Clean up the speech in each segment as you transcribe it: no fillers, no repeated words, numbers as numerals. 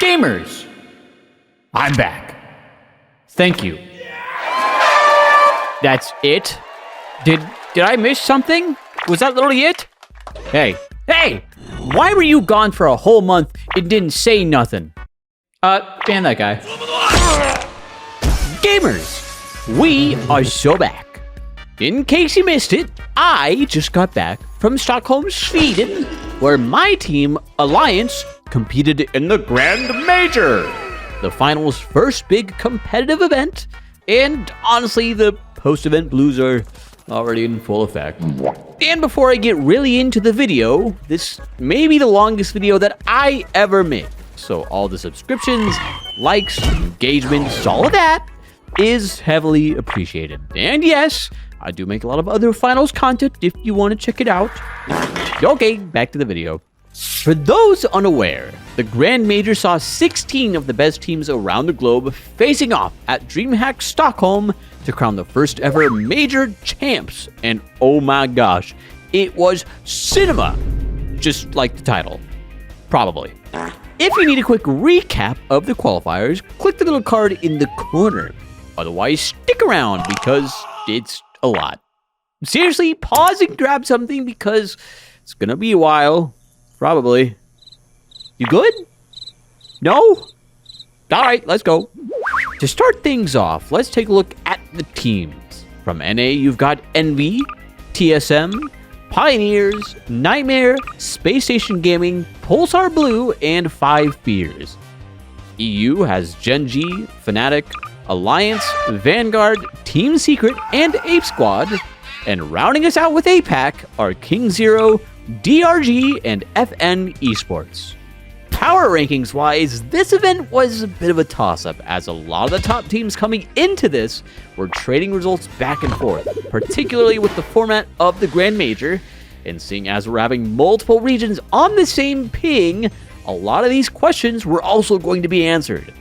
Gamers, I'm back. Thank you. That's it? Did I miss something? Was that literally it? Hey, why were you gone for a whole month and didn't say nothing? Ban that guy. Gamers, we are so back. In case you missed it, I just got back from Stockholm, Sweden, where my team, Alliance, competed in the Grand Major, the finals' first big competitive event, and honestly, the post-event blues are already in full effect. And before I get really into the video, this may be the longest video that I ever made. So all the subscriptions, likes, engagements, all of that is heavily appreciated. And yes, I do make a lot of other finals content if you want to check it out. Okay, back to the video. For those unaware, the Grand Major saw 16 of the best teams around the globe facing off at DreamHack Stockholm to crown the first ever major champs. And oh my gosh, it was cinema, just like the title. Probably. If you need a quick recap of the qualifiers, click the little card in the corner. Otherwise, stick around because it's a lot. Seriously, pause and grab something because it's gonna be a while. Probably. You good? No? Alright, let's go. To start things off, let's take a look at the teams. From NA, you've got Envy, TSM, Pioneers, Nightmare, Space Station Gaming, Pulsar Blue, and 5 Fears. EU has Gen G, Fnatic, Alliance, Vanguard, Team Secret, and Ape Squad. And rounding us out with APAC are King Zero, DRG, and FN Esports. Power rankings wise, this event was a bit of a toss-up, as a lot of the top teams coming into this were trading results back and forth, particularly with the format of the Grand Major. And seeing as we're having multiple regions on the same ping, a lot of these questions were also going to be answered.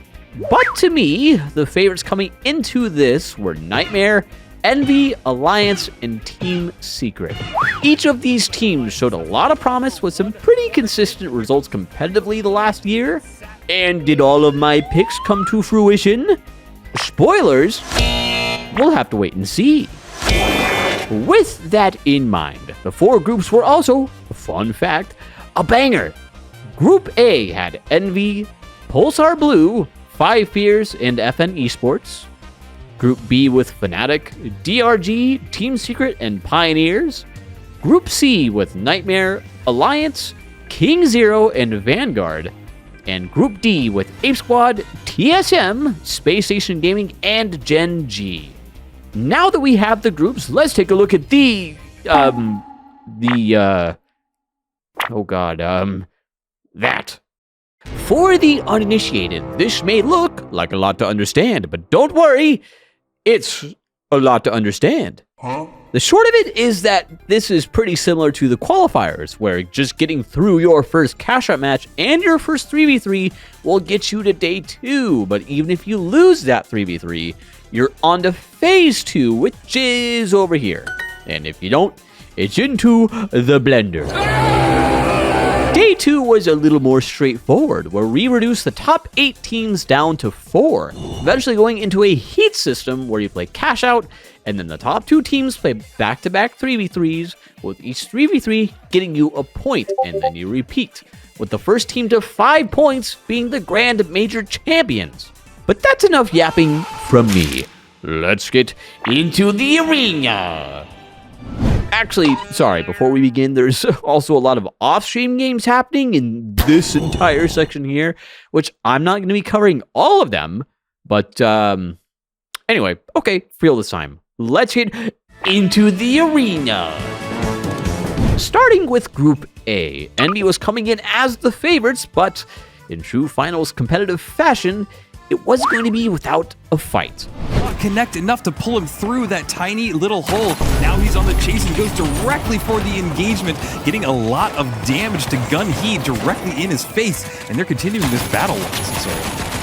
But to me, the favorites coming into this were Nightmare, Envy, Alliance, and Team Secret. Each of these teams showed a lot of promise with some pretty consistent results competitively the last year. And did all of my picks come to fruition? Spoilers? We'll have to wait and see. With that in mind, the 4 groups were also, fun fact, a banger. Group A had Envy, Pulsar Blue, 5 Fears, and FN Esports. Group B with Fnatic, DRG, Team Secret, and Pioneers. Group C with Nightmare, Alliance, King Zero, and Vanguard. And Group D with Ape Squad, TSM, Space Station Gaming, and Gen G. Now that we have the groups, let's take a look at that. For the uninitiated, this may look like a lot to understand, but don't worry, it's a lot to understand. The short of it is that this is pretty similar to the qualifiers, where just getting through your first cash-out match and your first 3v3 will get you to day 2, but even if you lose that 3v3, you're on to phase 2, which is over here. And if you don't, it's into the blender. Day 2 was a little more straightforward, where we reduced the top 8 teams down to 4, eventually going into a heat system where you play cash out, and then the top 2 teams play back-to-back 3v3s, with each 3v3 getting you a point, and then you repeat, with the first team to 5 points being the Grand Major champions. But that's enough yapping from me. Let's get into the arena! Actually, sorry, before we begin, there's also a lot of off-stream games happening in this entire section here, which I'm not going to be covering all of them, but anyway, okay, for real this time. Let's get into the arena. Starting with Group A, Envy was coming in as the favorites, but in true finals competitive fashion, it was going to be without a fight. Connect enough to pull him through that tiny little hole. Now he's on the chase and goes directly for the engagement, getting a lot of damage to Gun He directly in his face, and they're continuing this battle. So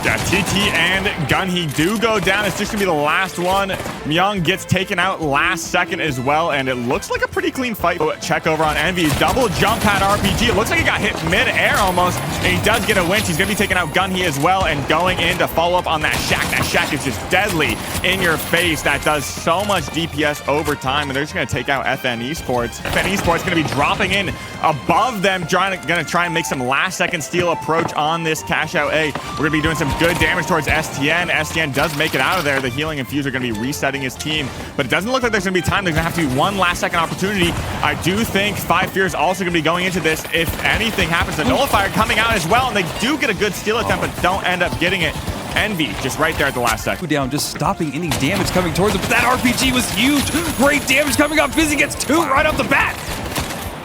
Yeah, TT and Gunhee do go down. It's just gonna be the last one. Myung gets taken out last second as well, and it looks like a pretty clean fight. Check over on Envy. Double jump pad RPG. It looks like he got hit mid-air almost, and he does get a winch. He's gonna be taking out Gunhee as well, and going in to follow up on that Shack. That Shack is just deadly in your face. That does so much DPS over time, and they're just gonna take out FN Esports. FN Esports gonna be dropping in above them, gonna try and make some last-second steal approach on this cash out A. We're gonna be doing some good damage towards STN. STN does make it out of there. The healing infuser going to be resetting his team, but it doesn't look like there's going to be time. There's going to have to be one last second opportunity. I do think 5 Fear is also going to be going into this if anything happens. The Nullifier coming out as well, and they do get a good steal attempt, but don't end up getting it. Envy just right there at the last second. Down, just stopping any damage coming towards him. But that RPG was huge. Great damage coming up. Fizzy gets 2 right off the bat.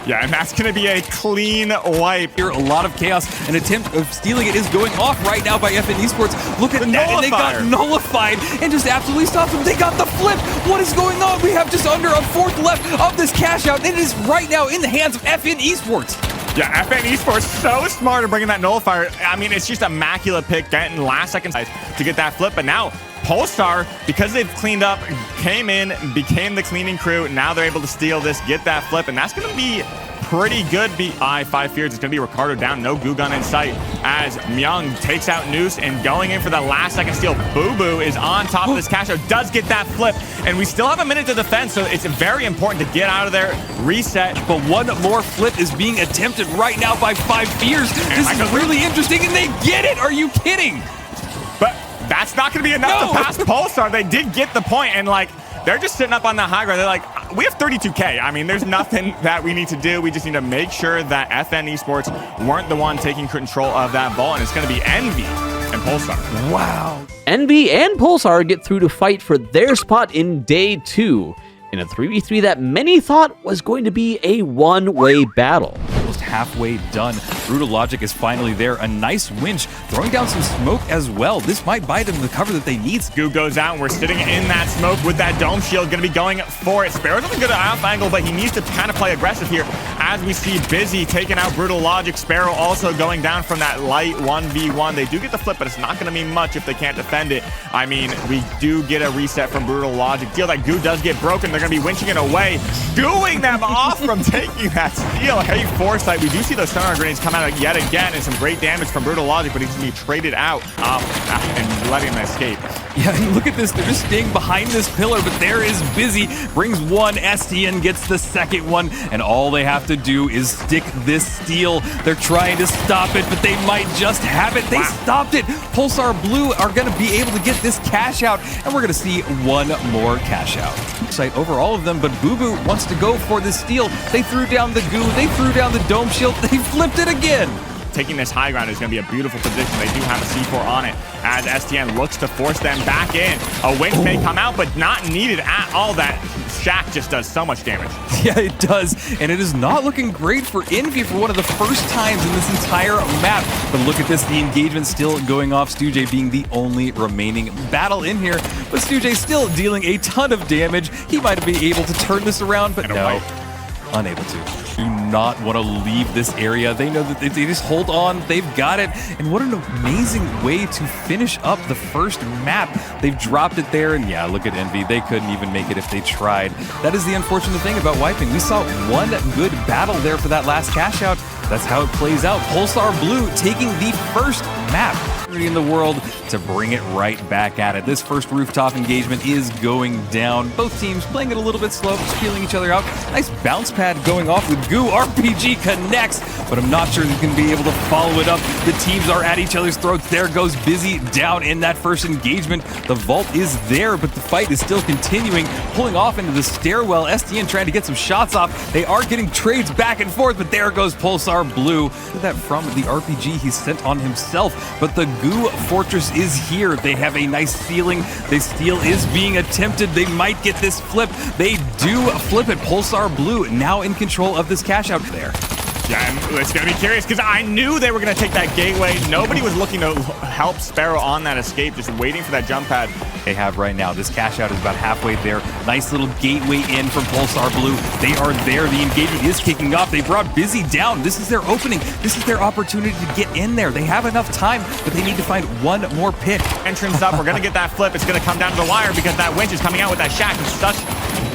Yeah, and that's going to be a clean wipe. Here, a lot of chaos. An attempt of stealing it is going off right now by FN Esports. Look at that, and they got nullified and just absolutely stopped them. They got the flip. What is going on? We have just under a 4th left of this cash out. It is right now in the hands of FN Esports. Yeah, FN Esports so smart at bringing that Nullifier. I mean, it's just immaculate pick, getting last second to get that flip, but now Polestar, because they've cleaned up, came in, became the cleaning crew. Now they're able to steal this, get that flip, and that's going to be pretty good. 5 Fears. It's going to be Ricardo down, no goo gun in sight as Myung takes out Noose and going in for the last second steal. Boo Boo is on top of this cash out, does get that flip, and we still have a minute to defend, so it's very important to get out of there, reset. But one more flip is being attempted right now by 5 Fears. This is really interesting, and they get it. Are you kidding? But that's not going to be enough to pass Pulsar. They did get the point, and like, they're just sitting up on that high ground. They're like, we have 32K. I mean, there's nothing that we need to do. We just need to make sure that FN Esports weren't the one taking control of that ball, and it's going to be Envy and Pulsar. Wow. Envy and Pulsar get through to fight for their spot in day 2 in a 3v3 that many thought was going to be a one-way battle. Almost halfway done. Brutal Logic is finally there. A nice winch, throwing down some smoke as well. This might buy them the cover that they need. Goo goes out, and we're sitting in that smoke with that dome shield. Going to be going for it. Sparrow's on a good off angle, but he needs to kind of play aggressive here as we see Busy taking out Brutal Logic. Sparrow also going down from that light 1v1. They do get the flip, but it's not going to mean much if they can't defend it. I mean, we do get a reset from Brutal Logic. Deal that Goo does get broken. They're going to be winching it away, doing them off from taking that steal. Hey, Foresight, we do see those sonar grenades come out yet again, and some great damage from Brutal Logic, but he's going to be traded out and letting him escape. Yeah, look at this. They're just staying behind this pillar, but there is Busy. Brings one, STN gets the second one, and all they have to do is stick this steal. They're trying to stop it, but they might just have it. They stopped it. Pulsar Blue are going to be able to get this cash out, and we're going to see one more cash out. Sight over all of them, but Boo Boo wants to go for this steal. They threw down the goo. They threw down the dome shield. They flipped it again. Taking this high ground is going to be a beautiful position. They do have a C4 on it as STN looks to force them back in. A winch may come out, but not needed at all. That Shack just does so much damage. Yeah, it does. And it is not looking great for Envy for one of the first times in this entire map. But look at this, the engagement still going off. Stujay being the only remaining battle in here. But Stujay still dealing a ton of damage. He might be able to turn this around, but no, unable to. Do not want to leave this area. They know that if they just hold on, they've got it. And what an amazing way to finish up the first map. They've dropped it there, and yeah, look at Envy. They couldn't even make it if they tried. That is the unfortunate thing about wiping. We saw one good battle there for that last cash out. That's how it plays out. Pulsar Blue taking the first map in the world to bring it right back at it. This first rooftop engagement is going down. Both teams playing it a little bit slow, just feeling each other out. Nice bounce pad going off with Goo. RPG connects, but I'm not sure he's going to be able to follow it up. The teams are at each other's throats. There goes Busy down in that first engagement. The vault is there, but the fight is still continuing, pulling off into the stairwell. STN trying to get some shots off. They are getting trades back and forth, but there goes Pulsar Blue. Look at that from the RPG he sent on himself, but the Goo Fortress is here. They have a nice ceiling. The steal is being attempted. They might get this flip. They do flip it. Pulsar Blue now in control of this cash out there. Yeah, and it's going to be curious because I knew they were going to take that gateway. Nobody was looking to help Sparrow on that escape, just waiting for that jump pad. They have right now. This cash out is about halfway there. Nice little gateway in from Pulsar Blue. They are there. The engagement is kicking off. They brought Busy down. This is their opening. This is their opportunity to get in there. They have enough time, but they need to find one more pick. Entrance up. We're going to get that flip. It's going to come down to the wire because that winch is coming out with that shack. It's such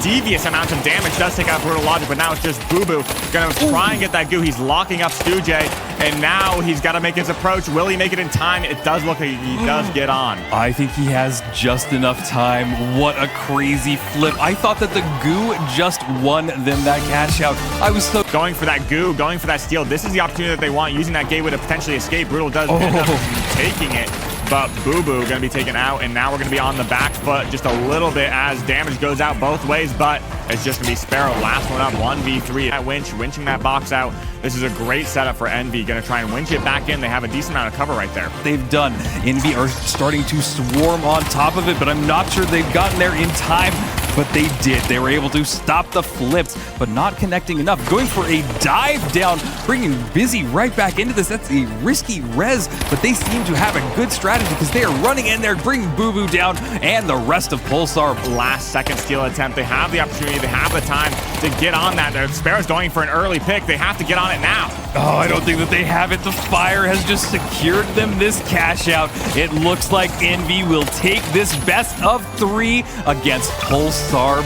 devious amounts of damage. Does take out Brutal Logic, but now it's just Boo Boo. Going to try and get that goo. He's locking up Stu J, and now he's got to make his approach. Will he make it in time? It does look like he does get on. I think he has just enough time. What a crazy flip. I thought that the goo just won them that cash out. I was so going for that goo, going for that steal. This is the opportunity that they want, using that gateway to potentially escape. Brutal does end up taking it, but Boo Boo going to be taken out, and now we're going to be on the back foot just a little bit as damage goes out both ways, but it's just going to be Sparrow. Last one up, 1v3. That winching that box out. This is a great setup for Envy. Going to try and winch it back in. They have a decent amount of cover right there. They've done. Envy are starting to swarm on top of it, but I'm not sure they've gotten there in time. But they did. They were able to stop the flips, but not connecting enough. Going for a dive down, bringing Busy right back into this. That's a risky res, but they seem to have a good strategy because they are running in there, bringing Boo Boo down, and the rest of Pulsar. Last second steal attempt. They have the opportunity. They have the time to get on that. Sparrow's going for an early pick. They have to get on it now. Oh, I don't think that they have it. The fire has just secured them this cash out. It looks like Envy will take this best of 3 against Pulsar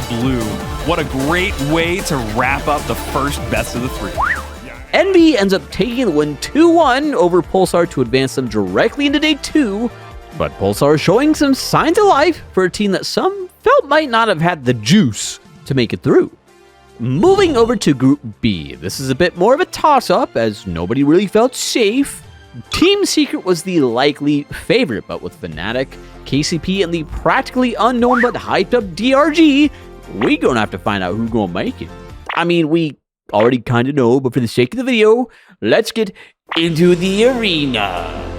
Blue. What a great way to wrap up the first best of the 3. Envy ends up taking the win 2-1 over Pulsar to advance them directly into day 2, but Pulsar is showing some signs of life for a team that some felt might not have had the juice to make it through. Moving over to Group B, this is a bit more of a toss-up as nobody really felt safe. Team Secret was the likely favorite, but with Fnatic, KCP, and the practically unknown but hyped up DRG, we gonna have to find out who's gonna make it. I mean, we already kinda know, but for the sake of the video, let's get into the arena.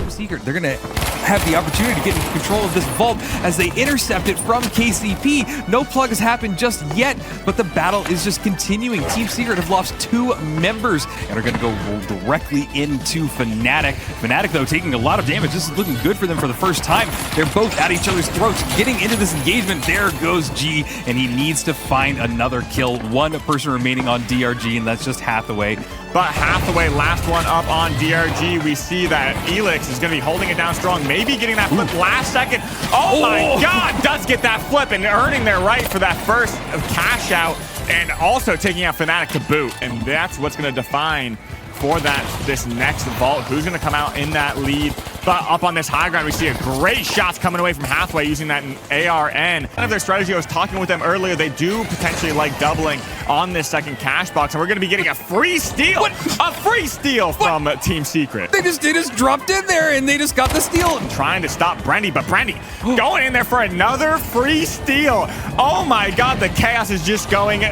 Secret, they're gonna have the opportunity to get in control of this vault as they intercept it from KCP. No plug has happened just yet, but the battle is just continuing. Team Secret have lost 2 members and are gonna go directly into Fnatic. Fnatic, though, taking a lot of damage. This is looking good for them for the first time. They're both at each other's throats, getting into this engagement. There goes G, and he needs to find another kill. 1 person remaining on DRG, and that's just Hathaway. But Hathaway, last one up on DRG. We see that Elix is going to be holding it down strong, maybe getting that flip last second. Oh my God, does get that flip and earning their right for that first cash out, and also taking out Fnatic to boot. And that's what's going to define for this next vault. Who's going to come out in that lead? But up on this high ground, we see a great shots coming away from Hathaway using that ARN. Kind of their strategy, I was talking with them earlier, they do potentially like doubling on this second cash box, and we're going to be getting a free steal. What? A free steal from Team Secret. They just dropped in there, and they just got the steal. Trying to stop Brendy, but Brendy going in there for another free steal. Oh my God, the chaos is just going...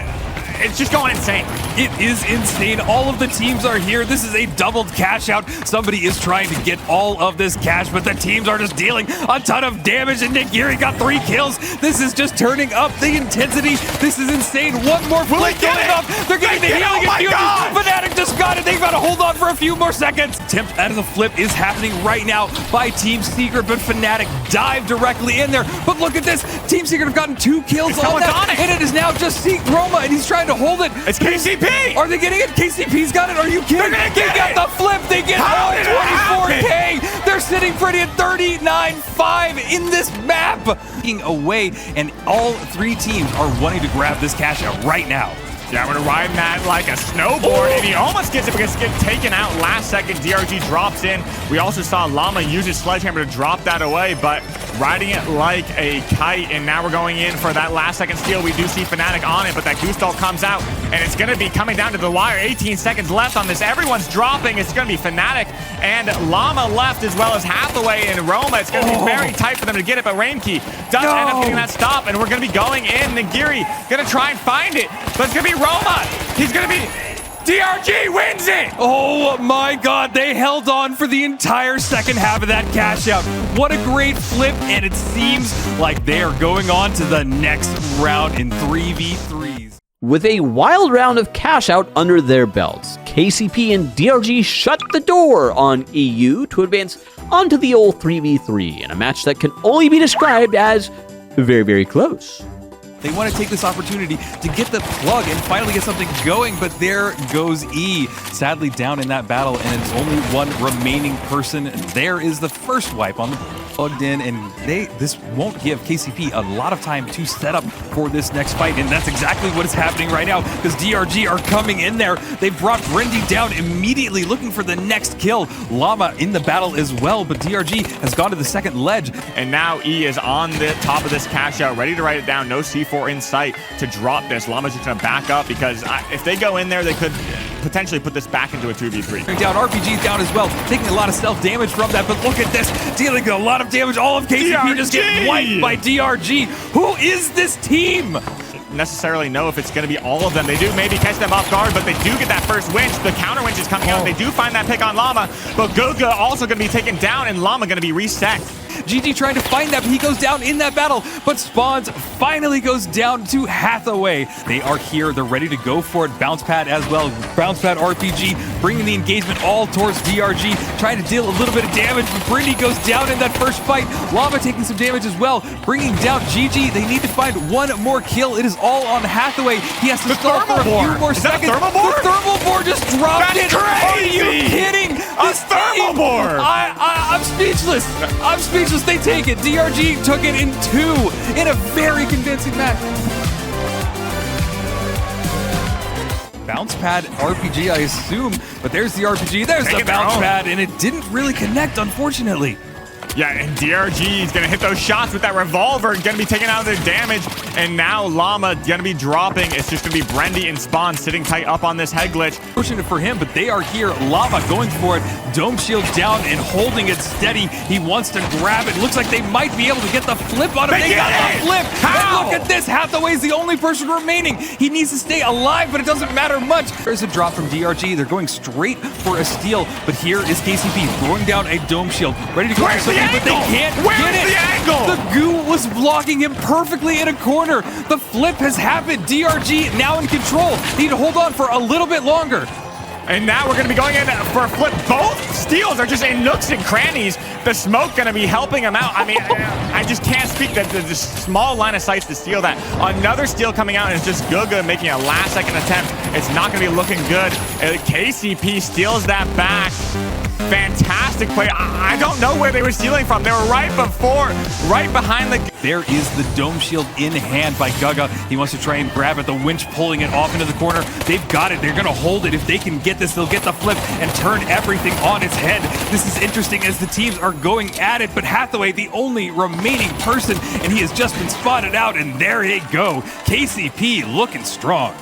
It's just going insane. It is insane. All of the teams are here. This is a doubled cash out. Somebody is trying to get all of this cash, but the teams are just dealing a ton of damage, and Nagiri got 3 kills. This is just turning up the intensity. This is insane. One more flip going up. They're getting the healing infusion. Fnatic just got it. They've got to hold on for a few more seconds. Attempt at the flip is happening right now by Team Secret, but Fnatic dive directly in there. But look at this. Team Secret have gotten 2 kills on that, and it is now just Roma, and he's trying to hold it. It's KCP! Are they getting it? KCP's got it. Are you kidding? They got the flip. They get all 24K. They're sitting pretty at 39.5 in this map. Taking away, and all 3 teams are wanting to grab this cash out right now. Yeah, we're riding that like a snowboard, and he almost gets it because it's getting taken out last second. DRG drops in. We also saw Llama use his sledgehammer to drop that away, but riding it like a kite, and now we're going in for that last second steal. We do see Fnatic on it, but that goose doll comes out, and it's going to be coming down to the wire. 18 seconds left on this. Everyone's dropping. It's going to be Fnatic and Llama left, as well as Hathaway and Roma. It's going to be very tight for them to get it, but Rainkey does end up getting that stop, and we're going to be going in. Nagiri going to try and find it, but it's going to be Roma. He's going to be... DRG wins it! Oh my God, they held on for the entire second half of that cash out. What a great flip, and it seems like they are going on to the next round in 3v3s. With a wild round of cash out under their belts, KCP and DRG shut the door on EU to advance onto the old 3v3 in a match that can only be described as very, very close. They want to take this opportunity to get the plug and finally get something going, but there goes E, sadly down in that battle, and it's only one remaining person. There is the first wipe on the plugged in, and this won't give KCP a lot of time to set up for this next fight, and that's exactly what is happening right now, because DRG are coming in there. They brought Brendy down immediately, looking for the next kill. Llama in the battle as well, but DRG has gone to the second ledge. And now E is on the top of this cash out, ready to write it down. No C4 in sight to drop this. Llama's just going to back up, because if they go in there, they could potentially put this back into a 2v3. Down, RPG down as well, taking a lot of stealth damage from that, but look at this, dealing a lot of damage. All of KCP just get wiped by DRG. Who is this team? Necessarily know if it's going to be all of them. They do maybe catch them off guard, but they do get that first winch. The counter winch is coming out. They do find that pick on Llama, but Guga also going to be taken down, and Llama going to be reset. GG trying to find that, but he goes down in that battle, but Spawns finally goes down to Hathaway. They are here. They're ready to go for it. Bounce pad as well. Bounce pad RPG, bringing the engagement all towards DRG, trying to deal a little bit of damage, but Brindy goes down in that first fight. Llama taking some damage as well, bringing down GG. They need to find one more kill. It is all on Hathaway. He has to stall for a few more seconds. The thermal board just dropped it. Crazy. Are you kidding? A thermal board. I'm speechless. I'm speechless. They take it. DRG took it in 2 in a very convincing match. Bounce pad RPG, I assume, but there's the RPG. There's the bounce pad, and it didn't really connect, unfortunately. Yeah, and DRG is going to hit those shots with that revolver, going to be taking out their damage, and now Llama going to be dropping. It's just going to be Brendy and Spawn sitting tight up on this head glitch. Pushing it for him, but they are here. Llama going for it. Dome shield down and holding it steady. He wants to grab it. Looks like they might be able to get the flip on him. They got the flip. How? And look at this. Hathaway's the only person remaining. He needs to stay alive, but it doesn't matter much. There's a drop from DRG. They're going straight for a steal, but here is KCP throwing down a dome shield, ready to go for something, but they can't get it. The angle? The goo was blocking him perfectly in a corner. The flip has happened. DRG now in control. They need to hold on for a little bit longer. And now we're going to be going in for a flip. Both steals are just in nooks and crannies. The smoke going to be helping them out. I mean, I just can't speak that the small line of sights to steal that. Another steal coming out, and it's just Guga making a last-second attempt. It's not going to be looking good. KCP steals that back. Fantastic play. I don't know where they were stealing from. They were right behind the... There is the dome shield in hand by Guga. He wants to try and grab it. The winch pulling it off into the corner. They've got it. They're going to hold it. If they can get this, they'll get the flip and turn everything on its head. This is interesting as the teams are going at it, but Hathaway, the only remaining person, and he has just been spotted out, and there they go. KCP looking strong.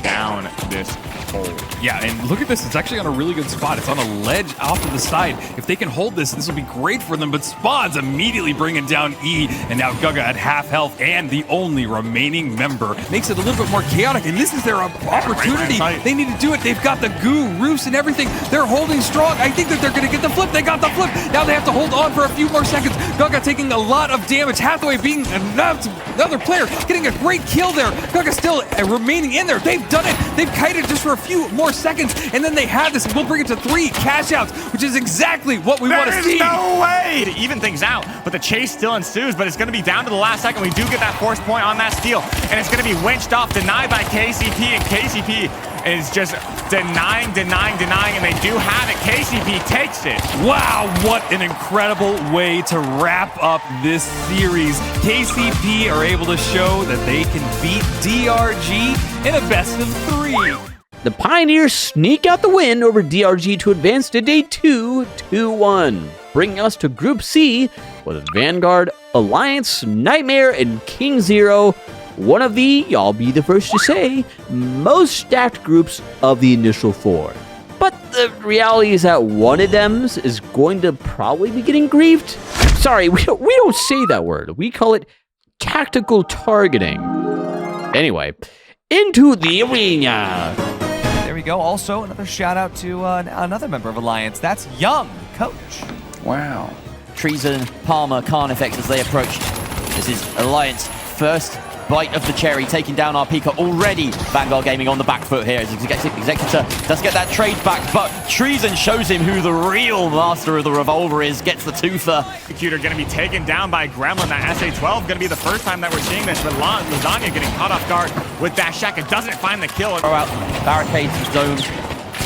Down this hole. Yeah, and look at this. It's actually on a really good spot. It's on a ledge off to the side. If they can hold this, this will be great for them, but Spawn's immediately bringing down E, and now Guga at half health and the only remaining member. Makes it a little bit more chaotic, and this is their opportunity. They need to do it. They've got the goo, roofs, and everything. They're holding strong. I think that they're going to get the flip. They got the flip. Now they have to hold on for a few more seconds. Guga taking a lot of damage. Hathaway being another player, getting a great kill there. Guga still remaining in there. They've done it. They've kited just for a few more seconds, and then they have this, and we'll bring it to 3 cash outs, which is exactly what we want to see. There's no way to even things out, but the chase still ensues, but it's going to be down to the last second. We do get that force point on that steal, and it's going to be winched off, denied by KCP, and KCP is just denying, and they do have it. KCP takes it. Wow, what an incredible way to wrap up this series. KCP are able to show that they can beat DRG in a best of 3. The Pioneers sneak out the win over DRG to advance to day 2-1, bringing us to Group C with Vanguard, Alliance, Nightmare, and King Zero, one of the, y'all be the first to say, most stacked groups of the initial 4. But the reality is that one of them is going to probably be getting griefed. Sorry, we don't say that word. We call it tactical targeting. Anyway, into the arena. There we go. Also, another shout out to another member of Alliance. That's Young, Coach. Wow. Treason, Palmer, Carnifex as they approach. This is Alliance first bite of the cherry, taking down our Pika already. Vanguard Gaming on the back foot here as Executor does get that trade back, but Treason shows him who the real master of the revolver is, gets the twofer. Executor going to be taken down by Gremlin. That SA-12 going to be the first time that we're seeing this, but Lasagna getting caught off guard with that shack. It doesn't find the kill. Throw out barricades zone.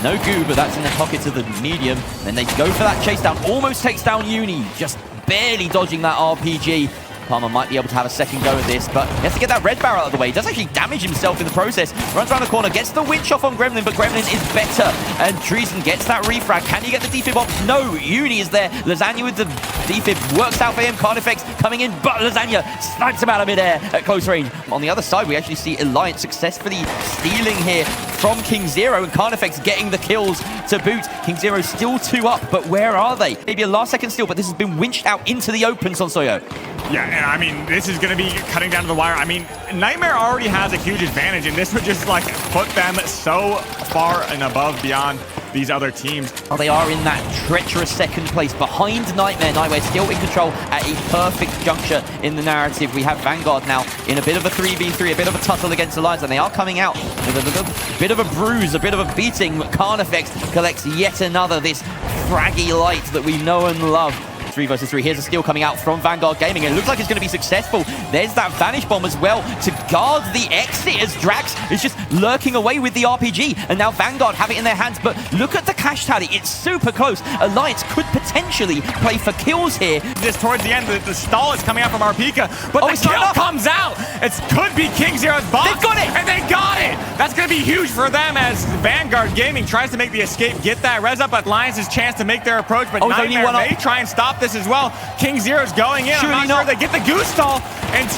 No goo, but that's in the pockets of the medium. Then they go for that chase down. Almost takes down Uni, just barely dodging that RPG. Palmer might be able to have a second go at this, but he has to get that red barrel out of the way. He does actually damage himself in the process. Runs around the corner, gets the winch off on Gremlin, but Gremlin is better. And Treason gets that refrag. Can he get the defib off? No, Uni is there. Lasagna with the defib works out for him. Carnifex coming in, but Lasagna snipes him out of midair at close range. On the other side, we actually see Alliance successfully stealing here from King Zero, and Carnifex getting the kills to boot. King Zero still 2 up, but where are they? Maybe a last second steal, but this has been winched out into the open, Sonsoyo. Yeah, and I mean, this is going to be cutting down to the wire. I mean, Nightmare already has a huge advantage, and this would just, like, put them so far and above beyond these other teams. Oh, they are in that treacherous second place behind Nightmare. Nightmare still in control at a perfect juncture in the narrative. We have Vanguard now in a bit of a 3v3, a bit of a tussle against Alliance, and they are coming out with a bit of a bruise, a bit of a beating. Carnifex collects yet another, this fraggy light that we know and love. 3 versus 3. Here's a steal coming out from Vanguard Gaming, and it looks like it's going to be successful. There's that Vanish Bomb as well to guard the exit as Drax is just lurking away with the RPG, and now Vanguard have it in their hands, but look at the cash tally. It's super close. Alliance could potentially play for kills here. Just towards the end, the stall is coming out from Arpika, but the kill comes out. It could be King Zero's box. They've got it! And they got it! That's going to be huge for them as Vanguard Gaming tries to make the escape, get that res up, but Alliance's chance to make their approach, but Nightmare may try and stop this as well. King Zero's going in. I'm not sure they get the goose stall and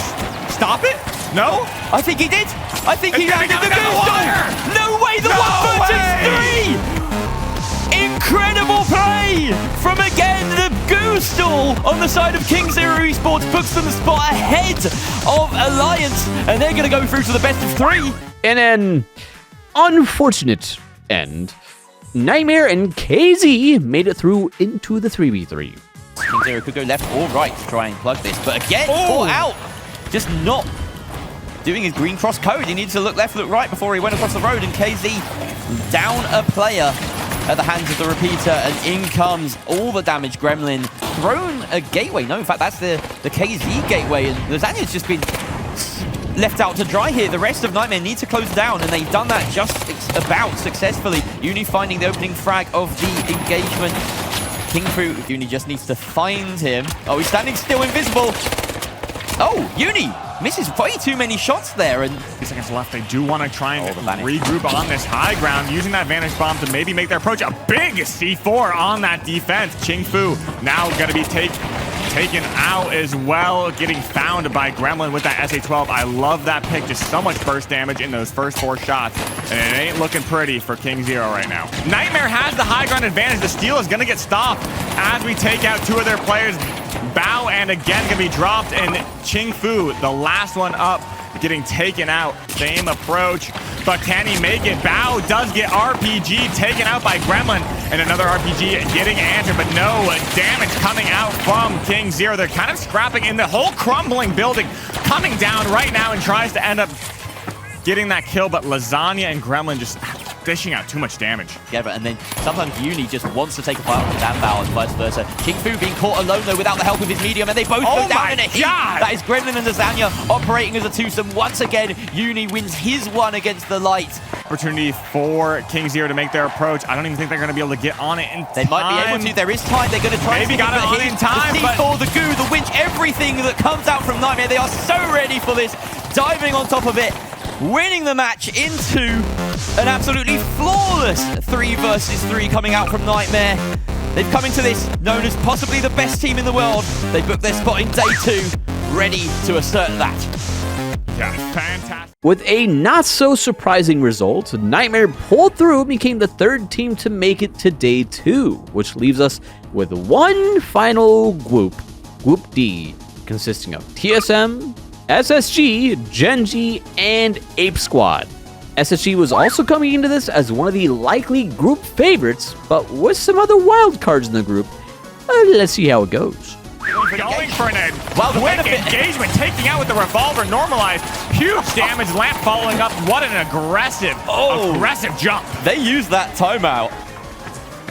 stop it. No? I think he did. I think he landed the goose stall. No way, the 1 versus 3! Incredible play from, again, the goose stall on the side of King Zero Esports puts them a spot ahead of Alliance, and they're going to go through to the best of 3. In an unfortunate end, Nightmare and KZ made it through into the 3v3. King Zero could go left or right to try and plug this, but again, caught out. Just not doing his green cross code. He needed to look left, look right before he went across the road, and KZ down a player at the hands of the repeater, and in comes all the damage. Gremlin thrown a gateway. No, in fact, that's the KZ gateway, and Lasagna's just been left out to dry here. The rest of Nightmare need to close down, and they've done that just about successfully. Uni finding the opening frag of the engagement. King Fu, Uni just needs to find him. Oh, he's standing still, invisible. Oh, Uni misses way too many shots there. And 2 seconds left. They do want to try and regroup on this high ground, using that Vanish Bomb to maybe make their approach. A big C4 on that defense. Ching Fu now going to be taken out as well, getting found by Gremlin with that SA-12. I love that pick. Just so much burst damage in those first 4 shots, and it ain't looking pretty for King Zero right now. Nightmare has the high ground advantage. The steal is going to get stopped as we take out 2 of their players. Bao and again going to be dropped, and Ching Fu, the last one up, getting taken out. Same approach, but can he make it? Bao does get RPG taken out by Gremlin, and another RPG getting answered, but no damage coming out from King Zero. They're kind of scrapping, in the whole crumbling building coming down right now, and tries to end up getting that kill, but Lasagna and Gremlin just dishing out too much damage. Yeah, and then sometimes Uni just wants to take a fight on Danbao and vice versa. King Fu being caught alone though without the help of his medium, and they both go down in a heat. That is Gremlin and Lasagna operating as a twosome. Once again, Uni wins his one against the light. Opportunity for King Zero to make their approach. I don't even think they're going to be able to get on it in time. They might be able to. There is time. They're going to try. Maybe got it on in time, the C4, the goo, the winch, everything that comes out from Nightmare. They are so ready for this. Diving on top of it, winning the match into an absolutely flawless 3 versus 3 coming out from Nightmare. They've come into this known as possibly the best team in the world. They booked their spot in day 2, ready to assert that. Yeah, fantastic. With a not so surprising result, Nightmare pulled through and became the 3rd team to make it to day 2, which leaves us with one final group, Group D, consisting of TSM, SSG, Genji, and Ape Squad. SSG was also coming into this as one of the likely group favorites, but with some other wild cards in the group. Let's see how it goes. Going going for an Wow, the quick benefit. engagement, taking out with the revolver, normalized. Huge damage, Lamp following up. What an aggressive jump. They used that timeout.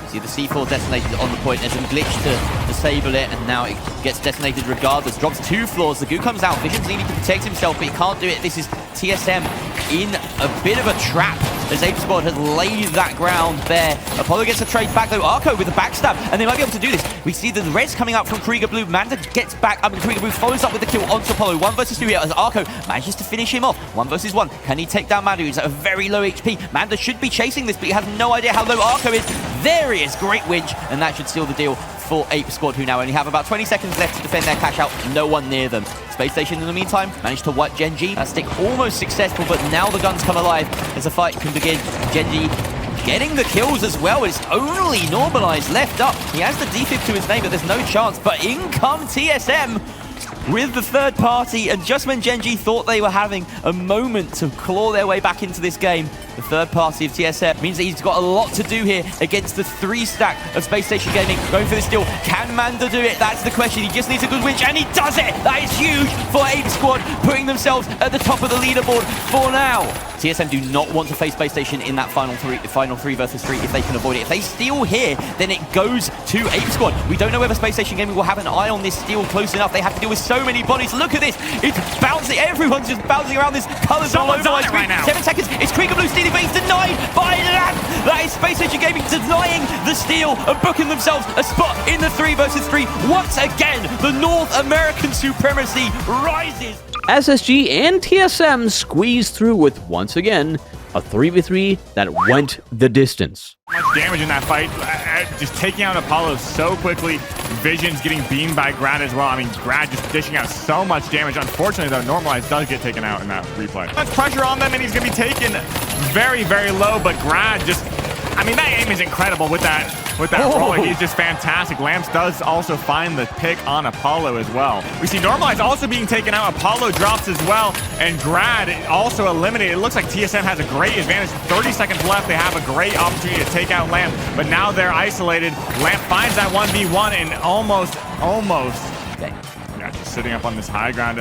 See the C4 detonated on the point. There's a glitch to disable it, and now it gets detonated regardless. Drops 2 floors. The goo comes out. Vision's needing to protect himself, but he can't do it. This is TSM in a bit of a trap as Ape Squad has laid that ground there. Apollo gets a trade back though. Arco with a backstab, and they might be able to do this. We see the res coming out from Krieger Blue. Manda gets back. Krieger Blue follows up with the kill onto Apollo. 1 versus 2 here as Arco manages to finish him off. 1 versus 1. Can he take down Manda, who's at a very low HP? Manda should be chasing this, but he has no idea how low Arco is. There he is. Great winch, and that should seal the deal for Ape Squad, who now only have about 20 seconds left to defend their cash out. No one near them. Space Station in the meantime managed to wipe Genji. That stick almost successful, but now the guns come alive as the fight can begin. Genji getting the kills as well. It's only normalized left up. He has the defib to his name, but there's no chance. But in come TSM with the third party, and just when Genji thought they were having a moment to claw their way back into this game, the third party of TSM means that he's got a lot to do here against the 3-stack of Space Station Gaming. Going for the steal. Can Manda do it? That's the question. He just needs a good winch, and he does it! That is huge for Ape Squad, putting themselves at the top of the leaderboard for now. TSM do not want to face Space Station in that final 3 versus 3 if they can avoid it. If they steal here, then it goes to Ape Squad. We don't know whether Space Station Gaming will have an eye on this steal close enough. They have to deal with so many bodies. Look at this. It's bouncing. Everyone's just bouncing around this. Colors all over my screen. 7 seconds. It's Krieger Blue stealing, but he's denied by Lamp. That is Space Station Gaming denying the steal and booking themselves a spot in the 3 versus 3. Once again, the North American supremacy rises. SSG and TSM squeezed through with, once again, a 3v3 that went the distance. Much damage in that fight. Just taking out Apollo so quickly. Vision's getting beamed by Grad as well. I mean, Grad just dishing out so much damage. Unfortunately, though, Normalized does get taken out in that replay. Much pressure on them, and he's going to be taken very, very low. But Grad just, I mean, that aim is incredible with that rolling. He's just fantastic. Lamps does also find the pick on Apollo as well. We see Normalized also being taken out. Apollo drops as well, and Grad also eliminated. It looks like TSM has a great advantage. 30 seconds left. They have a great opportunity to take out Lamp, but now they're isolated. Lamp finds that 1v1 and almost. Yeah, just sitting up on this high ground.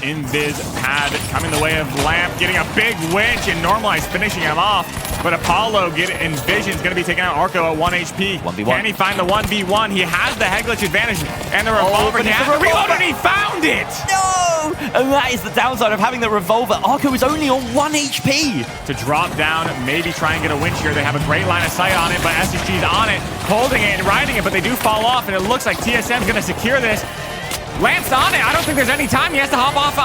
Invis pad coming the way of Lamp, getting a big winch, and Normalized finishing him off. But Apollo and Vision's going to be taking out Arco at 1 HP. 1v1. Can he find the 1v1? He has the head glitch advantage and the revolver. He has the revolver, and he found it! No! And that is the downside of having the revolver. Arco is only on 1 HP. To drop down, maybe try and get a winch here. They have a great line of sight on it, but SSG's on it, holding it and riding it, but they do fall off, and it looks like TSM's going to secure this. Lamp's on it. I don't think there's any time. He has to hop off.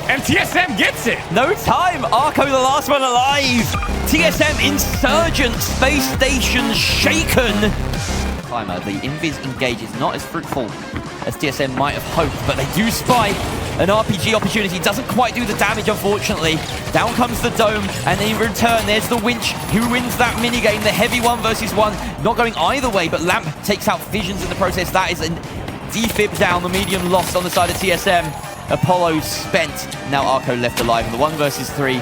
And TSM gets it. No time. Arco, the last one alive. TSM Insurgent Space Station shaken. Climber, the Invis engage is not as fruitful as TSM might have hoped, but they do spy an RPG opportunity. Doesn't quite do the damage, unfortunately. Down comes the dome, and in return, there's the winch. Who wins that minigame? The heavy 1 versus 1. Not going either way, but Lamp takes out Visions in the process. That is an defib down, the medium lost on the side of TSM. Apollo spent. Now Arco left alive in the 1 versus 3.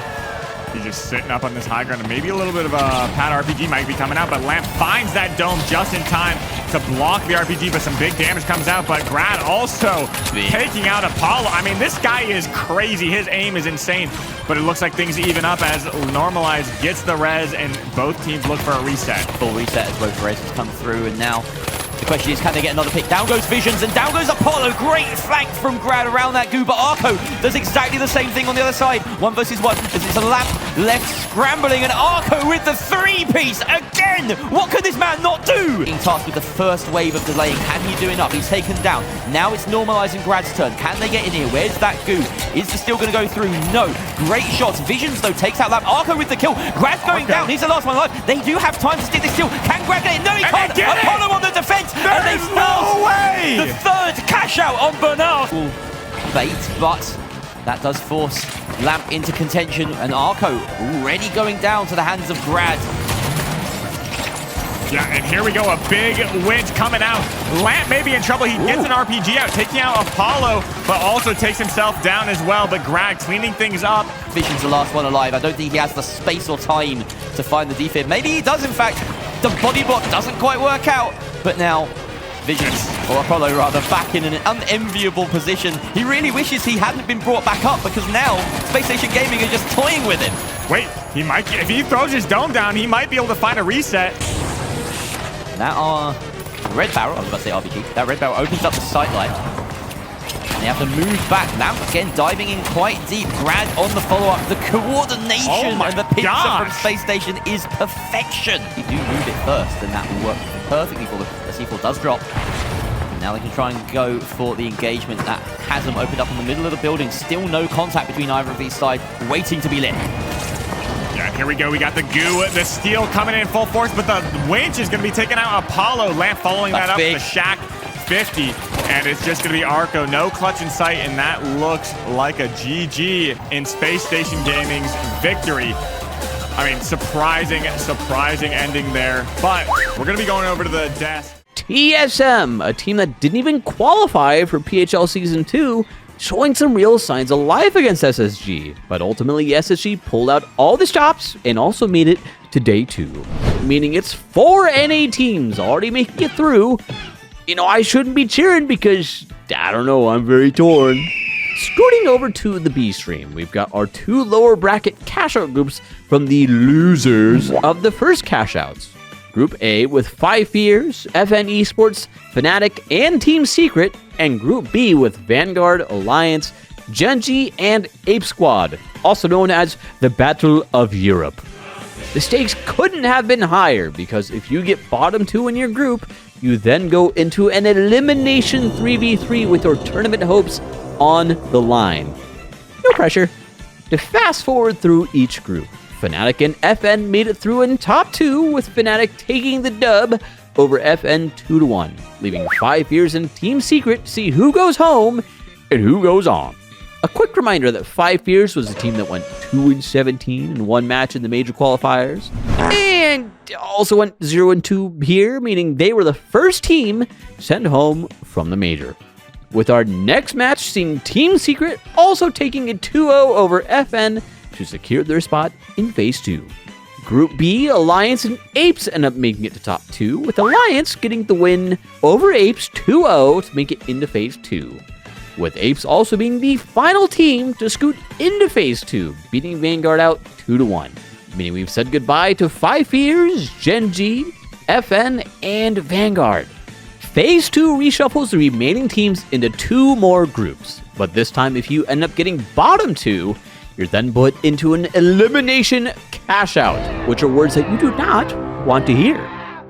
He's just sitting up on this high ground, and maybe a little bit of a pad RPG might be coming out, but Lamp finds that dome just in time to block the RPG, but some big damage comes out. But Grad also taking out Apollo. I mean, this guy is crazy. His aim is insane, but it looks like things even up as Normalized gets the res, and both teams look for a reset. Full reset as both reses come through, and now the question is, can they get another pick? Down goes Visions, and down goes Apollo. Great flank from Grad around that goo, but Arco does exactly the same thing on the other side. 1 versus 1, as it's a Lamp left scrambling, and Arco with the 3-piece again. What can this man not do? Being tasked with the first wave of delaying. Can he do enough? He's taken down. Now it's Normalizing Grad's turn. Can they get in here? Where's that goo? Is the steal going to go through? No. Great shots. Visions, though, takes out Lamp. Arco with the kill. Grad's going down. He's the last one alive. They do have time to stick this steal. Can Grad get it? No, he can't. Apollo on the defense. And they no way! The third cash out on Bernard. Bait, but that does force Lamp into contention, and Arco already going down to the hands of Grad. Yeah, and here we go, a big winch coming out. Lamp may be in trouble. He gets an RPG out, taking out Apollo, but also takes himself down as well. But Grad cleaning things up. Vision's the last one alive. I don't think he has the space or time to find the defib. Maybe he does, in fact. The body block doesn't quite work out, but now Visions, or Apollo rather, back in an unenviable position. He really wishes he hadn't been brought back up because now Space Station Gaming are just toying with him. Wait, he might, if he throws his dome down, he might be able to find a reset. That red barrel, I was about to say RPG, that red barrel opens up the sight line. And they have to move back. Now, again, diving in quite deep. Grad on the follow-up. The coordination and the picture from Space Station is perfection. You do move it first, and that will work perfectly for them. The C4 does drop. And now they can try and go for the engagement. That chasm opened up in the middle of the building. Still no contact between either of these sides, waiting to be lit. Yeah, here we go. We got the goo, the steel coming in full force, but the winch is going to be taking out Apollo. Lamp following that up. The Shack 50, and it's just going to be Arco. No clutch in sight, and that looks like a GG in Space Station Gaming's victory. I mean, surprising ending there, but we're going to be going over to the desk. TSM, a team that didn't even qualify for PHL Season 2, showing some real signs of life against SSG. But ultimately, SSG pulled out all the stops and also made it to Day 2. Meaning it's 4 NA teams already making it through. You know, I shouldn't be cheering because, I don't know, I'm very torn. Scooting over to the B stream, we've got our 2 lower bracket cash-out groups from the losers of the first cash-outs. Group A with 5 Fears, FN Esports, Fnatic, and Team Secret, and Group B with Vanguard, Alliance, Genji, and Ape Squad, also known as the Battle of Europe. The stakes couldn't have been higher because if you get bottom 2 in your group, you then go into an elimination 3v3 with your tournament hopes on the line. No pressure. To fast forward through each group, Fnatic and FN made it through in top 2, with Fnatic taking the dub over FN 2-1, leaving 5 Fears and Team Secret to see who goes home and who goes on. A quick reminder that 5 Fears was a team that went 2-17 in one match in the major qualifiers, and also went 0-2 here, meaning they were the first team sent home from the major. With our next match seeing Team Secret also taking a 2-0 over FN to secure their spot in Phase 2. Group B, Alliance and Apes end up making it to top 2, with Alliance getting the win over Apes 2-0 to make it into Phase 2. With Apes also being the final team to scoot into Phase 2, beating Vanguard out 2-1. Meaning we've said goodbye to 5 Fears, Genji, FN, and Vanguard. Phase 2 reshuffles the remaining teams into 2 more groups, but this time if you end up getting bottom 2, you're then put into an elimination cash out, which are words that you do not want to hear.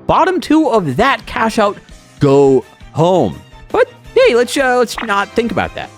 Bottom 2 of that cash out go home. But hey, let's not think about that.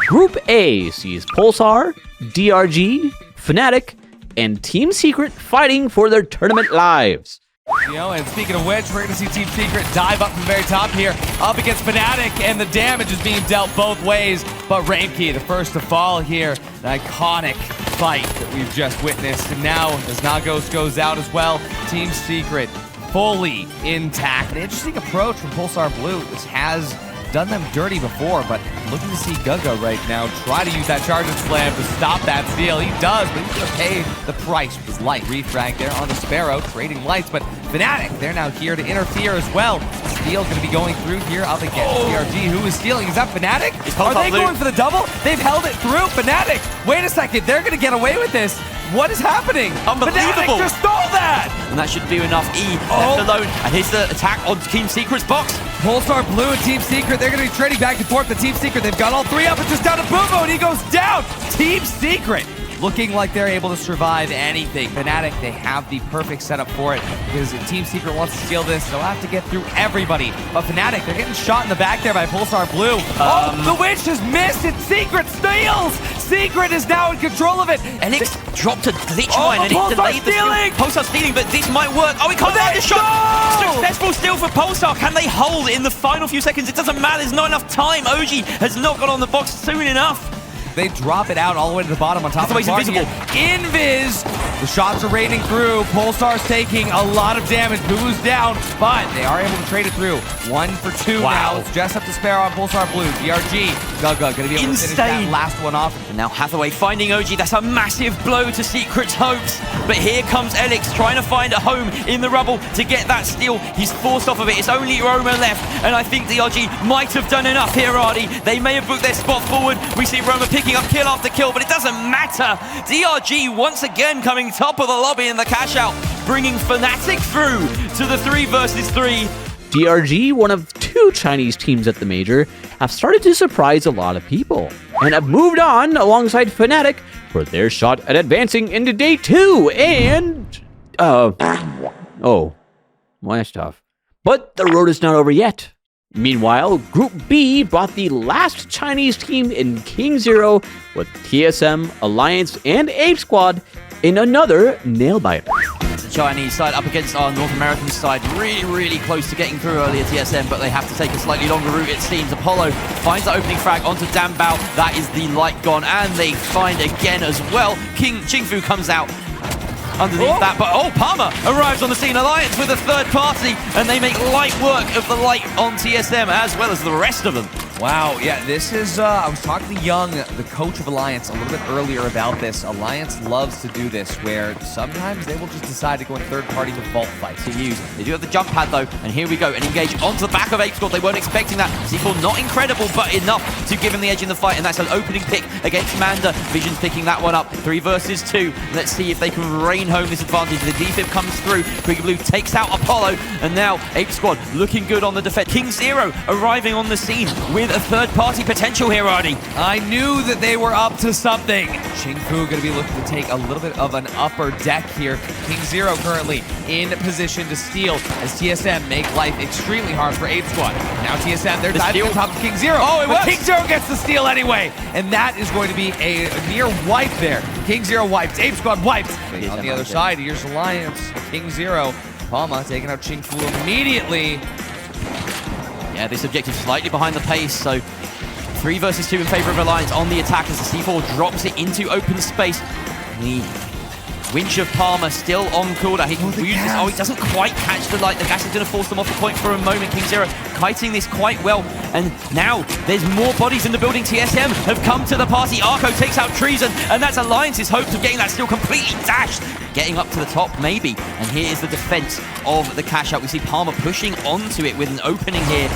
Group A sees Pulsar, DRG, Fnatic, and Team Secret fighting for their tournament lives. You know, and speaking of which, we're going to see Team Secret dive up from the very top here, up against Fnatic, and the damage is being dealt both ways. But Raimkey, the first to fall here, an iconic fight that we've just witnessed. And now, as Nagos goes out as well, Team Secret fully intact. An interesting approach from Pulsar Blue. This has done them dirty before, but looking to see Guga right now try to use that Charging Slam to stop that steal. He does, but he's going to pay the price with his light. Refrag there on the Sparrow, trading lights, but Fnatic, they're now here to interfere as well. Steal going to be going through here up against DRG. Who is stealing? Is that Fnatic? Are they going for the double? They've held it through. Fnatic, wait a second, they're going to get away with this. What is happening? Unbelievable. Fnatic just stole that! And that should do enough. Left alone. And here's the attack on Team Secret's box. Pulsar Blue and Team Secret, they're going to be trading back and forth. The Team Secret, they've got all 3 up. It's just down to Boobo, and he goes down. Team Secret looking like they're able to survive anything. Fnatic, they have the perfect setup for it, because if Team Secret wants to steal this, they'll have to get through everybody. But Fnatic, they're getting shot in the back there by Pulsar Blue. The Witch has missed it. Secret steals. Secret is now in control of it. Elix dropped a glitch mine and it delayed the steal. Pulsar stealing, but this might work. Oh, he can't land the shot. Successful steal for Pulsar. Can they hold in the final few seconds? It doesn't matter. There's not enough time. OG has not got on the box soon enough. They drop it out all the way to the bottom on top of the invisible. Invis The shots are raining through. Polestar's taking a lot of damage. Boo's down, but they are able to trade it through. 1 for 2 now. It's just up to spare on Polestar Blue. DRG, Gaga gonna be able to finish that last one off. And now Hathaway finding OG. That's a massive blow to Secret's hopes. But here comes Elix trying to find a home in the rubble to get that steal. He's forced off of it. It's only Roma left. And I think DRG might have done enough here, Artie. They may have booked their spot forward. We see Roma picking up kill after kill, but it doesn't matter. DRG once again coming top of the lobby in the cash out, bringing Fnatic through to the 3 versus 3. DRG, one of 2 Chinese teams at the major, have started to surprise a lot of people and have moved on alongside Fnatic for their shot at advancing into day 2 and... oh, well, that's tough. But the road is not over yet. Meanwhile, Group B brought the last Chinese team in King Zero with TSM, Alliance, and Ape Squad in another nail-biter. The Chinese side up against our North American side, really close to getting through earlier TSM, but they have to take a slightly longer route, it seems. Apollo finds the opening frag onto Dambao. That is the light gone, and they find again as well. Qingfu comes out underneath that, but Palmer arrives on the scene. Alliance with a third party, and they make light work of the light on TSM as well as the rest of them. Wow, yeah, this is, I was talking to Young, the coach of Alliance, a little bit earlier about this. Alliance loves to do this, where sometimes they will just decide to go in third party with vault fights. To use. They do have the jump pad though, and here we go, and engage onto the back of Ape Squad. They weren't expecting that. C4 not incredible, but enough to give him the edge in the fight, and that's an opening pick against Manda. Vision's picking that one up, 3 versus 2. Let's see if they can rain home this advantage. The defib comes through, Krieger Blue takes out Apollo, and now Ape Squad looking good on the defense. King Zero arriving on the scene with a third-party potential here, Artie. I knew that they were up to something. Qingfu going to be looking to take a little bit of an upper deck here. King Zero currently in position to steal as TSM make life extremely hard for Ape Squad. Now TSM, they're diving on top of King Zero. Oh, it but works. King Zero gets the steal anyway. And that is going to be a near wipe there. King Zero wipes. Ape Squad wipes. On the other side, here's Alliance. King Zero. Palma taking out Qingfu immediately. Yeah, this objective slightly behind the pace, so 3 versus 2 in favor of Alliance on the attack as the C4 drops it into open space. The winch of Palmer still on cooldown. He can use this. Oh, he doesn't quite catch the light. The gas is going to force them off the point for a moment. King Zero kiting this quite well. And now there's more bodies in the building. TSM have come to the party. Arco takes out Treason, and that's Alliance's hopes of getting that still completely dashed. Getting up to the top, maybe. And here is the defense of the cash out. We see Palmer pushing onto it with an opening here.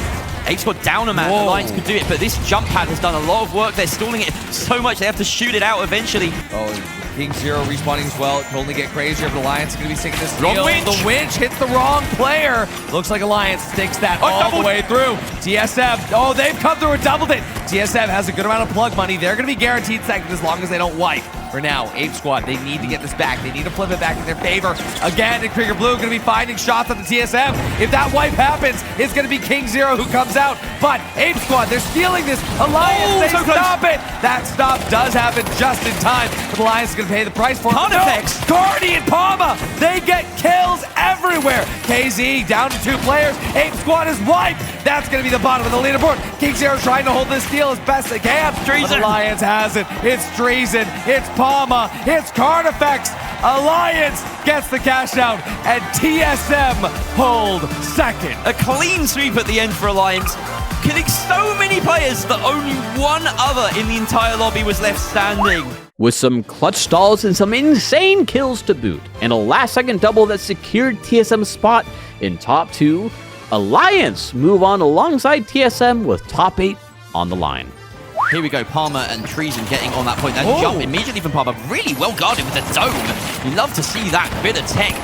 Ape Squad down a man. Whoa. Alliance could do it, but this jump pad has done a lot of work. They're stalling it so much they have to shoot it out eventually. Oh, King Zero respawning as well. It can only get crazier, but Alliance is going to be sticking this Wrong steal. winch. The winch hits the wrong player. Looks like Alliance sticks that all the way through. TSM, oh, they've come through and doubled it. TSM has a good amount of plug money. They're going to be guaranteed second as long as they don't wipe. For now, Ape Squad, they need to get this back. They need to flip it back in their favor. Again, and Krieger Blue going to be finding shots at the TSM. If that wipe happens, it's going to be King Zero who comes out. But Ape Squad, they're stealing this. Alliance, they stop it. That stop does happen just in time. But Alliance is going to pay the price for it. Carnifex. Cardi and Palma, they get kills everywhere. KZ down to 2 players. Ape Squad is wiped. That's going to be the bottom of the leaderboard. King Zero trying to hold this steal as best they can. But Alliance has it. It's Treason. It's Palma. It's Carnifex. Alliance gets the cash out, and TSM hold second. A clean sweep at the end for Alliance, killing so many players that only one other in the entire lobby was left standing. With some clutch stalls and some insane kills to boot, and a last-second double that secured TSM's spot in top 2, Alliance move on alongside TSM with top 8 on the line. Here we go, Palmer and Treason getting on that point. That jump immediately from Palmer, really well guarded with the dome. You love to see that bit of tech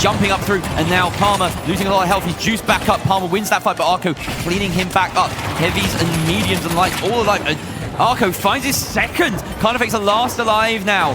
jumping up through, and now Palmer losing a lot of health. He's juiced back up. Palmer wins that fight, but Arco cleaning him back up. Heavies and mediums and lights, all alive. Arco finds his second. Carnifex the last alive now.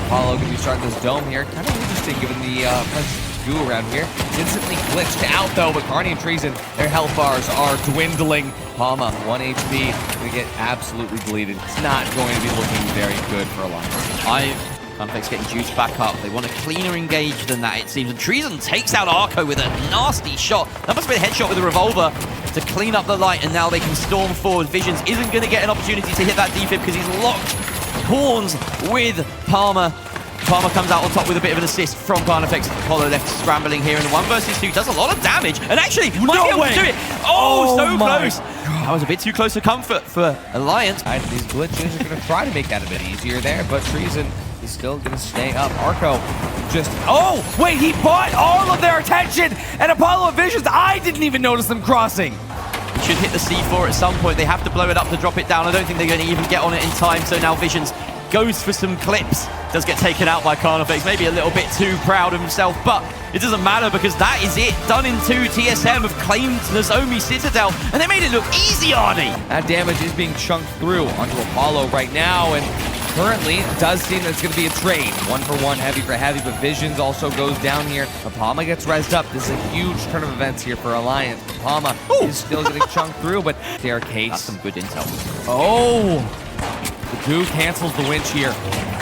Apollo going to be starting this dome here. Kind of interesting given the presence of goo around here. Instantly glitched out though, but Carney and Treason, their health bars are dwindling. Palma, 1 HP, going to get absolutely deleted. It's not going to be looking very good for Alliance. Carnifex getting juiced back up. They want a cleaner engage than that, it seems. And Treason takes out Arco with a nasty shot. That must be a headshot with a revolver to clean up the light, and now they can storm forward. Visions isn't going to get an opportunity to hit that defib because he's locked horns with Palmer. Palmer comes out on top with a bit of an assist from Carnifex. Apollo left scrambling here in the 1 versus 2. Does a lot of damage and actually might be able to do it. Oh, so close. That was a bit too close for comfort for Alliance. These glitches are going to try to make that a bit easier there, but Treason is still going to stay up. Arco just... Oh, wait, he bought all of their attention, and Apollo Visions, I didn't even notice them crossing. He should hit the C4 at some point. They have to blow it up to drop it down. I don't think they're going to even get on it in time, so now Visions goes for some clips. Does get taken out by Carnifex, maybe a little bit too proud of himself, but it doesn't matter because that is it. Done in 2. TSM have claimed Nozomi Citadel, and they made it look easy, Arnie. That damage is being chunked through onto Apollo right now, and currently it does seem that it's going to be a trade. 1-for-1, heavy for heavy, but Visions also goes down here. Apama gets rezzed up. This is a huge turn of events here for Alliance. Apama is still getting chunked through, but staircase. That's some good intel. Oh! The goo cancels the winch here.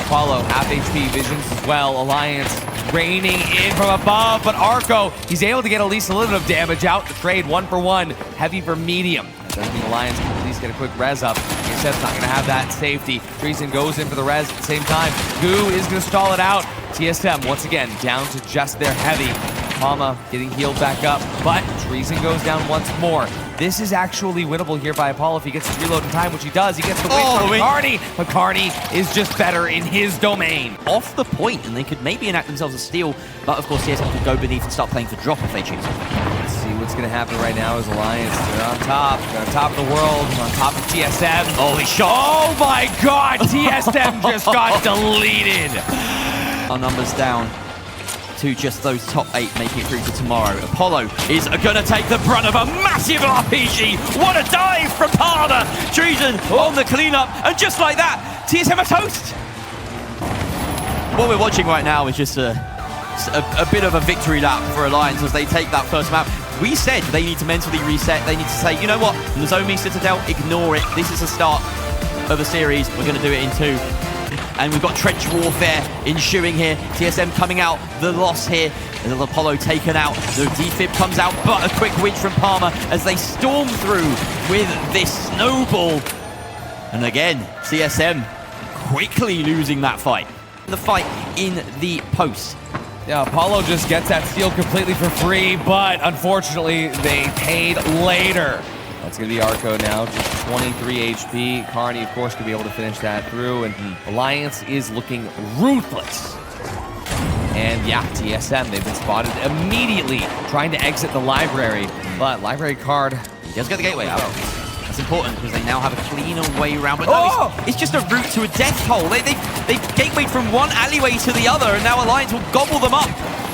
Apollo, half HP, Visions as well. Alliance raining in from above, but Arco, he's able to get at least a little bit of damage out. The trade, 1-for-1, heavy for medium. That doesn't mean Alliance can at least get a quick res up. Instead, not going to have that safety. Treason goes in for the res at the same time. Goo is going to stall it out. TSM, once again, down to just their heavy. Palma getting healed back up, but Treason goes down once more. This is actually winnable here by Apollo if he gets to reload in time, which he does. He gets the win from Carney, but Carney is just better in his domain. Off the point, and they could maybe enact themselves a steal, but of course TSM could go beneath and start playing for drop if they choose. Let's see what's going to happen right now as Alliance. They're on top. They're on top of the world. They're on top of TSM. Oh, he shot. Oh my God! TSM just got deleted. Our numbers down to just those top 8 making it through to tomorrow. Apollo is going to take the brunt of a massive RPG. What a dive from Palmer. Treason on the cleanup, and just like that, TSM are toast. What we're watching right now is just a bit of a victory lap for Alliance as they take that first map. We said they need to mentally reset. They need to say, you know what, Nozomi Citadel, ignore it. This is the start of a series. We're going to do it in 2. And we've got trench warfare ensuing here. TSM coming out the loss here. A little Apollo taken out. The defib comes out, but a quick winch from Palmer as they storm through with this snowball. And again, TSM quickly losing that fight. The fight in the post. Yeah, Apollo just gets that steal completely for free, but unfortunately, they paid later. That's going to be Arco now, just 23 HP. Carney, of course, could be able to finish that through, and Alliance is looking ruthless. And yeah, TSM, they've been spotted immediately trying to exit the library, but library card... He does get the gateway out. That's important because they now have a cleaner way around, but no, it's just a route to a death hole. They gatewayed from one alleyway to the other, and now Alliance will gobble them up.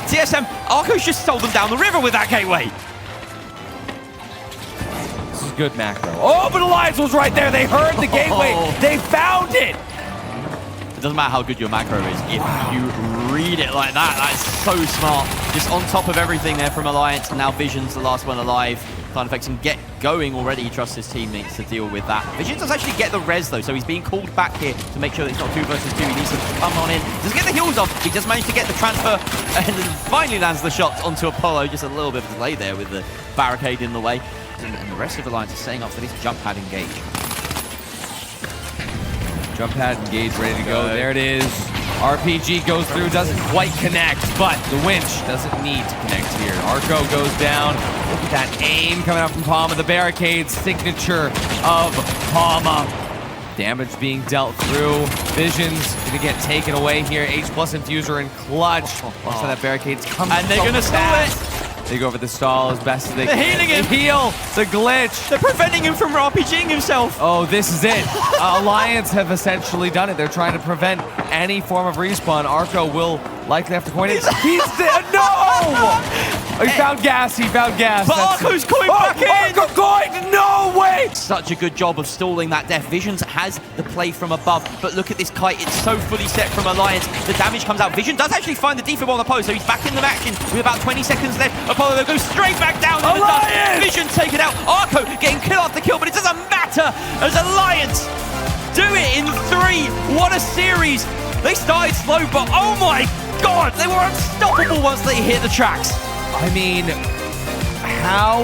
TSM, Arco's just sold them down the river with that gateway. Good macro. Oh, but Alliance was right there. They heard the gateway. They found it. It doesn't matter how good your macro is. If you read it like that, that's so smart. Just on top of everything there from Alliance. And now Vision's the last one alive. Carnifex can get going already. He trusts his teammates to deal with that. Vision does actually get the res though, so he's being called back here to make sure that it's not 2 versus 2. He needs to come on in. Doesn't get the heals off. He just managed to get the transfer and finally lands the shot onto Apollo. Just a little bit of delay there with the barricade in the way. And the rest of Alliance is setting up for this jump pad engage. Jump pad engage, ready to go. There it is. RPG goes through, doesn't quite connect, but the winch doesn't need to connect here. Arco goes down. Look at that aim coming out from Palma. The barricade signature of Palma. Damage being dealt through. Vision's gonna get taken away here. H+ Infuser and Clutch. Also that barricade's coming. And they're gonna stall it. They go over the stall as best as they can. They're healing him. Heal the glitch. They're preventing him from RPGing himself. Oh, this is it. Alliance have essentially done it. They're trying to prevent any form of respawn. Arco will likely have to coin it. He's dead. No! He found gas. He found gas. But Arco's going back in. Arco coined. No way. Such a good job of stalling that death. Visions has the play from above, but look at this kite. It's so fully set from Alliance. The damage comes out. Vision does actually find the defib on the post, so he's back in the action with about 20 seconds left. Apollo goes straight back down. Vision taken out. Arco getting kill after kill, but it doesn't matter as Alliance do it in 3. What a series. They started slow, but oh my God, they were unstoppable once they hit the tracks. I mean, how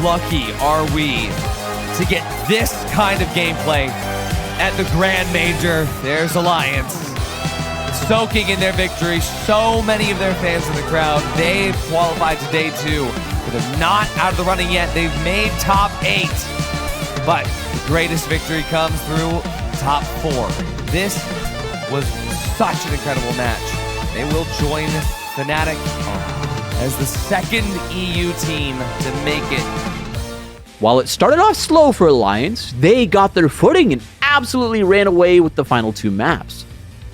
lucky are we to get this kind of gameplay at the Grand Major? There's Alliance. soaking in their victory. So many of their fans in the crowd. They've qualified to day 2, but they're not out of the running yet. They've made top 8, but the greatest victory comes through top 4. This was such an incredible match. They will join Fnatic as the second EU team to make it. While it started off slow for Alliance, they got their footing and absolutely ran away with the final 2 maps.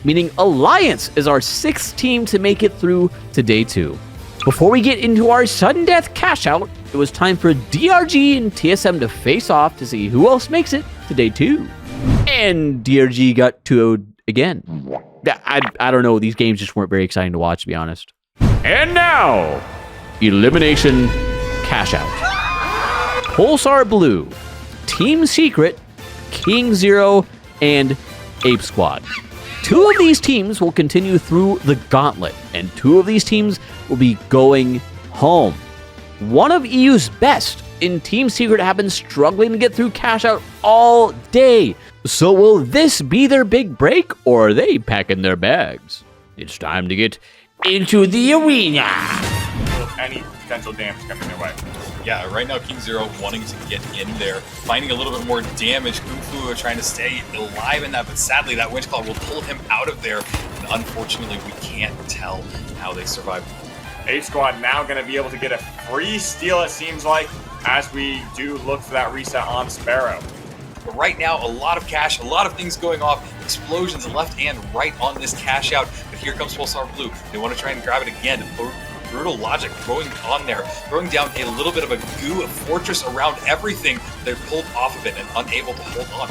Meaning Alliance is our 6th team to make it through to day 2. Before we get into our sudden death cash out, it was time for DRG and TSM to face off to see who else makes it to day 2. And DRG got 2-0'd again. I don't know, these games just weren't very exciting to watch, to be honest. And now, Elimination Cashout. Pulsar Blue, Team Secret, King Zero, and Ape Squad. 2 of these teams will continue through the gauntlet, and 2 of these teams will be going home. One of EU's best in Team Secret have been struggling to get through Cashout all day. So will this be their big break, or are they packing their bags? It's time to get into the arena. Any potential damage coming their way. Yeah, right now King Zero wanting to get in there, finding a little bit more damage. Kung Fu trying to stay alive in that, but sadly that Winch Claw will pull him out of there. And unfortunately, we can't tell how they survived. Ape Squad now going to be able to get a free steal, it seems like, as we do look for that reset on Sparrow. But right now, a lot of cash, a lot of things going off, explosions left and right on this cash out. But here comes Pulsar Blue. They want to try and grab it again. Brutal logic throwing on there, throwing down a little bit of a goo fortress around everything. They're pulled off of it and unable to hold on.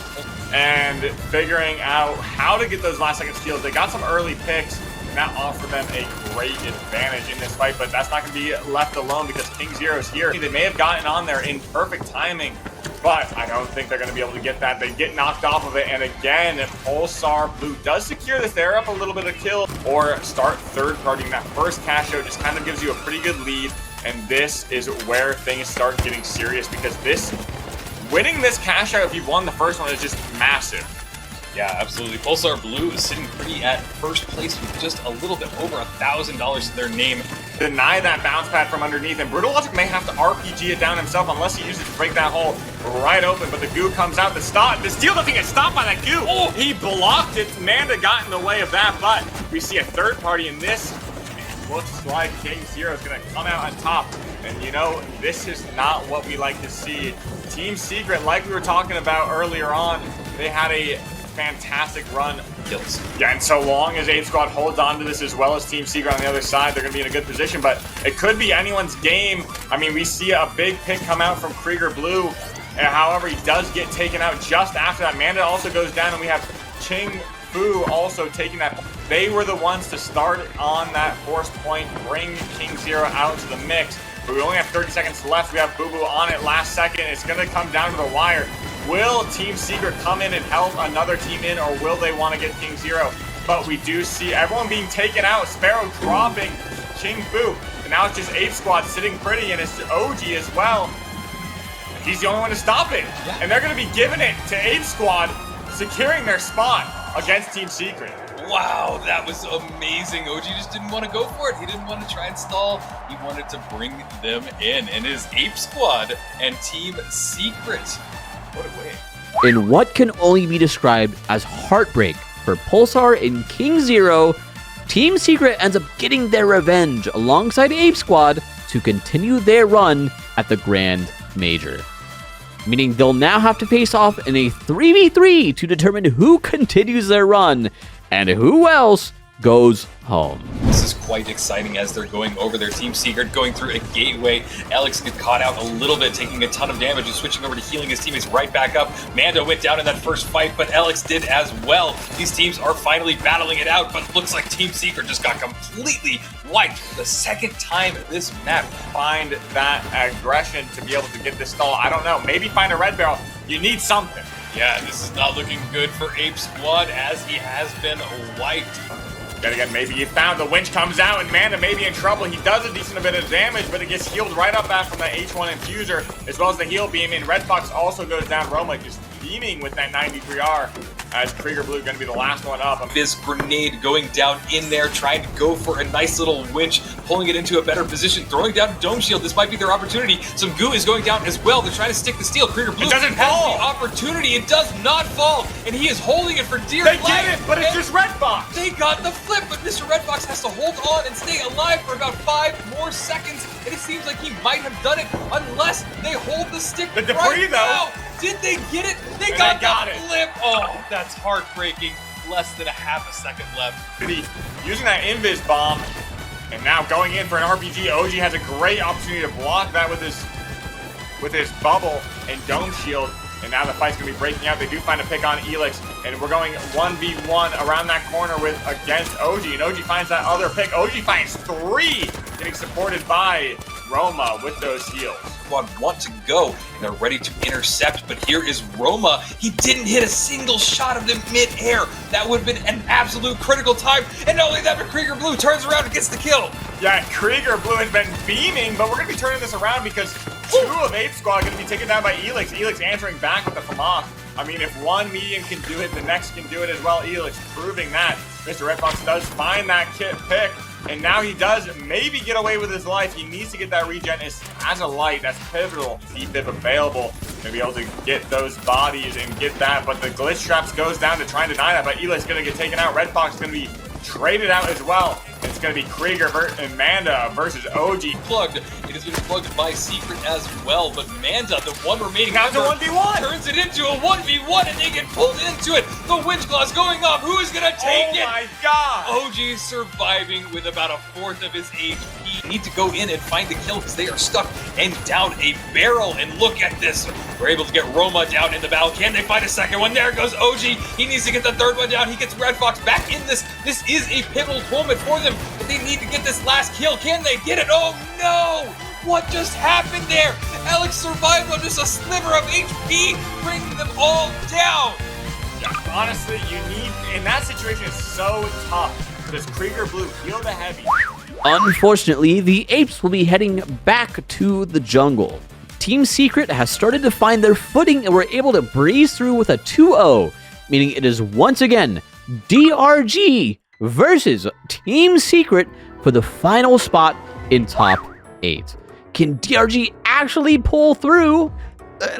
And figuring out how to get those last second steals. They got some early picks, and that offered them a great advantage in this fight, but that's not going to be left alone because King Zero is here. They may have gotten on there in perfect timing, but I don't think they're going to be able to get that. They get knocked off of it, and again, Pulsar Blue does secure this. They're up a little bit of kill, or start third-partying that first cash out. Just kind of gives you a pretty good lead, and this is where things start getting serious because winning this cash out, if you won the first one, is just massive. Yeah, absolutely. Pulsar Blue is sitting pretty at first place with just a little bit over $1,000 to their name. Deny that bounce pad from underneath, and Brutal Logic may have to RPG it down himself unless he uses it to break that hole right open, but the goo comes out. The steal doesn't get stopped by that goo. Oh, he blocked it. Manda got in the way of that, but we see a third party in this. It looks like King Zero is going to come out on top. And you know, this is not what we like to see. Team Secret, like we were talking about earlier on, they had a fantastic run. Kills. Yeah, and so long as Ape Squad holds on to this as well as Team Secret on the other side, they're going to be in a good position, but it could be anyone's game. I mean, we see a big pick come out from Krieger Blue, and however, he does get taken out just after that. Manda also goes down, and we have Ching Fu also taking that. They were the ones to start on that force point, bring King Zero out to the mix, but we only have 30 seconds left. We have Boo Boo on it last second. It's going to come down to the wire. Will Team Secret come in and help another team in, or will they want to get King Zero? But we do see everyone being taken out. Sparrow dropping Ching Fu. And now it's just Ape Squad sitting pretty, and it's OG as well. He's the only one to stop it. Yeah. And they're going to be giving it to Ape Squad, securing their spot against Team Secret. Wow, that was amazing. OG just didn't want to go for it. He didn't want to try and stall. He wanted to bring them in. And his Ape Squad and Team Secret. What a way. In what can only be described as heartbreak for Pulsar and King Zero, Team Secret ends up getting their revenge alongside Ape Squad to continue their run at the Grand Major. Meaning they'll now have to face off in a 3v3 to determine who continues their run and who else goes home. This is quite exciting as they're going over their Team Secret, going through a gateway. Alex gets caught out a little bit, taking a ton of damage and switching over to healing his teammates right back up. Mando went down in that first fight, but Alex did as well. These teams are finally battling it out, but looks like Team Secret just got completely wiped the second time this map. Find that aggression to be able to get this stall. I don't know. Maybe find a red barrel. You need something. Yeah, this is not looking good for Ape Squad as he has been wiped. Yet again, maybe he found the winch comes out and Manda may be in trouble. He does a decent bit of damage, but it gets healed right up back from the H1 infuser, as well as the heal beam. And Red Fox also goes down. Roma just beaming with that 93R. as Krieger Blue going to be the last one up. This grenade going down in there, trying to go for a nice little winch, pulling it into a better position, throwing down Dome Shield. This might be their opportunity. Some goo is going down as well. They're trying to stick the steel. Krieger Blue doesn't has fall. the opportunity. It does not fall, and he is holding it for dear life. They get it, but it's just Red Fox. They got the flip, but Mr. Red Fox has to hold on and stay alive for about 5 more seconds, and it seems like he might have done it unless they hold the stick The debris, right though. now. Did they get it? They And got they got the it. flip. Oh, that's heartbreaking. Less than a half a second left. Using that invis bomb, and now going in for an RPG. OG has a great opportunity to block that with his bubble and Dome Shield. And now the fight's gonna be breaking out. They do find a pick on Elix, and we're going 1v1 around that corner against OG. And OG finds that other pick. OG finds 3, getting supported by Roma with those heals. Squad want to go, and they're ready to intercept, but here is Roma. He didn't hit a single shot of them mid-air. That would have been an absolute critical time, and not only that, but Krieger Blue turns around and gets the kill. Yeah, Krieger Blue has been beaming, but we're going to be turning this around because 2 of Ape Squad are going to be taken down by Elix. Elix answering back with the FAMAS. I mean, if one medium can do it, the next can do it as well. Elix proving that. Mr. Red Fox does find that kit pick, and now he does maybe get away with his life. He needs to get that regen as a light. That's pivotal. Defib available. Going to be able to get those bodies and get that, but the glitch traps goes down to try and deny that, but Elix going to get taken out. Red Fox is going to be traded out as well. It's going to be Krieger and Manda versus OG. Plugged. It has been plugged by Secret as well, but Manda, the one remaining Now it's a member, 1v1. turns it into a 1v1, and they get pulled into it. The winch claw's going off. Who is going to take it? Oh my god! OG surviving with about a 1/4 of his HP. Need to go in and find the kill because they are stuck and down a barrel. And look at this. We're able to get Roma down in the battle. Can they find a second one? There goes OG. He needs to get the 3rd one down. He gets Red Fox back in this. This is a pivotal moment for them, but they need to get this last kill. Can they get it? Oh no! What just happened there? Alex survived on just a sliver of HP, bringing them all down. Yeah, honestly, in that situation, it's so tough because Krieger Blue healed a heavy. Unfortunately, the Apes will be heading back to the jungle. Team Secret has started to find their footing and were able to breeze through with a 2-0, meaning it is once again DRG versus Team Secret for the final spot in top 8. Can DRG actually pull through?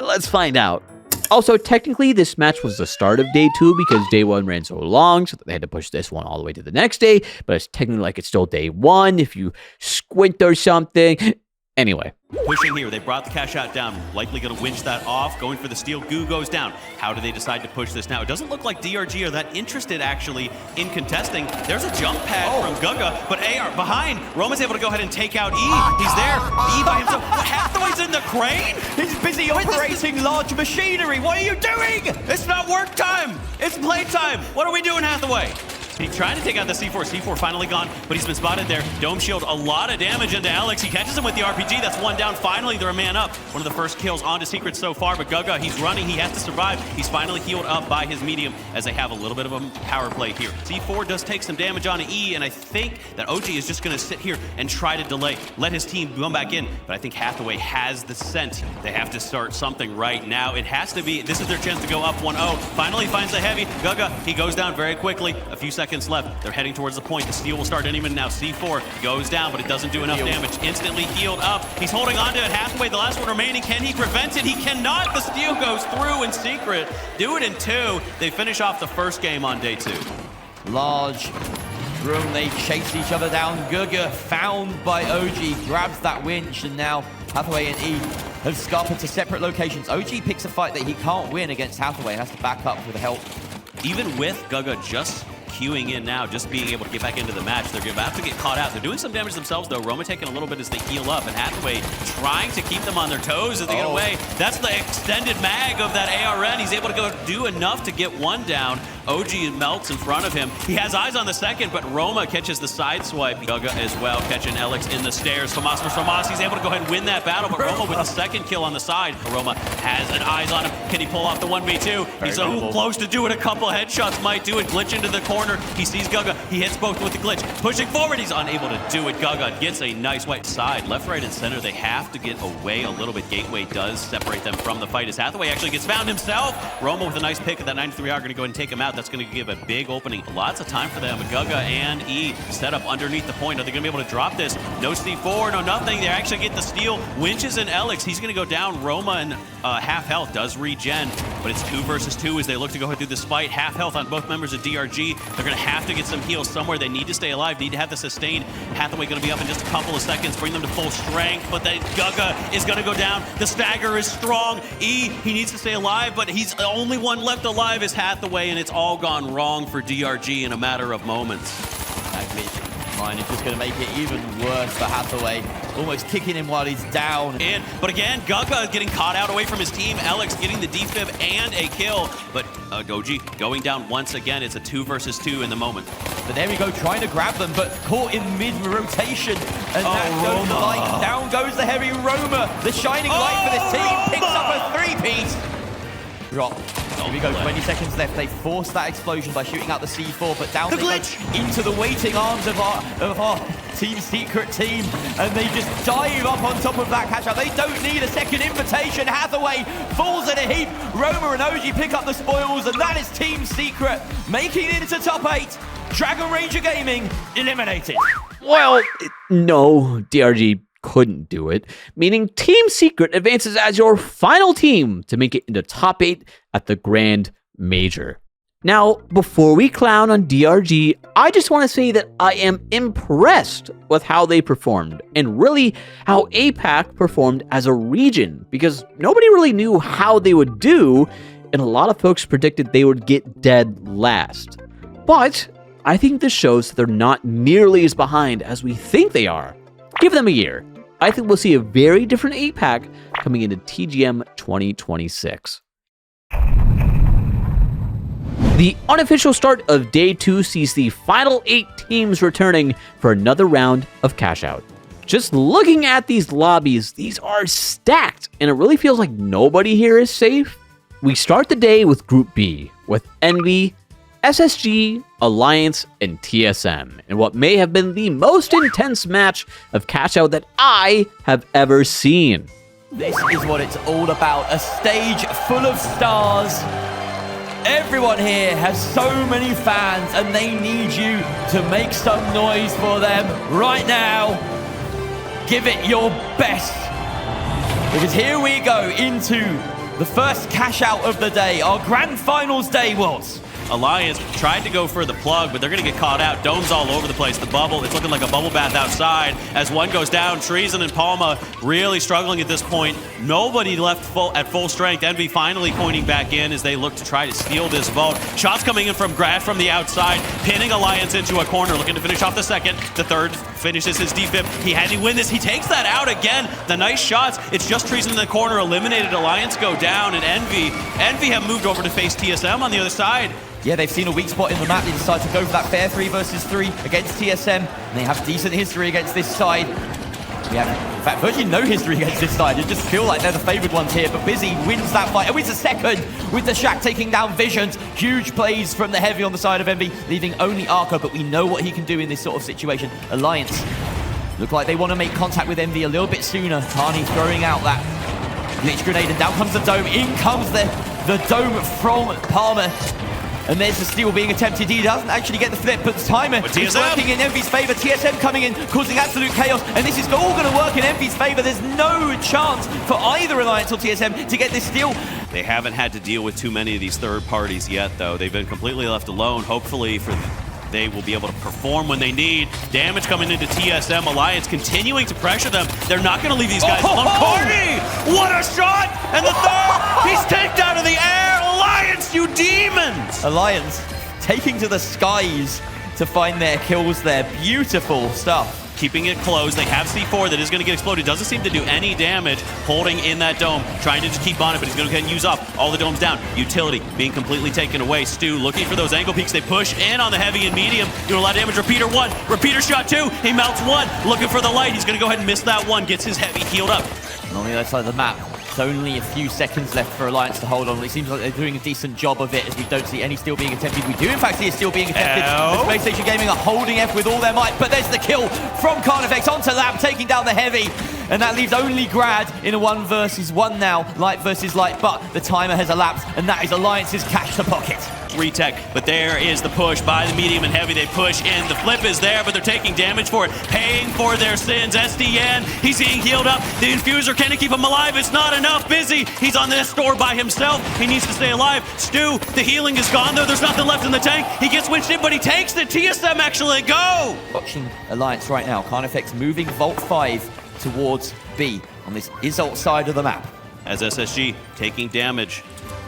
Let's find out. Also, technically, this match was the start of day 2 because day 1 ran so long, so they had to push this one all the way to the next day, but it's technically like it's still day 1 if you squint or something. Anyway. Pushing here, they brought the cash out down, likely going to winch that off, going for the steal. Goo goes down. How do they decide to push this now? It doesn't look like DRG are that interested, actually, in contesting. There's a jump pad from Guga, but AR behind. Roma's able to go ahead and take out E. He's there. E by himself. Hathaway's in the crane? He's busy operating large machinery. What are you doing? It's not work time. It's playtime. What are we doing, Hathaway? He's trying to take out the C4. C4 finally gone, but he's been spotted there. Dome Shield, a lot of damage into Alex. He catches him with the RPG. That's 1 down. Finally, they're a man up. One of the first kills onto Secret so far, but Guga, he's running. He has to survive. He's finally healed up by his medium as they have a little bit of a power play here. C4 does take some damage on E, and I think that OG is just going to sit here and try to delay, let his team come back in, but I think Hathaway has the sense. They have to start something right now. It has to be. This is their chance to go up 1-0. Finally finds the heavy. Guga, he goes down very quickly. A few seconds left. They're heading towards the point. The steal will start any minute now. C4 goes down, but it doesn't do enough damage. Instantly healed up. He's holding on to it. Hathaway, the last one remaining. Can he prevent it? He cannot. The steal goes through in Secret. Do it in 2. They finish off the first game on day 2. Large room, they chase each other down. Guga found by OG, grabs that winch, and now Hathaway and E have scarpered to separate locations. OG picks a fight that he can't win against Hathaway, has to back up with help. Even with Guga just queuing in now, just being able to get back into the match, they're about to get caught out. They're doing some damage themselves, though. Roma taking a little bit as they heal up, and Hathaway trying to keep them on their toes as they get away. That's the extended mag of that ARN. He's able to go do enough to get 1 down. OG melts in front of him. He has eyes on the second, but Roma catches the side swipe. Gaga as well, catching Alex in the stairs. Famas for Famas, he's able to go ahead and win that battle, but Roma with the second kill on the side. Roma has an eyes on him. Can he pull off the 1v2? He's so close to do it. A couple headshots might do it. Glitch into the corner. He sees Gaga. He hits both with the glitch. Pushing forward, he's unable to do it. Gaga gets a nice white side. Left, right, and center. They have to get away a little bit. Gateway does separate them from the fight as Hathaway actually gets found himself. Roma with a nice pick of that 93R, going to go ahead and take him out. That's going to give a big opening. Lots of time for them. Gaga and E set up underneath the point. Are they going to be able to drop this? No C4, no nothing. They actually get the steal. Winches and Alex. He's going to go down. Roma and half health does regen, but it's 2 versus 2 as they look to go ahead through this fight. Half health on both members of DRG. They're going to have to get some heals somewhere. They need to stay alive, need to have the sustain. Hathaway going to be up in just a couple of seconds, bring them to full strength, but then Gaga is going to go down. The stagger is strong. E, he needs to stay alive, but he's the only one left alive is Hathaway, and it's all gone wrong for DRG in a matter of moments. That glitch mine is just going to make it even worse for Hathaway. Almost kicking him while he's down. But again, Gaga getting caught out away from his team. Alex getting the defib and a kill. But OG going down once again. It's a 2 versus 2 in the moment. But there we go, trying to grab them, but caught in mid-rotation. And that goes the light. Down goes the heavy Roma. The shining light for this team. Picks up a 3-piece. Drop. Here we go, 20 seconds left. They forced that explosion by shooting out the C4, but down they go into the waiting arms of our Team Secret team, and they just dive up on top of that Cashout. They don't need a second invitation. Hathaway falls in a heap. Roma and OG pick up the spoils, and that is Team Secret making it into top 8. Dragon Ranger Gaming eliminated. Well, no, DRG couldn't do it, meaning Team Secret advances as your final team to make it into top 8 at the Grand Major. Now, before we clown on DRG, I just want to say that I am impressed with how they performed, and really how APAC performed as a region, because nobody really knew how they would do, and a lot of folks predicted they would get dead last. But I think this shows that they're not nearly as behind as we think they are. Give them a year. I think we'll see a very different APAC coming into TGM 2026. The unofficial start of Day 2 sees the final 8 teams returning for another round of Cashout. Just looking at these lobbies, these are stacked, and it really feels like nobody here is safe. We start the day with Group B, with Envy, SSG, Alliance, and TSM, in what may have been the most intense match of Cashout that I have ever seen. This is what it's all about, a stage full of stars. Everyone here has so many fans, and they need you to make some noise for them right now. Give it your best, because here we go into the first Cashout of the day, our grand finals day, Waltz. Alliance tried to go for the plug, but they're going to get caught out. Domes all over the place. The bubble, it's looking like a bubble bath outside. As one goes down, Treason and Palma really struggling at this point. Nobody left at full strength. Envy finally pointing back in as they look to try to steal this vault. Shots coming in from Grad from the outside, pinning Alliance into a corner, looking to finish off the second. The third finishes his defib. He had to win this. He takes that out again. The nice shots. It's just Treason in the corner. Eliminated. Alliance go down, and Envy have moved over to face TSM on the other side. Yeah, they've seen a weak spot in the map. They decide to go for that fair 3 versus 3 against TSM. And they have decent history against this side. We have, in fact, virtually no history against this side. You just feel like they're the favored ones here. But Busy wins that fight. And wins a second with the Shack taking down Visions. Huge plays from the Heavy on the side of Envy, leaving only Arco. But we know what he can do in this sort of situation. Alliance look like they want to make contact with Envy a little bit sooner. Tani throwing out that glitch grenade. And down comes the Dome. In comes the Dome from Palmer. And there's the steal being attempted. He doesn't actually get the flip, but the timer is working in Envy's favor. TSM coming in, causing absolute chaos. And this is all going to work in Envy's favor. There's no chance for either Alliance or TSM to get this steal. They haven't had to deal with too many of these third parties yet, though. They've been completely left alone. Hopefully they will be able to perform when they need. Damage coming into TSM. Alliance continuing to pressure them. They're not going to leave these guys alone. Corny! What a shot! And the third! He's taken out of the air! Alliance, you demons! Alliance taking to the skies to find their kills there. Beautiful stuff. keeping it closed. They have C4 that is going to get exploded. Doesn't seem to do any damage holding in that dome. Trying to just keep on it, but he's going to go ahead and use up all the domes down. Utility being completely taken away. Stu looking for those angle peaks. They push in on the heavy and medium. Doing a lot of damage. Repeater 1. Repeater shot 2. He melts 1. Looking for the light. He's going to go ahead and miss that 1. Gets his heavy healed up. And on the other side of the map, it's only a few seconds left for Alliance to hold on. It seems like they're doing a decent job of it, as we don't see any steal being attempted. We do, in fact, see a steal being attempted. The Space Station Gaming are holding F with all their might, but there's the kill from Carnifex onto Lab, taking down the heavy. And that leaves only Grad in a 1 versus 1 now. Light versus Light, but the timer has elapsed, and that is Alliance's cash to pocket. Retech, but there is the push by the medium and heavy. They push in. The flip is there, but they're taking damage for it, paying for their sins. SDN, he's being healed up. The infuser, can he keep him alive? It's not enough. Busy, he's on this store by himself. He needs to stay alive. Stu, the healing is gone though. There's nothing left in the tank. He gets winched in, but he takes it. TSM actually go. Watching Alliance right now. Carnifex moving Vault 5 towards B on this Isolt side of the map. As SSG taking damage.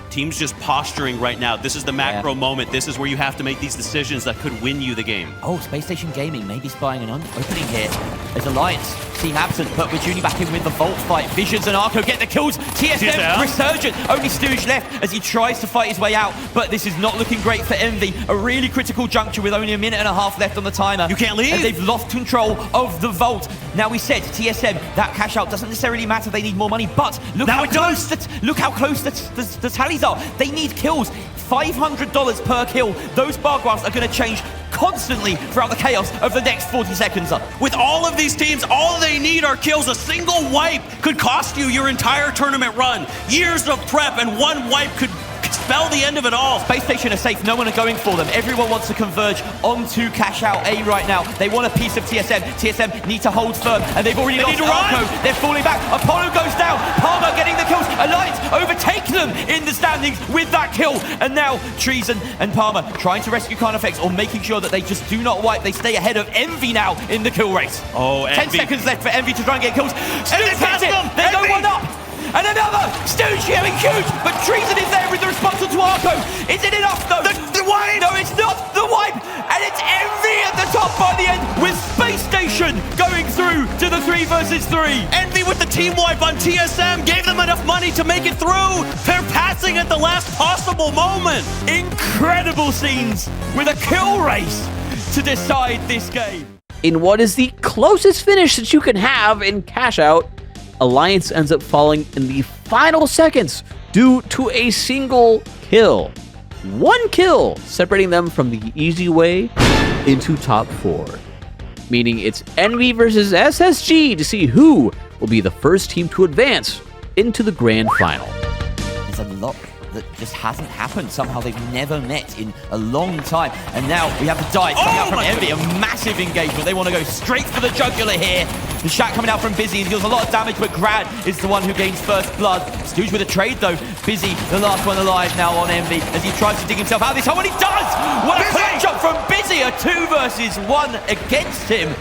Team's just posturing right now. This is the macro moment. This is where you have to make these decisions that could win you the game. Oh, Space Station Gaming maybe spying an opening here. As Alliance seem absent, but we're Juni back in with the Vault fight. Visions and Arco get the kills. TSM resurgent. Only Stooge left as he tries to fight his way out, but this is not looking great for Envy. A really critical juncture with only a minute and a half left on the timer. You can't leave. And they've lost control of the Vault. Now we said TSM, that cash out doesn't necessarily matter. They need more money, but look how close the tallies are. They need kills. $500 per kill. Those bar graphs are going to change constantly throughout the chaos of the next 40 seconds. With all of these teams, all they need are kills. A single wipe could cost you your entire tournament run. Years of prep, and 1 wipe could spell the end of it all. Space Station are safe. No one are going for them. Everyone wants to converge onto Cash Out A right now. They want a piece of TSM. TSM need to hold firm, and they've already lost Arco. They're falling back. Apollo goes down. Palmer getting the kills. Alliance overtake them in the standings with that kill. And now Treason and Palmer trying to rescue Carnifex, or making sure that they just do not wipe. They stay ahead of Envy now in the kill race. Oh, 10 seconds left for Envy to try and get kills. Stooge hits it. They go 1 up. And another! Stooge getting huge, but Treason is there with the response to Arco. Is it enough though? The wipe! No, it's not the wipe! And it's Envy at the top by the end, with Space Station going through to the 3 versus 3. Envy with the team wipe on TSM gave them enough money to make it through. They're passing at the last possible moment. Incredible scenes with a kill race to decide this game. In what is the closest finish that you can have in Cash Out, Alliance ends up falling in the final seconds due to a single kill. 1 kill separating them from the easy way into top 4. Meaning it's Envy versus SSG to see who will be the first team to advance into the grand final. There's a lot that just hasn't happened. Somehow they've never met in a long time. And now we have the dive coming out from Envy. A massive engagement. They want to go straight for the jugular here. The shot coming out from Busy and deals a lot of damage, but Grad is the one who gains first blood. Stooge with a trade though. Busy, the last one alive now on Envy, as he tries to dig himself out of this hole, and he does! What a clutch up from Busy! A 2 versus 1 against him.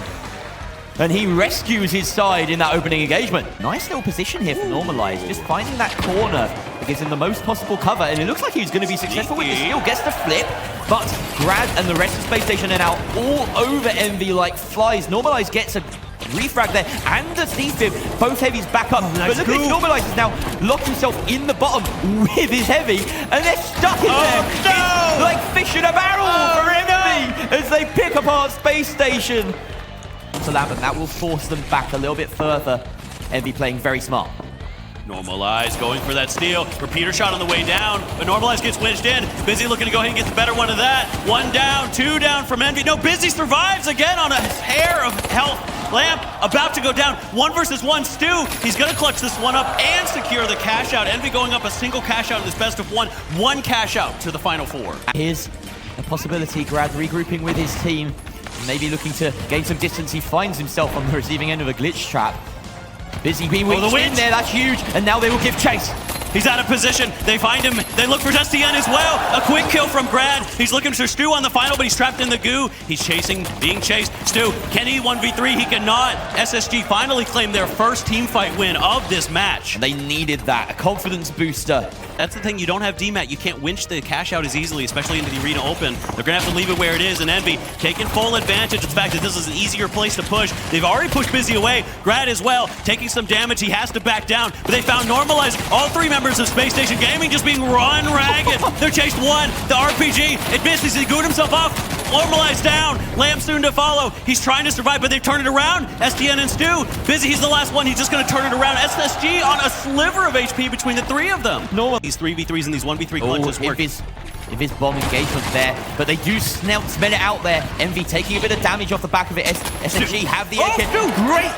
And he rescues his side in that opening engagement. Nice little position here for Normalize. Just finding that corner that gives him the most possible cover. And it looks like he's going to be successful with the steal. Gets the flip. But Grad and the rest of Space Station are now all over Envy like flies. Normalize gets a refrag there and a defib. Both heavies back up. But look at this. Normalize has now locked himself in the bottom with his heavy. And they're stuck in there. No! It's like fish in a barrel for Envy as they pick apart Space Station. To Lambert, that will force them back a little bit further. Envy playing very smart. Normalize going for that steal. Repeater shot on the way down, but Normalize gets winched in. Busy looking to go ahead and get the better one of that. 1 down, 2 down from Envy. No, Busy survives again on a hair of health. Lamp about to go down. 1 versus 1. Stu, he's going to clutch this one up and secure the cash out. Envy going up a single cash out in this best of 1. 1 cash out to the final 4. Here's a possibility. Grad regrouping with his team. Maybe looking to gain some distance. He finds himself on the receiving end of a glitch trap. Busy being winched in there, that's huge. And now they will give chase. He's out of position. They find him. They look for SDN as well. A quick kill from Grad. He's looking for Stu on the final, but he's trapped in the goo. He's chasing, being chased. Stu, can he 1v3? He cannot. SSG finally claimed their first team fight win of this match. And they needed that. A confidence booster That's the thing, you don't have DMAT. You can't winch the cash out as easily, especially into the arena open. They're going to have to leave it where it is, and Envy taking full advantage of the fact that this is an easier place to push. They've already pushed Busy away. Grad as well, taking some damage. He has to back down, but they found Normalize. All three members of Space Station Gaming just being run ragged. They're chased one. The RPG, it misses. He gooed himself off. Normalize down. Lamb soon to follow. He's trying to survive, but they've turned it around. STN and Stu. Busy, he's the last one. He's just going to turn it around. SSG on a sliver of HP between the three of them. Normal. These 3v3s and these 1v3 clutches work. If his bomb engagement's there, but they do smell it out there. Envy taking a bit of damage off the back of it. SMG have the AK. Great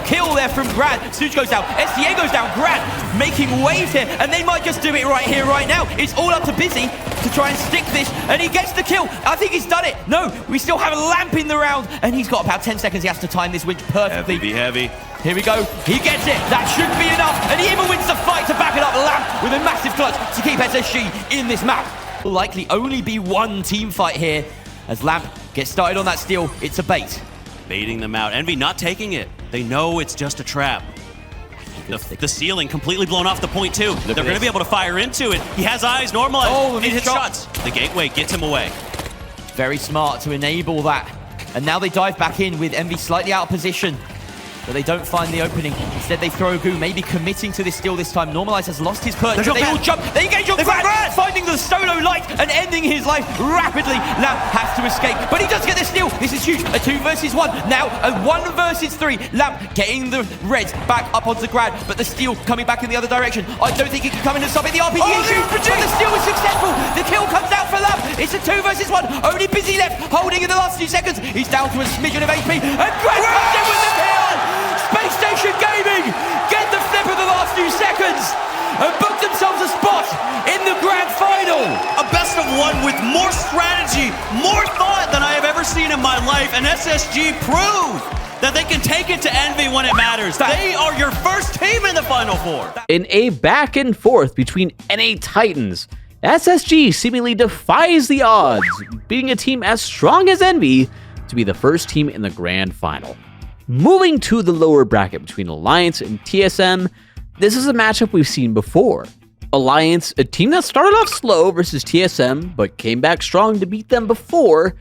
kill there from Grad. Suj goes down. STA goes down. Grad making waves here, and they might just do it right here, right now. It's all up to Busy to try and stick this, and he gets the kill. I think he's done it. No, we still have a lamp in the round, and he's got about 10 seconds. He has to time this winch perfectly. Heavy. Here we go. He gets it. That should be enough, and he even wins the fight to back it up. Lamp with a massive clutch to keep SSG in this map. Will likely only be one team fight here as Lamp gets started on that steal. It's a bait. Baiting them out. Envy not taking it. They know it's just a trap. The ceiling completely blown off the point too. They're going to be able to fire into it. He has eyes, Normalize. Oh, he hits shots. The gateway gets him away. Very smart to enable that. And now they dive back in with Envy slightly out of position. But they don't find the opening. Instead, they throw a goo, maybe committing to this steal this time. Normalize has lost his perch. They all jump. They engage on Grad, finding the solo light and ending his life rapidly. Lamp has to escape, but he does get the steal. This is huge. A 2 versus 1. Now a 1 versus 3. Lamp getting the Reds back up onto Grad, but the steal coming back in the other direction. I don't think he can come in and stop it. The RPG issue, but the steal is successful. The kill comes out for Lamp. It's a 2 versus 1. Only Busy left, holding in the last few seconds. He's down to a smidgen of HP, and Grad comes in with the kill. Space Station Gaming get the flip of the last few seconds and book themselves a spot in the grand final. A best of one with more strategy, more thought than I have ever seen in my life, and SSG prove that they can take it to Envy when it matters. They are your first team in the Final Four. In a back and forth between NA Titans, SSG seemingly defies the odds, beating a team as strong as Envy to be the first team in the grand final. Moving to the lower bracket between Alliance and TSM, this is a matchup we've seen before. Alliance, a team that started off slow versus TSM, but came back strong to beat them before.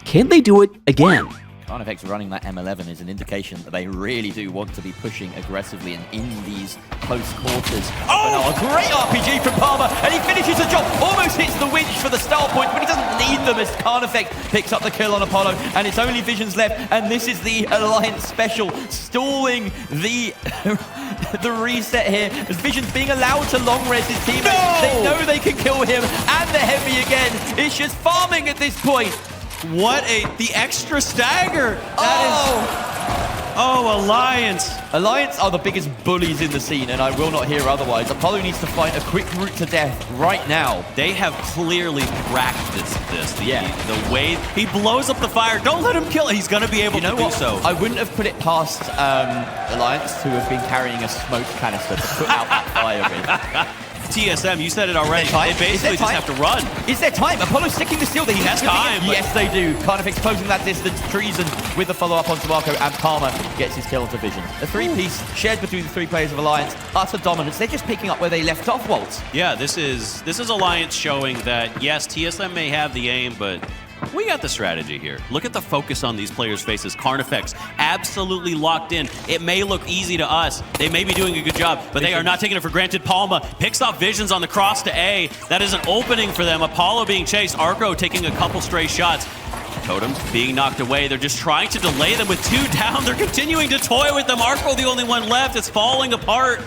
Can they do it again? Carnifex running that M11 is an indication that they really do want to be pushing aggressively and in these close quarters. Oh, a great RPG from Palmer, and he finishes the job. Almost hits the winch for the style point, but he doesn't need them as Carnifex picks up the kill on Apollo, and it's only Visions left, and this is the Alliance special, stalling the the reset here, as Visions being allowed to long res his teammates. No! They know they can kill him, and the heavy again. It's just farming at this point. The extra stagger. Oh, Alliance. Alliance are the biggest bullies in the scene, and I will not hear otherwise. Apollo needs to find a quick route to death right now. They have clearly practiced this. The way he blows up the fire. Don't let him kill it. He's going to be able to do so. I wouldn't have put it past Alliance to have been carrying a smoke canister to put out that fire with. TSM, you said it already. They basically just have to run. Is there time? Apollo's sticking the steal that he has time. Yes, they do. Carnifex closing that distance. Treason with the follow-up onto Marco, and Palmer gets his kill onto Vision. A 3-piece shared between the 3 players of Alliance. Utter dominance. They're just picking up where they left off, Walt. Yeah, this is Alliance showing that, yes, TSM may have the aim, but we got the strategy here. Look at the focus on these players' faces. Carnifex absolutely locked in. It may look easy to us. They may be doing a good job, but they are not taking it for granted. Palma picks off Visions on the cross to A. That is an opening for them. Apollo being chased. Arco taking a couple stray shots. Totems being knocked away. They're just trying to delay them with 2 down. They're continuing to toy with them. Arco the only one left. It's falling apart.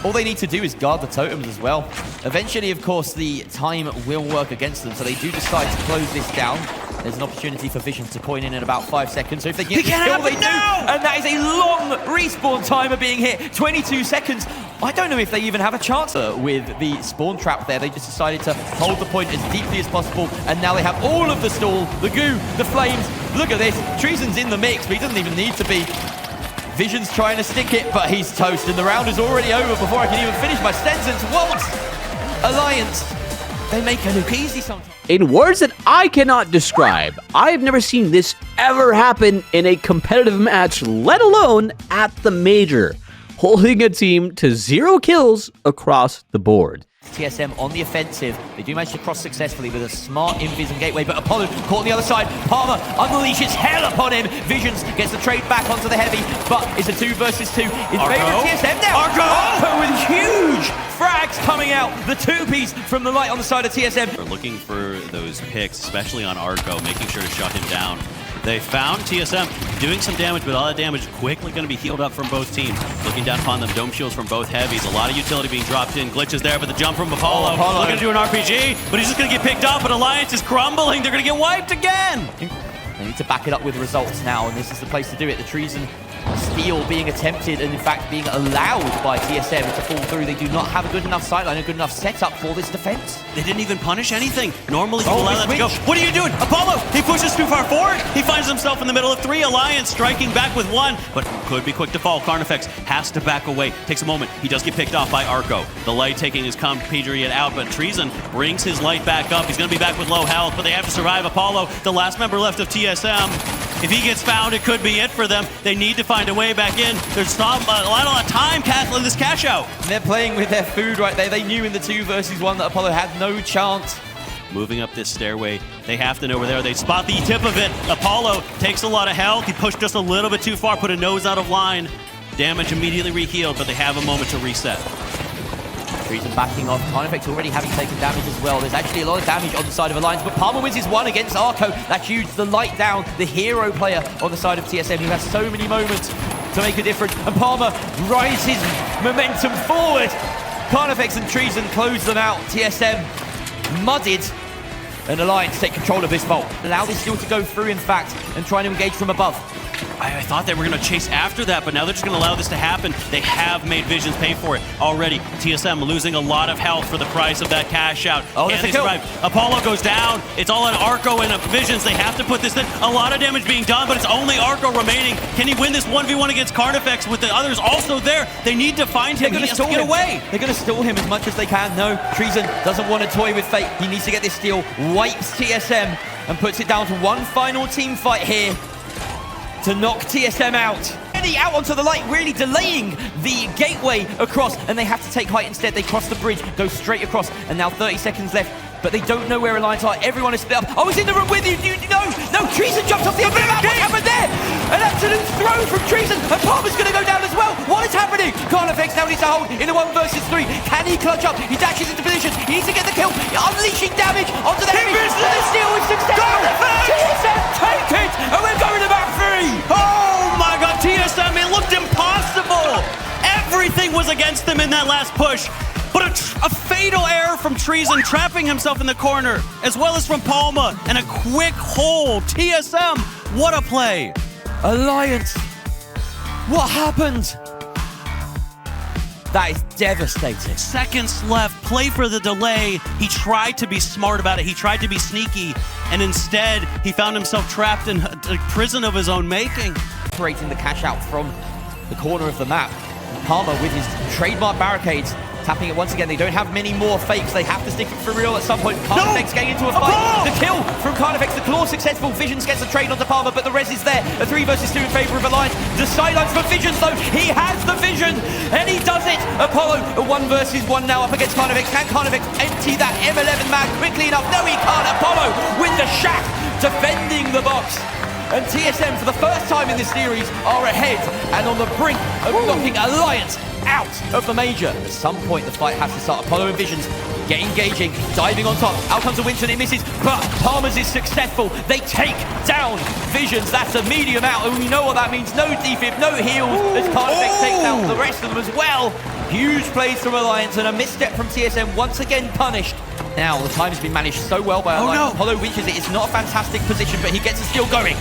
All they need to do is guard the totems as well. Eventually, of course, the time will work against them, so they do decide to close this down. There's an opportunity for Vision to coin in about 5 seconds, so if they get the kill, they do. And that is a long respawn timer being hit, 22 seconds. I don't know if they even have a chance with the spawn trap there. They just decided to hold the point as deeply as possible, and now they have all of the stall, the goo, the flames. Look at this. Treason's in the mix, but he doesn't even need to be. Vision's trying to stick it, but he's toast, and the round is already over before I can even finish my sentence. Walt! Alliance, they make it look easy sometimes. In words that I cannot describe, I've never seen this ever happen in a competitive match, let alone at the major, holding a team to 0 kills across the board. TSM on the offensive. They do manage to cross successfully with a smart invis and gateway, but Apollo caught on the other side. Palmer unleashes hell upon him. Visions gets the trade back onto the heavy, but it's a 2 versus 2 in favor of TSM now. Arco with huge frags coming out. The 2-piece from the light on the side of TSM. We're looking for those picks, especially on Arco, making sure to shut him down. They found TSM doing some damage, but all that damage quickly going to be healed up from both teams. Looking down upon them, dome shields from both heavies. A lot of utility being dropped in. Glitches there, but the jump from Apollo. Looking to do an RPG, but he's just going to get picked up, and Alliance is crumbling. They're going to get wiped again. They need to back it up with results now, and this is the place to do it. The treason steal being attempted and in fact being allowed by TSM to fall through. They do not have a good enough sightline, a good enough setup for this defense. They didn't even punish anything. Normally you allow that to go. What are you doing? Apollo, he pushes too far forward. He finds himself in the middle of 3. Alliance striking back with 1, but could be quick to fall. Carnifex has to back away. Takes a moment. He does get picked off by Arco. The light taking his compatriot out, but Treason brings his light back up. He's going to be back with low health, but they have to survive. Apollo, the last member left of TSM. If he gets found, it could be it for them. They need to find a way back in. There's not a lot of time in this cash out. They're playing with their food right there. They knew in the 2 versus 1 that Apollo had no chance. Moving up this stairway, they have to know where they are. They spot the tip of it. Apollo takes a lot of health. He pushed just a little bit too far, put a nose out of line. Damage immediately rehealed, but they have a moment to reset. Treason backing off. Carnifex already having taken damage as well. There's actually a lot of damage on the side of Alliance, but Palmer wins his 1 against Arco. That's huge. The light down, the hero player on the side of TSM who has so many moments to make a difference. And Palmer rises momentum forward. Carnifex and Treason close them out. TSM mudded. And Alliance take control of this vault. Allow this steal to go through, in fact, and try to engage from above. I thought they were going to chase after that, but now they're just going to allow this to happen. They have made Visions pay for it already. TSM losing a lot of health for the price of that cash out. Oh, Can they survive? Apollo goes down. It's all on Arco and Visions. They have to put this in. A lot of damage being done, but it's only Arco remaining. Can he win this 1v1 against Carnifex with the others also there? They need to find him. He has to get away. They're going to stall him as much as they can. No, Treason doesn't want to toy with fate. He needs to get this steal. Wipes TSM and puts it down to one final team fight here to knock TSM out. Out onto the light, really delaying the gateway across, and they have to take height instead. They cross the bridge, go straight across, and now 30 seconds left, but they don't know where Alliance are. Everyone is split up. Oh, he's in the room with you. No, Treason jumps off the edge of the map. What happened there? An absolute throw from Treason, and Palmer's going to go down as well. What is happening? Carnifex now needs to hold in a 1 versus 3. Can he clutch up? He dashes into position. He needs to get the kill. Unleashing damage onto the heavy. The steal is successful. TSM take it, and we're going to back 3. Oh my God, TSM, it looked impossible. Everything was against them in that last push. But a fatal error from Treason, trapping himself in the corner, as well as from Palma, and a quick hold. TSM, what a play. Alliance, what happened? That is devastating. Seconds left, play for the delay. He tried to be smart about it. He tried to be sneaky, and instead, he found himself trapped in a prison of his own making. Operating the cash out from the corner of the map. Palmer with his trademark barricades, tapping it once again. They don't have many more fakes. They have to stick it for real at some point. Carnifex getting into a fight. The kill from Carnifex. The claw successful. Visions gets the trade onto Palmer, but the res is there. A 3 versus 2 in favor of Alliance. The sidelines for Visions, though. He has the vision, and he does it. Apollo, a 1 versus 1 now up against Carnifex. Can Carnifex empty that M11 mag quickly enough? No, he can't. Apollo with the shack, defending the box. And TSM, for the first time in this series, are ahead and on the brink of knocking Alliance out of the major. At some point, the fight has to start. Apollo and Visions get engaging, diving on top. Out comes a Winston, it misses, but Palmer's is successful. They take down Visions. That's a medium out, and we know what that means. No defib, no heals, as Carnifex takes out the rest of them as well. Huge plays from Alliance, and a misstep from TSM once again punished. Now, the time has been managed so well by Alliance. Apollo reaches it. It's not a fantastic position, but he gets it still going.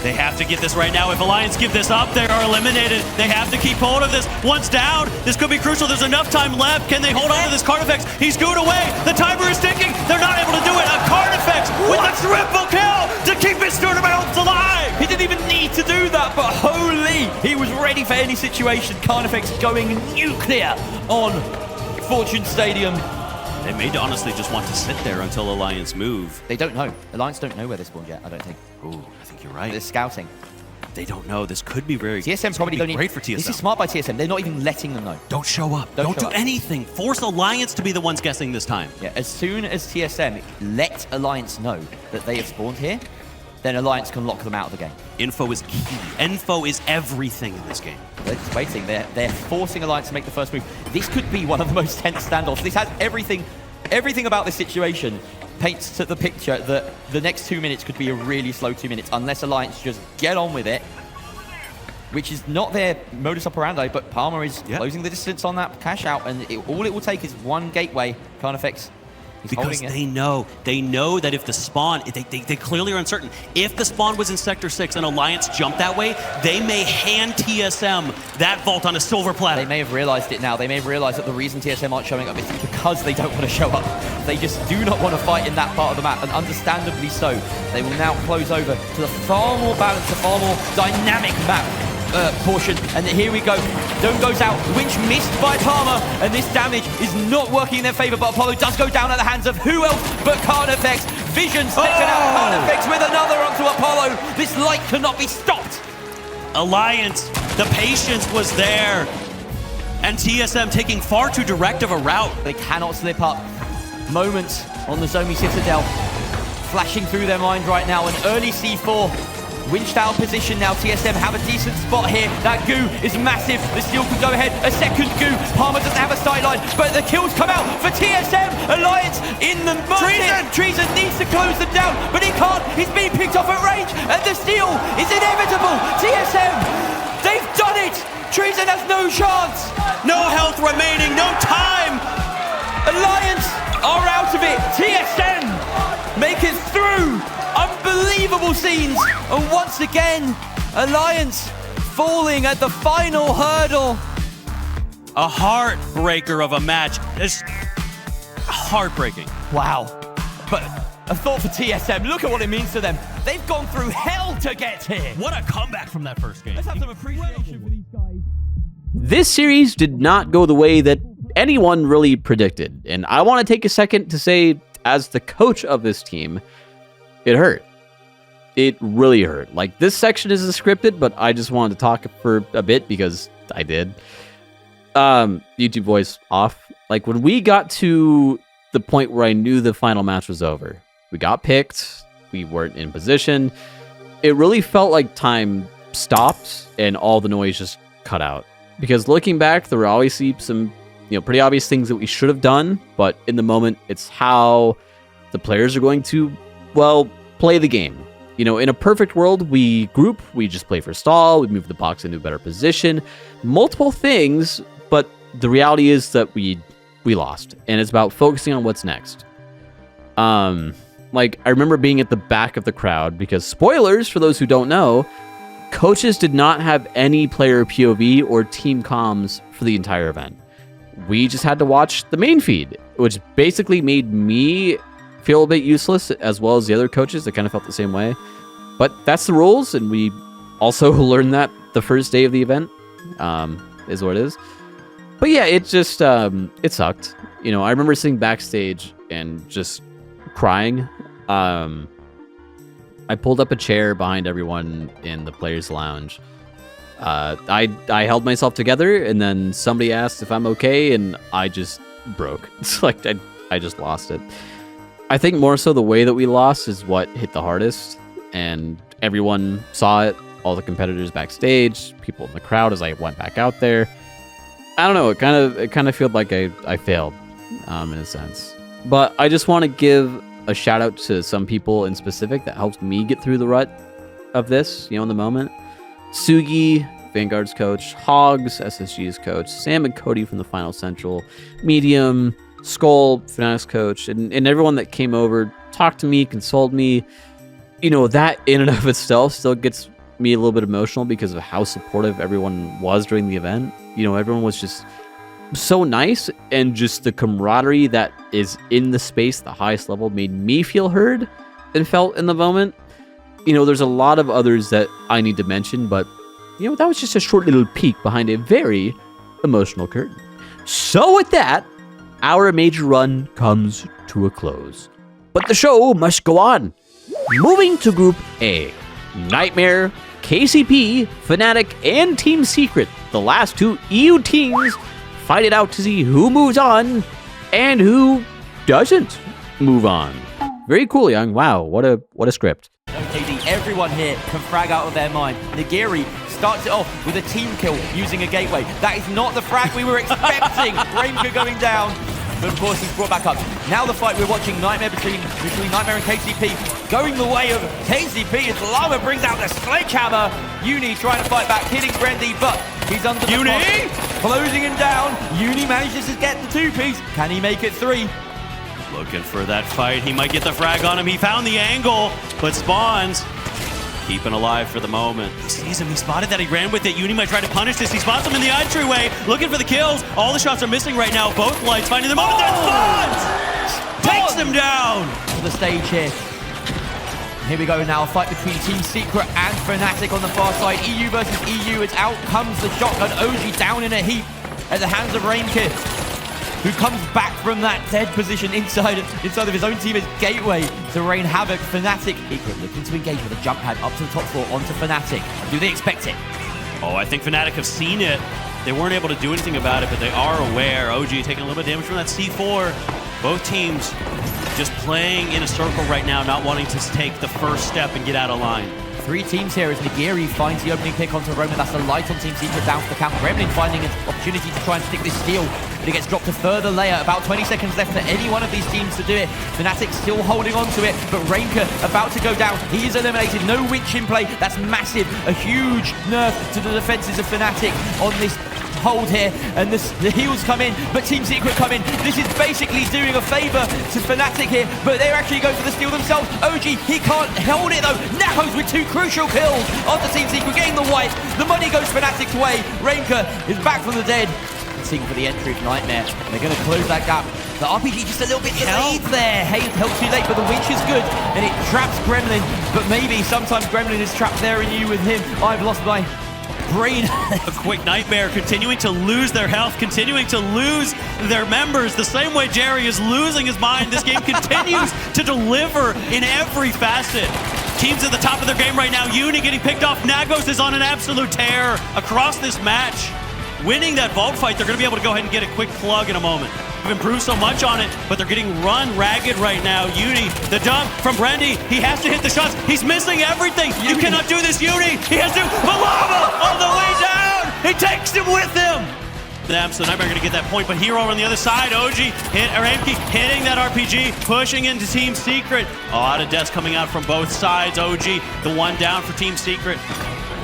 They have to get this right now. If Alliance give this up, they are eliminated. They have to keep hold of this. Once down, this could be crucial. There's enough time left. Can they hold on to this Carnifex? He's going away. The timer is ticking. They're not able to do it. A Carnifex with a triple kill to keep his tournament hopes alive. He didn't even need to do that, but holy, he was ready for any situation. Carnifex going nuclear on Fortune Stadium. They may honestly just want to sit there until Alliance move. They don't know. Alliance don't know where they spawned yet, I don't think. Ooh, I think you're right. They're scouting. They don't know. This could be very TSM probably don't great for TSM. This is smart by TSM. They're not even letting them know. Don't show up. Don't do anything. Force Alliance to be the ones guessing this time. Yeah, as soon as TSM let Alliance know that they have spawned here, then Alliance can lock them out of the game. Info is key. Info is everything in this game. They're just waiting. They're forcing Alliance to make the first move. This could be one of the most tense standoffs. This has everything about this situation paints to the picture that the next 2 minutes could be a really slow 2 minutes unless Alliance just get on with it, which is not their modus operandi, but Palmer is closing the distance on that cash out, and all it will take is one gateway. Carnifex is because holding they know that if the spawn, they clearly are uncertain. If the spawn was in Sector 6 and Alliance jumped that way, they may hand TSM that vault on a silver platter. They may have realized it now. They may have realized that the reason TSM aren't showing up is because they don't want to show up. They just do not want to fight in that part of the map, and understandably so. They will now close over to the far more balanced, a far more dynamic map portion. And here we go. Dome goes out. Winch missed by Palmer, and this damage is not working in their favor, but Apollo does go down at the hands of who else but Carnifex. Vision's taken out Carnifex with another onto Apollo. This light cannot be stopped. Alliance, the patience was there. And TSM taking far too direct of a route. They cannot slip up. Moments on the Zomi Citadel flashing through their mind right now. An early C4. Winched out position now. TSM have a decent spot here. That goo is massive. The steal can go ahead. A second goo. Palmer doesn't have a sideline, but the kills come out for TSM. Alliance in the market. Treason needs to close them down, but he can't. He's being picked off at range, and the steal is inevitable. TSM, they've done it. Treason has no chance. No health remaining. No time. Alliance are out of it. TSM make it through. Unbelievable scenes, and once again, Alliance falling at the final hurdle. A heartbreaker of a match. It's heartbreaking. Wow. But a thought for TSM. Look at what it means to them. They've gone through hell to get here. What a comeback from that first game. Let's have some appreciation for these guys. This series did not go the way that anyone really predicted, and I want to take a second to say, as the coach of this team, it hurt. It really hurt. Like, this section isn't scripted, but I just wanted to talk for a bit because I did. YouTube voice off. Like, when we got to the point where I knew the final match was over, we got picked, we weren't in position, it really felt like time stopped and all the noise just cut out. Because looking back, there were obviously some, pretty obvious things that we should have done, but in the moment, it's how the players are going to, well, play the game. In a perfect world, we group, we just play for stall, we move the box into a better position, multiple things, but the reality is that we lost, and it's about focusing on what's next. Like, I remember being at the back of the crowd, because spoilers for those who don't know, coaches did not have any player POV or team comms for the entire event. We just had to watch the main feed, which basically made me feel a bit useless, as well as the other coaches that kind of felt the same way. But that's the rules, and we also learned that the first day of the event, is what it is. But yeah, it just, it sucked. I remember sitting backstage and just crying. I pulled up a chair behind everyone in the players' lounge. I held myself together, and then somebody asked if I'm okay, and I just broke. It's like I just lost it. I think more so the way that we lost is what hit the hardest, and everyone saw it, all the competitors backstage, people in the crowd as I went back out there. I don't know, it kind of felt like I failed, in a sense. But I just want to give a shout out to some people in specific that helped me get through the rut of this, in the moment. Sugi, Vanguard's coach, Hogs, SSG's coach, Sam and Cody from the Final Central, Medium, Skull, Fnatic's coach, and everyone that came over, talked to me, consoled me. That in and of itself still gets me a little bit emotional because of how supportive everyone was during the event. Everyone was just so nice, and just the camaraderie that is in the space, the highest level, made me feel heard and felt in the moment. There's a lot of others that I need to mention, but, that was just a short little peek behind a very emotional curtain. So with that, our major run comes to a close. But the show must go on. Moving to Group A, Nightmare, KCP, Fnatic, and Team Secret, the last 2 EU teams, fight it out to see who moves on and who doesn't move on. Very cool, Young. Wow, what a script. KD, everyone here can frag out of their mind. Nigiri starts it off with a team kill using a gateway. That is not the frag we were expecting. Rainker going down. But of course, he's brought back up. Now the fight we're watching, Nightmare between Nightmare and KCP, going the way of KCP as Llama brings out the sledgehammer. Uni trying to fight back, hitting Brendy, but he's under the Uni closing him down. Uni manages to get the 2-piece. Can he make it 3? Looking for that fight. He might get the frag on him. He found the angle, but Spawns keeping alive for the moment. He sees him. He spotted that. He ran with it. Uni might try to punish this. He spots him in the entryway, looking for the kills. All the shots are missing right now. Both lights finding them. Oh, that's Spawns! Takes them down! To the stage here. Here we go now. A fight between Team Secret and Fnatic on the far side. EU versus EU. As out comes the shotgun. OG down in a heap at the hands of Rainker, who comes back from that dead position inside of his own team as Gateway to rain havoc. Fnatic looking to engage with a jump pad up to the top floor onto Fnatic. Do they expect it? Oh, I think Fnatic have seen it. They weren't able to do anything about it, but they are aware. OG taking a little bit of damage from that C4. Both teams just playing in a circle right now, not wanting to take the first step and get out of line. 3 teams here as Nigiri finds the opening pick onto Roman. That's the light on Team Secret down for the camp. Gremlin finding an opportunity to try and stick this steal, but it gets dropped a further layer. About 20 seconds left for any one of these teams to do it. Fnatic still holding on to it, but Rainker about to go down. He is eliminated. No winch in play. That's massive. A huge nerf to the defenses of Fnatic on this hold here, and the heals come in, but Team Secret come in. This is basically doing a favor to Fnatic here, but they're actually going for the steal themselves. OG, he can't hold it though. Nahos with 2 crucial kills after Team Secret getting the wipe. The money goes Fnatic's way. Rainker is back from the dead. Seeking for the entry of Nightmare. They're going to close that gap. The RPG just a little bit delayed there. Hey, help too late, but the winch is good, and it traps Gremlin. But maybe sometimes Gremlin is trapped there and you with him. I've lost my brain. A quick Nightmare continuing to lose their health, continuing to lose their members, the same way Jerry is losing his mind. This game continues to deliver in every facet. Teams at the top of their game right now. Uni getting picked off. Nagos is on an absolute tear across this match. Winning that vault fight, they're going to be able to go ahead and get a quick plug in a moment. They've improved so much on it, but they're getting run ragged right now. Uni, the dump from Brendy. He has to hit the shots. He's missing everything. You cannot do this, Uni. He has to. Malama all the way down. He takes him with him. So Nightmare going to get that point, but Hero on the other side. OG hitting that RPG, pushing into Team Secret. A lot of deaths coming out from both sides. OG, the one down for Team Secret.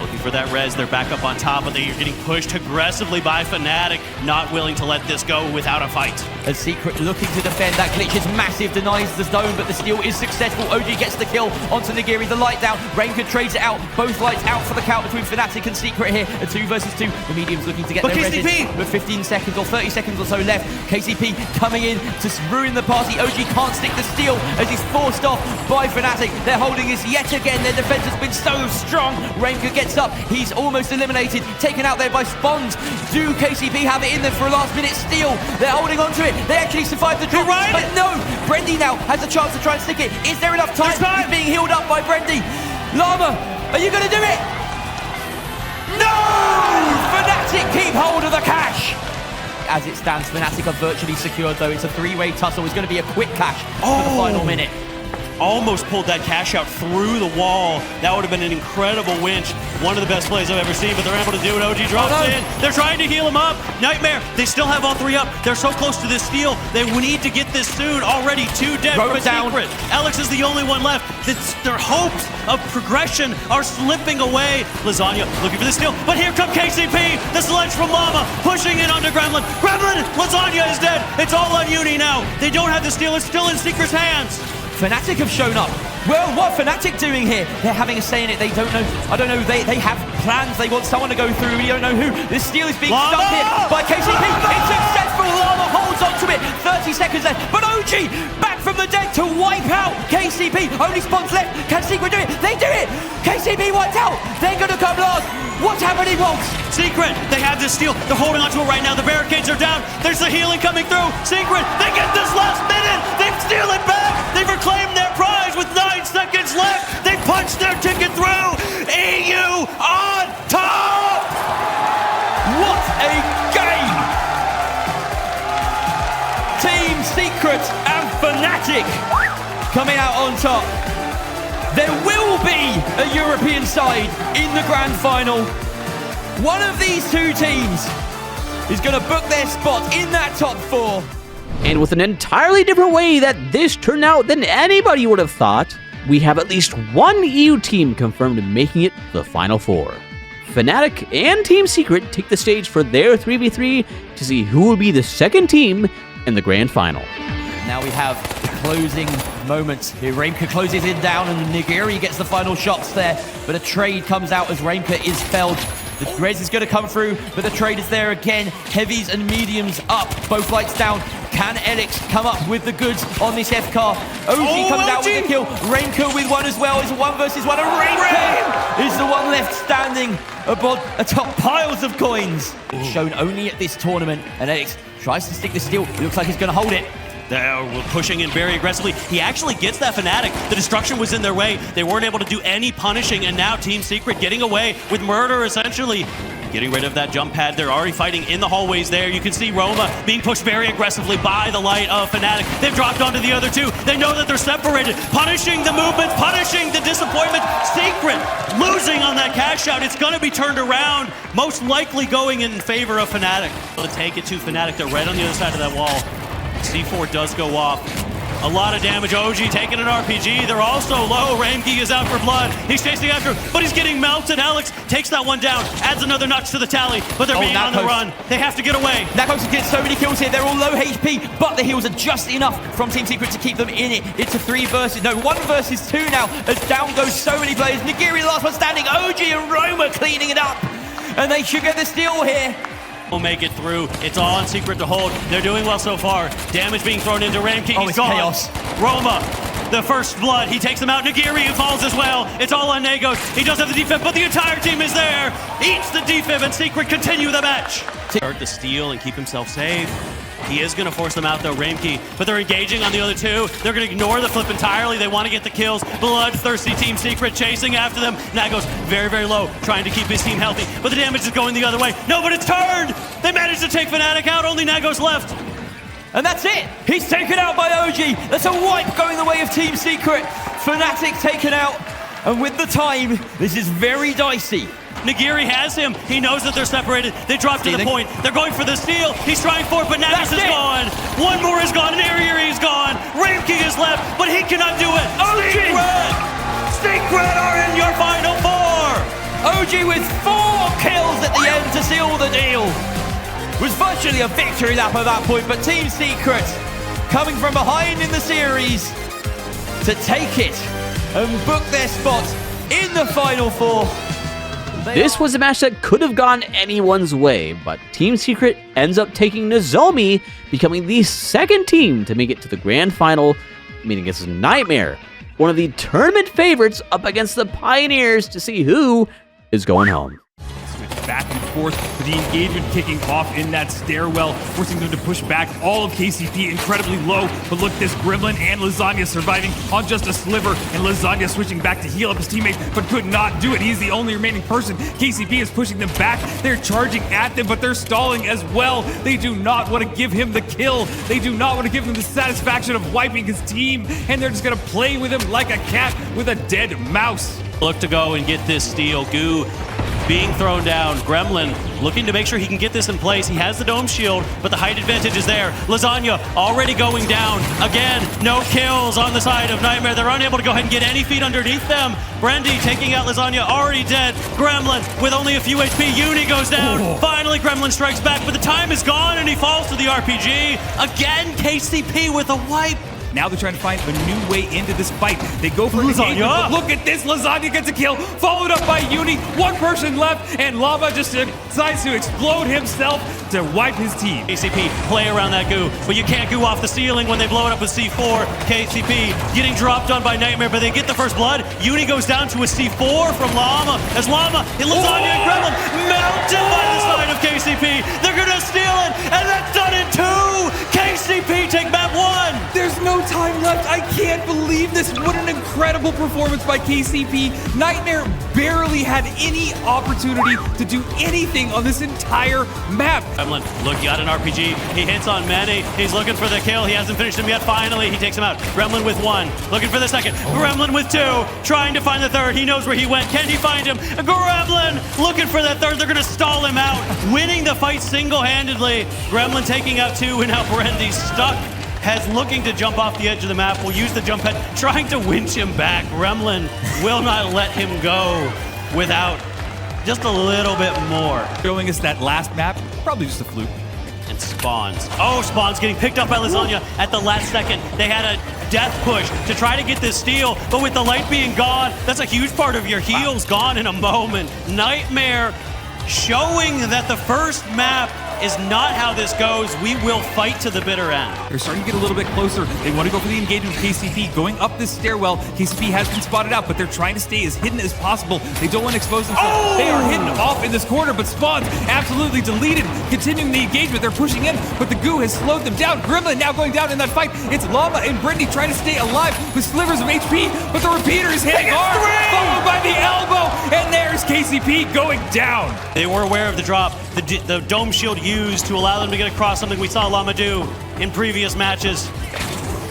Looking for that res, they're back up on top, but they're getting pushed aggressively by Fnatic, not willing to let this go without a fight. A Secret looking to defend. That glitch is massive, denies the zone, but the steal is successful. OG gets the kill onto Nigiri, the light down. Rainker trades it out, both lights out for the count between Fnatic and Secret here. A 2 versus 2. The medium's looking to get their reses with 15 seconds or 30 seconds or so left. KCP coming in to ruin the party. OG can't stick the steal as he's forced off by Fnatic. They're holding this yet again. Their defense has been so strong. Rainker gets up. He's almost eliminated. Taken out there by Spawns. Do KCP have it in there for a last minute steal? They're holding on to it. They actually survived the drop. But no! Brendy now has a chance to try and stick it. Is there enough time? He's being healed up by Brendy. Llama, are you going to do it? No! Fnatic keep hold of the cash. As it stands, Fnatic are virtually secured though. It's a 3-way tussle. It's going to be a quick cash for the final minute. Almost pulled that cash out through the wall. That would have been an incredible winch. One of the best plays I've ever seen, but they're able to do it. OG drops in. They're trying to heal him up. Nightmare, they still have all 3 up. They're so close to this steal. They need to get this soon. Already 2 dead from Secret. Alex is the only one left. Their hopes of progression are slipping away. Lasagna looking for the steal, but here come KCP. The sledge from Llama pushing in onto Gremlin. Gremlin, Lasagna is dead. It's all on Uni now. They don't have the steal. It's still in Secret's hands. Fnatic have shown up. Well, what Fnatic doing here? They're having a say in it. They don't know. I don't know. They have plans. They want someone to go through. We don't know who. This steal is being stuck here by KCP. It's successful. Llama holds onto it. 30 seconds left. But OG back from the dead to wipe out KCP. Only Spawns left. Can Secret do it? They do it. KCP wiped out. They're going to come last. What's happening, Walt? Secret, they have this steal. They're holding onto it right now. The barricades are down. There's the healing coming through. Secret, they get this last minute. They steal it back. They've reclaimed their prize with 9 seconds left. They punched their ticket through. EU on top! What a game! Team Secret and Fnatic coming out on top. There will be a European side in the grand final. One of these two teams is going to book their spot in that top 4. And with an entirely different way that this turned out than anybody would have thought, we have at least one EU team confirmed making it to the Final 4. Fnatic and Team Secret take the stage for their 3v3 to see who will be the second team in the grand final. Now we have the closing moments. Here Reimka closes it down and Nigiri gets the final shots there, but a trade comes out as Reimka is felled. The Res is going to come through, but the trade is there again. Heavies and mediums up, both lights down. Can Elix come up with the goods on this F car? OG comes out with a kill. Reimka with one as well. It's a 1 versus 1. And Reimka is the one left standing atop piles of coins. It's shown only at this tournament, and Elix tries to stick the steal. It looks like he's going to hold it. They're pushing in very aggressively. He actually gets that Fnatic. The destruction was in their way. They weren't able to do any punishing, and now Team Secret getting away with murder, essentially. Getting rid of that jump pad. They're already fighting in the hallways there. You can see Roma being pushed very aggressively by the light of Fnatic. They've dropped onto the other two. They know that they're separated. Punishing the movement, punishing the disappointment. Secret losing on that cash out. It's going to be turned around, most likely going in favor of Fnatic. They'll take it to Fnatic. They're right on the other side of that wall. C4 does go off. A lot of damage. OG taking an RPG. They're also low. Reimka is out for blood. He's chasing after, but he's getting melted. Alex takes that one down, adds another notch to the tally, but they're being on the run. They have to get away. Nakos gets so many kills here. They're all low HP, but the heals are just enough from Team Secret to keep them in it. It's a 1 versus 2 now, as down goes so many players. Nigiri, last one standing. OG and Roma cleaning it up, and they should get the steal here. Will make it through. It's all on Secret to hold. They're doing well so far. Damage being thrown into Reimka. He's gone. Chaos. Roma, the first blood. He takes them out. Nigiri falls as well. It's all on Nagos. He does have the defib, but the entire team is there. Eats the defib, and Secret continue the match. Start the steal and keep himself safe. He is going to force them out, though, Reimka. But they're engaging on the other two. They're going to ignore the flip entirely. They want to get the kills. Bloodthirsty Team Secret chasing after them. Nagos very, very low, trying to keep his team healthy. But the damage is going the other way. No, but it's turned! They managed to take Fnatic out. Only Nagos left. And that's it. He's taken out by OG. That's a wipe going the way of Team Secret. Fnatic taken out. And with the time, this is very dicey. Nigiri has him. He knows that they're separated. They drop to the point. They're going for the steal. He's trying for it, but Nagos is gone. One more is gone. Nigiri's gone. Reimka is left, but he cannot do it. Secret are in your Final 4. OG with 4 kills at the end to seal the deal. Was virtually a victory lap at that point, but Team Secret coming from behind in the series to take it and book their spot in the Final 4. This was a match that could have gone anyone's way, but Team Secret ends up taking Nozomi, becoming the second team to make it to the grand final, meaning it's Nightmare, one of the tournament favorites, up against the Pioneers to see who is going home. Back and forth, with the engagement kicking off in that stairwell, forcing them to push back. All of KCP incredibly low, but look, this Gremlin and Lasagna surviving on just a sliver, and Lasagna switching back to heal up his teammates, but could not do it. He's the only remaining person. KCP is pushing them back. They're charging at them, but they're stalling as well. They do not want to give him the kill. They do not want to give him the satisfaction of wiping his team, and they're just going to play with him like a cat with a dead mouse. Look to go and get this steal. Goo being thrown down. Gremlin looking to make sure he can get this in place. He has the dome shield, but the height advantage is there. Lasagna already going down. Again, no kills on the side of Nightmare. They're unable to go ahead and get any feet underneath them. Brandy taking out Lasagna, already dead. Gremlin with only a few HP. Uni goes down. Finally, Gremlin strikes back, but the time is gone, and he falls to the RPG. Again, KCP with a wipe. Now they're trying to find a new way into this fight. They go for Lasagna. Look at this. Lasagna gets a kill, followed up by Uni. One person left, and Lava just decides to explode himself to wipe his team. KCP play around that goo, but you can't goo off the ceiling when they blow it up with C4. KCP getting dropped on by Nightmare, but they get the first blood. Uni goes down to a C4 from Llama, as Llama and Lasagna and Gremlin melted by the side of KCP. They're gonna steal it, and that's done in 2. KCP take map 1. There's no time left. left. I can't believe this. What an incredible performance by KCP. Nightmare barely had any opportunity to do anything on this entire map. Gremlin, look, got an RPG. He hits on Manny. He's looking for the kill. He hasn't finished him yet. Finally, he takes him out. Gremlin with one, looking for the second. Gremlin with two, trying to find the third. He knows where he went. Can he find him? Gremlin looking for that third. They're going to stall him out, winning the fight single-handedly. Gremlin taking out two, and now Brendy stuck. Has looking to jump off the edge of the map. Will use the jump head, trying to winch him back. Gremlin will not let him go without just a little bit more. Showing us that last map, probably just a fluke. And Spawns. Oh, Spawns getting picked up by Lasagna at the last second. They had a death push to try to get this steal, but with the light being gone, that's a huge part of your heals gone in a moment. Nightmare showing that the first map is not how this goes. We will fight to the bitter end. They're starting to get a little bit closer. They want to go for the engagement with KCP. Going up this stairwell, KCP has been spotted out, but they're trying to stay as hidden as possible. They don't want to expose themselves. Oh! They are hidden off in this corner, but Spawns absolutely deleted. Continuing the engagement, they're pushing in, but the goo has slowed them down. Gremlin now going down in that fight. It's Llama and Brittany trying to stay alive with slivers of HP, but the repeater is hitting hard, followed by the elbow, and there's KCP going down. They were aware of the drop. The dome shield used to allow them to get across, something we saw Llama do in previous matches.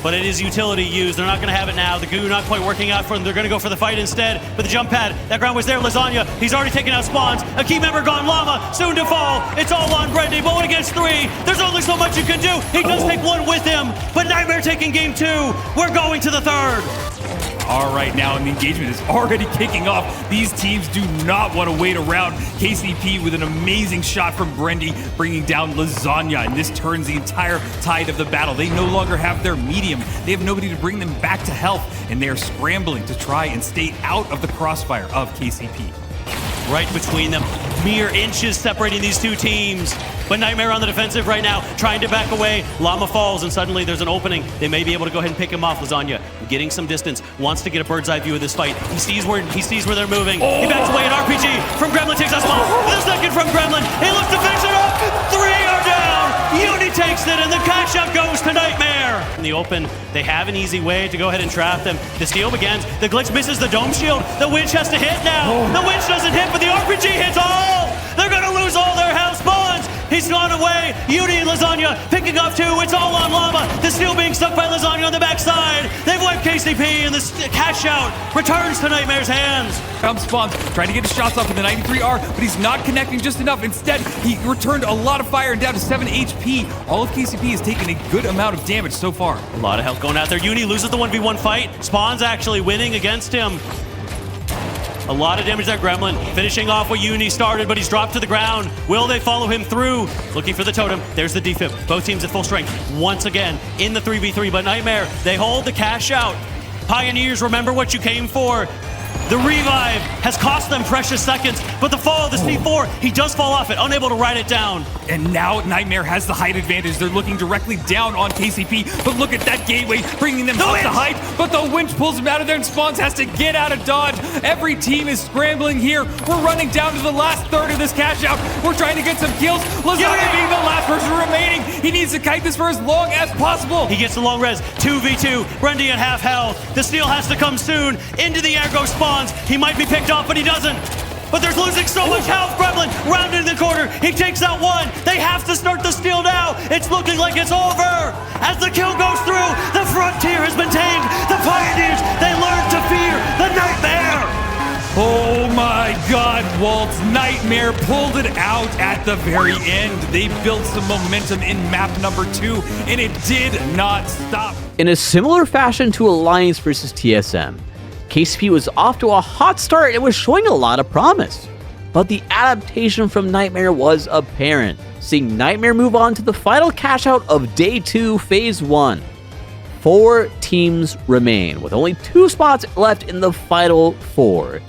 But it is utility used. They're not going to have it now. The goo not quite working out for them. They're going to go for the fight instead. But the jump pad, that ground was there. Lasagna, he's already taken out Spawns. A key member gone. Llama, soon to fall. It's all on Brendy, but 1 against 3. There's only so much you can do. He does take one with him, but Nightmare taking game 2. We're going to the third. All right, now, and the engagement is already kicking off. These teams do not want to wait around. KCP with an amazing shot from Brendy, bringing down Lasagna, and this turns the entire tide of the battle. They no longer have their medium. They have nobody to bring them back to health, and they are scrambling to try and stay out of the crossfire of KCP. Right between them, mere inches separating these two teams. But Nightmare on the defensive right now, trying to back away. Llama falls, and suddenly there's an opening. They may be able to go ahead and pick him off. Lasagna getting some distance, wants to get a bird's eye view of this fight. He sees where they're moving. He backs away. An RPG from Gremlin takes a small. The second from Gremlin. He looks to finish it up. 3 are down. Uni takes it, and the cash out goes to Nightmare. In the open, they have an easy way to go ahead and trap them. The steal begins. The glitch misses the dome shield. The winch has to hit now. The winch doesn't hit, but the RPG hits all. They're going to lose all their health. Spawns. He's gone away. Uni and Lasagna picking off 2. It's all on Llama. The steal being stuck by Lasagna on the backside. They've wiped KCP, and the cash out returns to Nightmare's hands. Spawns trying to get his shots off with the 93R, but he's not connecting just enough. Instead, he returned a lot of fire and down to 7 HP. All of KCP has taken a good amount of damage so far. A lot of health going out there. Uni loses the 1v1 fight. Spawns actually winning against him. A lot of damage there. Gremlin finishing off what Uni started, but he's dropped to the ground. Will they follow him through? Looking for the totem. There's the defib. Both teams at full strength once again in the 3v3, but Nightmare, they hold the cash out. Pioneers, remember what you came for. The revive has cost them precious seconds, but the fall of the C4, he does fall off it, unable to ride it down. And now Nightmare has the height advantage. They're looking directly down on KCP, but look at that gateway, bringing them up to height, but the winch pulls him out of there, and Spawns has to get out of dodge. Every team is scrambling here. We're running down to the last third of this cash out. We're trying to get some kills. Lasagna being the last person remaining. He needs to kite this for as long as possible. He gets the long res, 2v2, Brendy at half health. The steal has to come soon. Into the air goes Spawns. He might be picked off, but he doesn't. But they're losing so much health. Gremlin rounded in the corner. He takes out 1. They have to start the steal now. It's looking like it's over. As the kill goes through, the frontier has been tamed. The Pioneers, they learn to fear the Nightmare. Oh my God, Walt's Nightmare pulled it out at the very end. They built some momentum in map number 2, and it did not stop. In a similar fashion to Alliance versus TSM, KCP was off to a hot start and was showing a lot of promise. But the adaptation from Nightmare was apparent, seeing Nightmare move on to the final cash out of Day 2, Phase 1. 4 teams remain, with only 2 spots left in the final 4.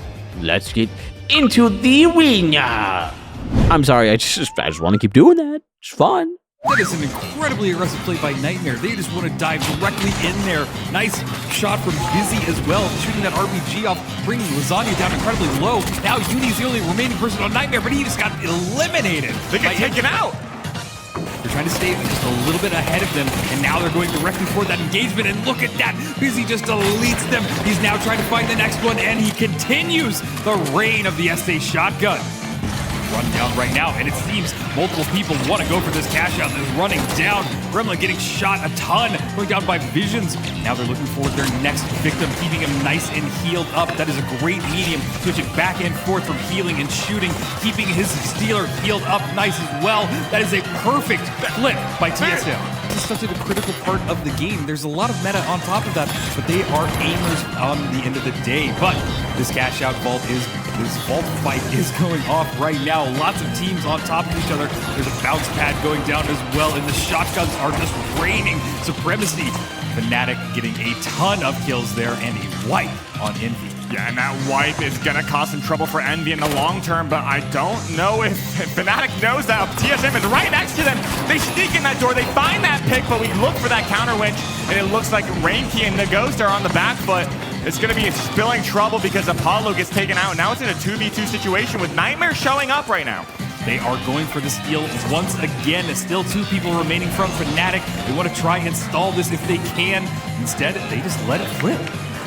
Let's get into the arena. I'm sorry, I just want to keep doing that. It's fun. That is an incredibly aggressive play by Nightmare. They just want to dive directly in there. Nice shot from Busy as well, shooting that RPG off, bringing Lasagna down incredibly low. Now Uni's the only remaining person on Nightmare, but he just got eliminated. They get taken out. They're They're trying to stay just a little bit ahead of them, and now they're going directly for that engagement, and look at that. Busy just deletes them. He's now trying to find the next one, and he continues the reign of the SA shotgun. Run down right now, and it seems multiple people want to go for this cash out. They're running down. Gremlin getting shot a ton, going down by Visions. Now they're looking for their next victim, keeping him nice and healed up. That is a great medium, switching back and forth from healing and shooting, keeping his stealer healed up nice as well. That is a perfect flip by TSM. This is such a critical part of the game. There's a lot of meta on top of that, but they are aimers on the end of the day. But this cash out vault fight is going off right now. Lots of teams on top of each other. There's a bounce pad going down as well, and the shotguns are just raining supremacy. Fnatic getting a ton of kills there and a wipe on Envy. Yeah, and that wipe is going to cause some trouble for Envy in the long term, but I don't know if Fnatic knows that. TSM is right next to them. They sneak in that door. They find that pick, but we look for that counter winch, and it looks like Rainkey and the Ghost are on the back foot. It's going to be spilling trouble because Apollo gets taken out. Now it's in a 2v2 situation with Nightmare showing up right now. They are going for the steal once again. Still 2 people remaining from Fnatic. They want to try and stall this if they can. Instead, they just let it flip.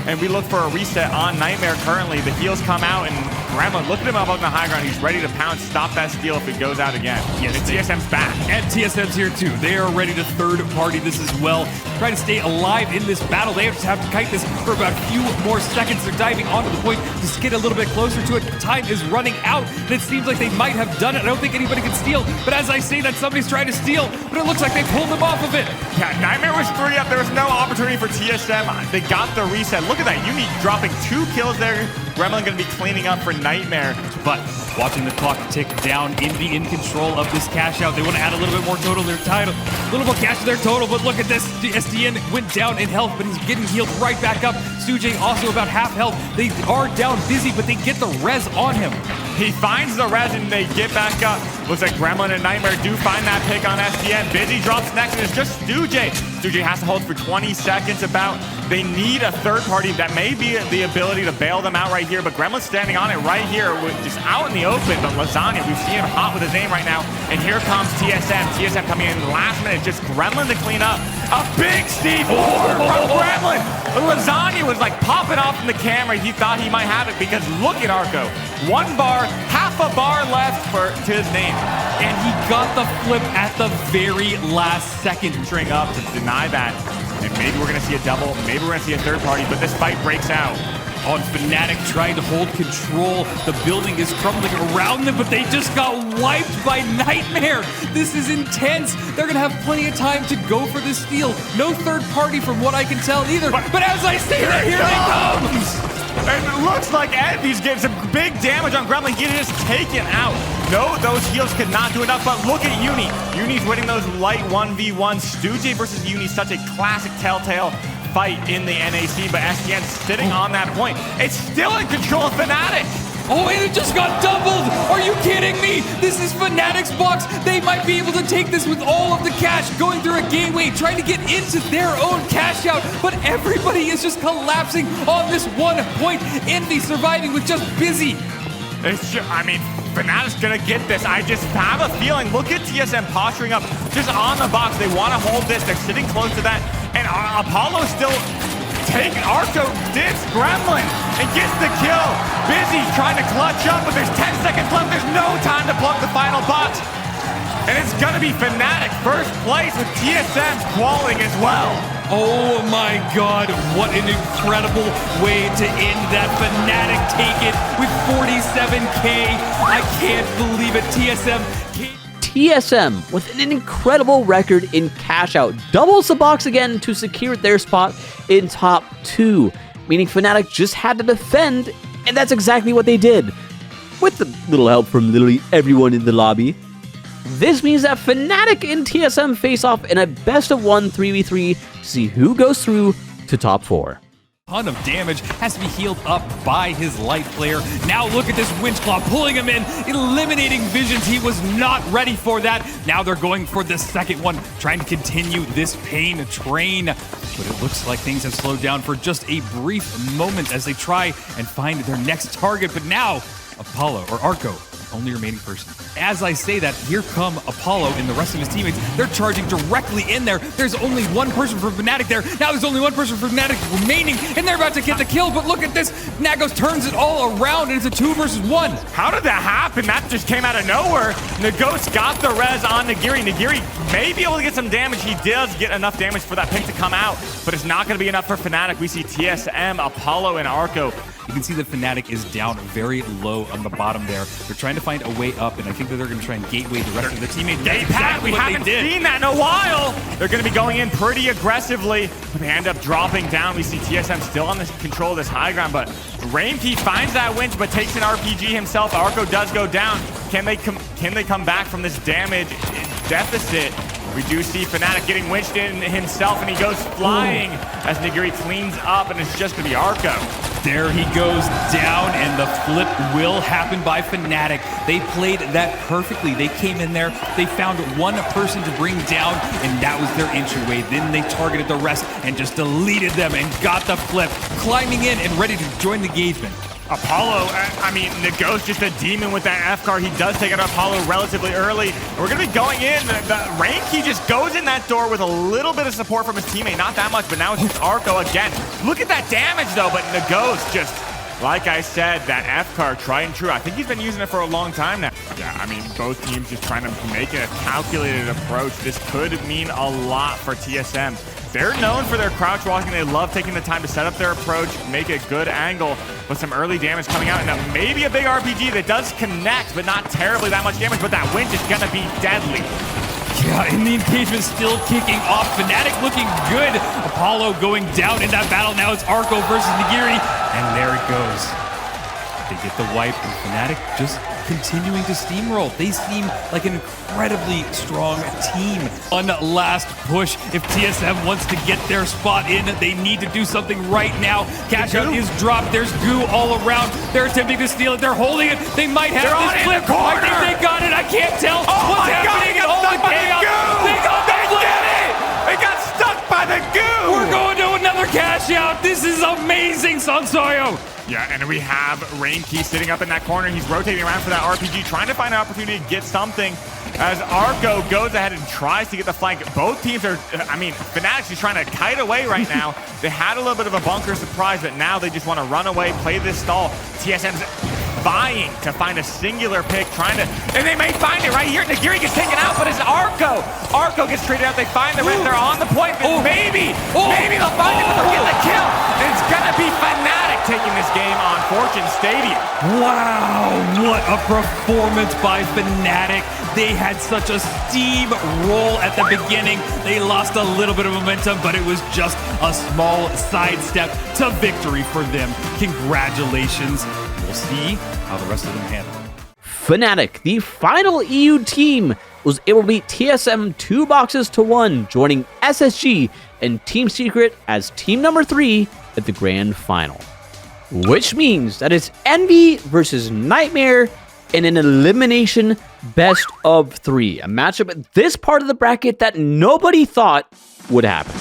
And we look for a reset on Nightmare currently. The heals come out, and Gremlin, look at him up on the high ground. He's ready to pounce, stop that steal if it goes out again. Yes, and TSM's back. And TSM's here too. They are ready to third party this as well. Trying to stay alive in this battle. They just have to kite this for about a few more seconds. They're diving onto the point to get a little bit closer to it. Time is running out, and it seems like they might have done it. I don't think anybody can steal, but as I say that, somebody's trying to steal, but it looks like they pulled him off of it. Yeah, Nightmare was 3 up. There was no opportunity for TSM. They got the reset. Look at that. Unique dropping 2 kills there. Gremlin going to be cleaning up for Nightmare. But watching the clock tick down, Envy in control of this cash out. They want to add a little bit more total to their title, a little more cash to their total, but look at this. The SDN went down in health, but he's getting healed right back up. Sujay also about half health. They are down Busy, but they get the res on him. He finds the res and they get back up. Looks like Gremlin and Nightmare do find that pick on SDN. Busy drops next, and it's just Sujay. Sujay has to hold for 20 seconds about. They need a third party that may be the ability to bail them out right here, but Gremlin's standing on it right here, just out in the open. But Lasagna, we see him hot with his aim right now, and here comes TSM. TSM coming in last minute, just Gremlin to clean up. A big C4 from Gremlin. Lasagna was like popping off in the camera. He thought he might have it because look at Arco. 1 bar, half a bar left to his name. And he got the flip at the very last second. String up to deny that. And maybe we're going to see a double. Maybe we're going to see a third party, but this fight breaks out. On Fnatic trying to hold control. The building is crumbling around them, but they just got wiped by Nightmare. This is intense. They're going to have plenty of time to go for the steal. No third party from what I can tell either. But as I say that, here they come. And it looks like Envy's getting some big damage on Gremlin. He is taken out. No, those heals could not do enough, but look at Uni. Uni's winning those light 1v1s. Stujay versus Uni, such a classic Telltale fight in the NAC, but SDN sitting on that point. It's still in control of Fnatic. Oh, and it just got doubled! Are you kidding me? This is Fnatic's box. They might be able to take this with all of the cash going through a gateway, trying to get into their own cash out, but everybody is just collapsing on this 1 point. Envy surviving with just Busy. Fnatic's gonna get this. I just have a feeling. Look at TSM posturing up just on the box. They want to hold this. They're sitting close to that. And Apollo still taking Arco dips Gremlin and gets the kill. Busy trying to clutch up, but there's 10 seconds left. There's no time to plug the final box. And it's gonna be Fnatic first place with TSM's qualifying as well. Oh my god, what an incredible way to end that. Fnatic take it with 47K. I can't believe it. TSM with an incredible record in cash out doubles the box again to secure their spot in top 2, meaning Fnatic just had to defend, and that's exactly what they did, with a little help from literally everyone in the lobby. This means that Fnatic and TSM face off in a best-of-1 3v3 to see who goes through to top 4. Ton of damage, has to be healed up by his light player. Now look at this winch claw pulling him in, eliminating Visions. He was not ready for that. Now they're going for the second one, trying to continue this pain train. But it looks like things have slowed down for just a brief moment as they try and find their next target. But now, Apollo or Arco, only remaining person. as I say that, here come Apollo and the rest of his teammates. They're charging directly in there. There's only one person for Fnatic there. Now there's only one person for Fnatic remaining, and they're about to get the kill, but look at this. Nagos turns it all around, and it's a 2 versus 1. How did that happen? That just came out of nowhere. Nagos got the res on Nagiri. Nagiri may be able to get some damage. He does get enough damage for that pick to come out, but it's not going to be enough for Fnatic. We see TSM, Apollo, and Arco. You can see that Fnatic is down very low on the bottom there. They're trying to find a way up, and I think that they're going to try and gateway the rest of the teammates. Gate pad, we haven't seen that in a while. They're going to be going in pretty aggressively, but they end up dropping down. We see TSM still on the control of this high ground, but Rainkey finds that winch, but takes an RPG himself. Arco does go down. Can they come back from this damage deficit? We do see Fnatic getting winched in himself, and he goes flying as Nagiri cleans up, and it's just going to be Arco. There he goes down, and the flip will happen by Fnatic. They played that perfectly. They came in there, they found one person to bring down, and that was their entryway. Then they targeted the rest and just deleted them and got the flip, climbing in and ready to join the engagement. Apollo, I mean, Nagos just a demon with that F card. He does take out Apollo relatively early. We're going to be going in. The Rainkey just goes in that door with a little bit of support from his teammate. Not that much, but now it's just Arco again. Look at that damage, though, but Nagos just, like I said, that F card, tried and true. I think he's been using it for a long time now. Yeah, I mean, both teams just trying to make it a calculated approach. This could mean a lot for TSM. They're known for their crouch walking. They love taking the time to set up their approach, make a good angle, but some early damage coming out. Now, maybe a big RPG that does connect, but not terribly that much damage, but that winch is going to be deadly. Yeah, and the engagement still kicking off. Fnatic looking good. Apollo going down in that battle. Now it's Arco versus Nagiri, and there it goes. They get the wipe, and Fnatic just continuing to steamroll. They seem like an incredibly strong team. One last push. If TSM wants to get their spot in, they need to do something right now. Cashout is dropped. There's goo all around. They're attempting to steal it. They're holding it. They might have this flip. I think they got it. I can't tell what's happening. God, All the chaos. They got the flip. They got stuck by the goo. We're going to another cash out. This is amazing, Sansoyo. Yeah, and we have Rainkey sitting up in that corner. He's rotating around for that RPG, trying to find an opportunity to get something as Arco goes ahead and tries to get the flank. Both teams are, I mean, Fnatic's just trying to kite away right now. They had a little bit of a bunker surprise, but now they just want to run away, play this stall. TSM's vying to find a singular pick, trying to, and they may find it right here. Nagiri gets taken out, but it's Arco. Arco gets traded out. They find the red. They're on the point. Maybe they'll find it, but they'll get the kill. And it's going to be Fnatic taking this game on Fortune Stadium. Wow, what a performance by Fnatic. They had such a steamroll at the beginning. They lost a little bit of momentum, but it was just a small sidestep to victory for them. Congratulations. We'll see how the rest of them handle it. Fnatic, the final EU team, was able to beat TSM 2-1, joining SSG and Team Secret as team number 3 at the grand final. Which means that it's Envy versus Nightmare in an elimination best of 3. A matchup at this part of the bracket that nobody thought would happen.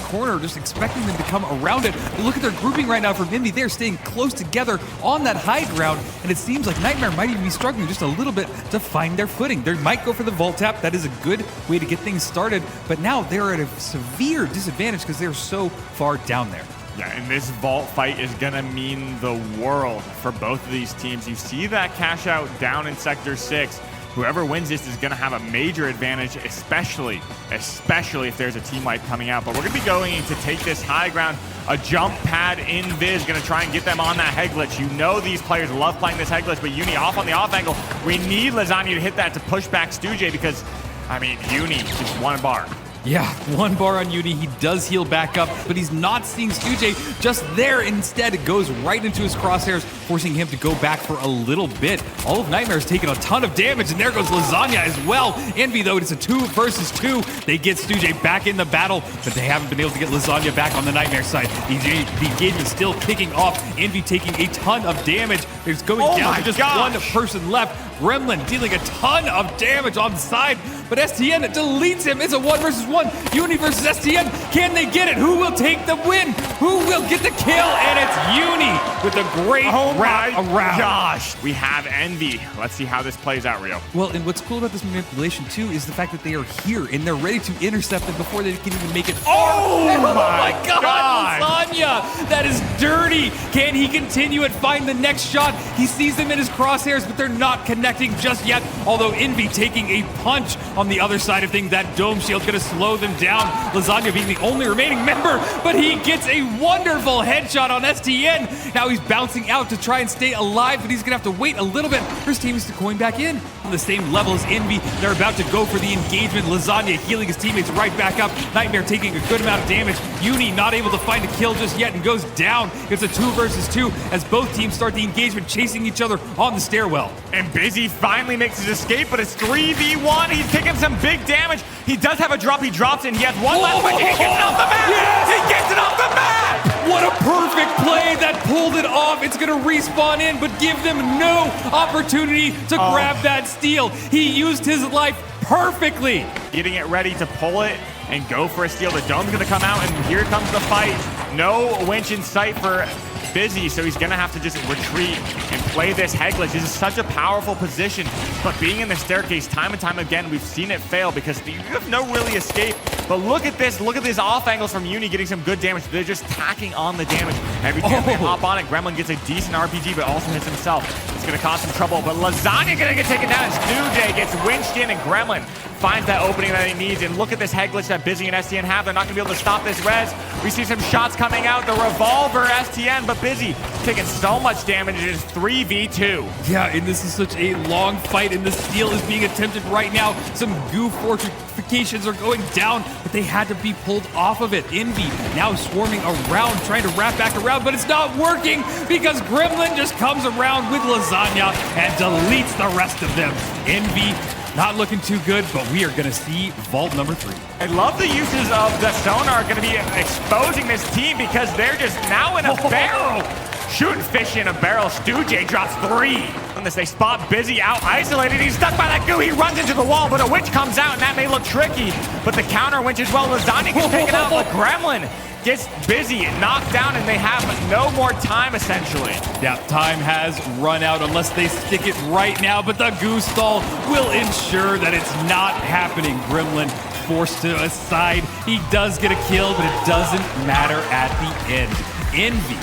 Corner, just expecting them to come around it. But look at their grouping right now from Envy. They're staying close together on that high ground, and it seems like Nightmare might even be struggling just a little bit to find their footing. They might go for the Volt Tap. That is a good way to get things started, but now they're at a severe disadvantage because they're so far down there. Yeah, and this vault fight is going to mean the world for both of these teams. You see that cash out down in Sector 6. Whoever wins this is going to have a major advantage, especially if there's a team wipe coming out. But we're going to be going to take this high ground. A jump pad in Viz, going to try and get them on that head glitch. You know these players love playing this head glitch, but Uni off on the off angle. We need Lasagna to hit that to push back Stujay because, I mean, Uni just one bar. Yeah, 1 bar on Uni. He does heal back up, but he's not seeing Stujay just there. Instead, it goes right into his crosshairs, forcing him to go back for a little bit. All of Nightmare's taking a ton of damage, and there goes Lasagna as well. Envy, though, it's a 2 versus 2. They get Stujay back in the battle, but they haven't been able to get Lasagna back on the Nightmare side. The engagement still kicking off. Envy taking a ton of damage. There's going down to just one person left. Gremlin dealing a ton of damage on the side, but STN deletes him. It's a 1 versus 1. Uni versus STN. Can they get it? Who will take the win? Who will get the kill? And it's Uni with a great wrap around. Gosh, we have Envy. Let's see how this plays out, Rio. Well, and what's cool about this manipulation too is the fact that they are here and they're ready to intercept them before they can even make it. Oh my God! Lasagna! That is dirty. Can he continue and find the next shot? He sees them in his crosshairs, but they're not connecting just yet. Although Envy taking a punch on the other side of things. That dome shield gonna slow them down. Lasagna being the only remaining member, but he gets a wonderful headshot on STN. Now he's bouncing out to try and stay alive, but he's gonna have to wait a little bit for his teammates to coin back in. On the same level as Envy, they're about to go for the engagement. Lasagna healing his teammates right back up. Nightmare taking a good amount of damage. Uni not able to find a kill just yet and goes down. It's a 2 versus 2 as both teams start the engagement, chasing each other on the stairwell. And Busy finally makes his escape, but it's 3v1. He's taking some big damage. He does have a drop. He drops it, and he has one left, but he gets it off the map. Yes! He gets it off the map. What a perfect play that pulled it off. It's going to respawn in, but give them no opportunity to grab that steal. He used his life perfectly. Getting it ready to pull it and go for a steal. The dome's going to come out, and here comes the fight. No winch in sight for Busy, so he's going to have to just retreat and play this head glitch. This is such a powerful position, but being in the staircase time and time again, we've seen it fail because you have no really escape. But look at this. Look at these off angles from Uni getting some good damage. They're just tacking on the damage. Every time they hop on it, Gremlin gets a decent RPG, but also hits himself. It's going to cause some trouble, but Lasagna going to get taken down as Stu gets winched in, and Gremlin finds that opening that he needs. And look at this head glitch that Busy and STN have. They're not going to be able to stop this res. We see some shots coming out. The revolver STN, but Busy taking so much damage. It is 3v2. Yeah, and this is such a long fight, and the steal is being attempted right now. Some goo fortifications are going down, but they had to be pulled off of it. Envy now swarming around, trying to wrap back around, but it's not working because Gremlin just comes around with Lasagna and deletes the rest of them. Envy not looking too good, but we are going to see vault number 3. I love the uses of the sonar going to be exposing this team because they're just now in a barrel. Shooting fish in a barrel. Stu drops 3. On this, they spot Busy out isolated. He's stuck by that goo. He runs into the wall, but a winch comes out, and that may look tricky. But the counter winch as well. Lasagna gets taken out, but Gremlin gets Busy knocked down, and they have no more time, essentially. Yeah, time has run out unless they stick it right now, but the goo stall will ensure that it's not happening. Gremlin forced to a side. He does get a kill, but it doesn't matter at the end. Envy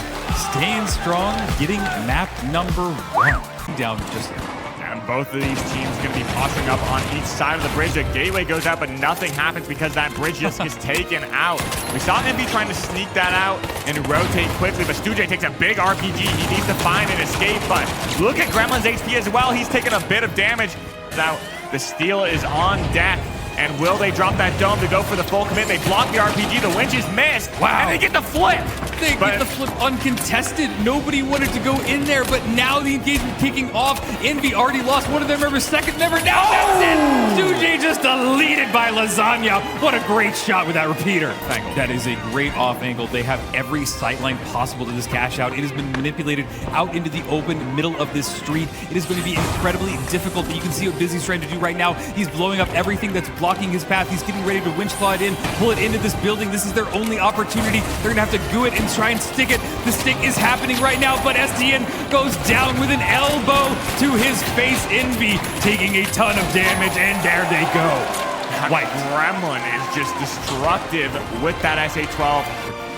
staying strong, getting map number 1. Down just yet. And both of these teams going to be posturing up on each side of the bridge. The gateway goes out, but nothing happens because that bridge just gets taken out. We saw Envy trying to sneak that out and rotate quickly, but Stu takes a big RPG. He needs to find an escape, but look at Gremlin's HP as well. He's taking a bit of damage. Now, the steal is on deck. And will they drop that dome to go for the full commit? They block the RPG. The winch is missed. Wow. And they get the flip. They get the flip uncontested. Nobody wanted to go in there, but now the engagement kicking off. Envy already lost one of their members, second member. Now that's it. Stu just deleted by Lasagna. What a great shot with that repeater. That is a great off angle. They have every sightline possible to this cash out. It has been manipulated out into the open middle of this street. It is going to be incredibly difficult, but you can see what Busy's trying to do right now. He's blowing up everything that's blocking his path. He's getting ready to winch claw it in, pull it into this building. This is their only opportunity. They're gonna have to goo it and try and stick it. The stick is happening right now, but STN goes down with an elbow to his face. Envy taking a ton of damage, and there they go. White. Gremlin is just destructive with that SA-12.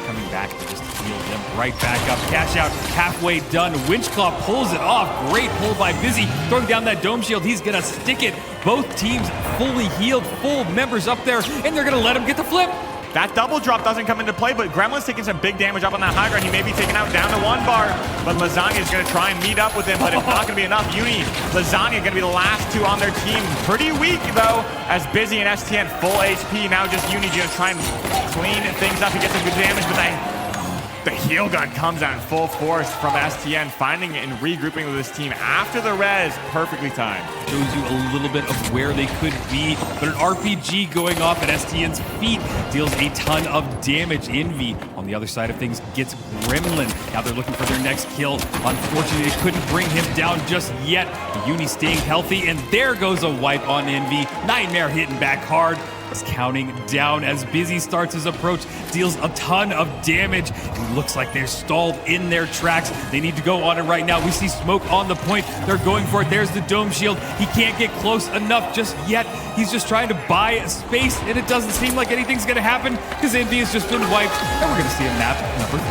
Coming back to just heal them right back up. Cash out halfway done. Winchclaw pulls it off. Great pull by Busy. Throwing down that dome shield. He's going to stick it. Both teams fully healed, full members up there, and they're going to let him get the flip. That double drop doesn't come into play, but Gremlin's taking some big damage up on that high ground. He may be taken out down to 1 bar, but Lasagna is going to try and meet up with him, but it's not going to be enough. Uni, Lasagna going to be the last 2 on their team. Pretty weak, though, as Busy and STN full HP. Now just Uni going to try and clean things up. He gets some good damage, but The heel gun comes out in full force from STN, finding it and regrouping with his team after the res, perfectly timed. Shows you a little bit of where they could be, but an RPG going off at STN's feet deals a ton of damage. Envy, on the other side of things, gets Gremlin. Now they're looking for their next kill. Unfortunately, they couldn't bring him down just yet. Uni staying healthy, and there goes a wipe on Envy. Nightmare hitting back hard. Is counting down as Busy starts his approach, deals a ton of damage, and looks like they're stalled in their tracks. They need to go on it right now. We see smoke on the point. They're going for it. There's the dome shield. He can't get close enough just yet. He's just trying to buy space, and it doesn't seem like anything's going to happen because Envy has just been wiped, and we're going to see a map number 3.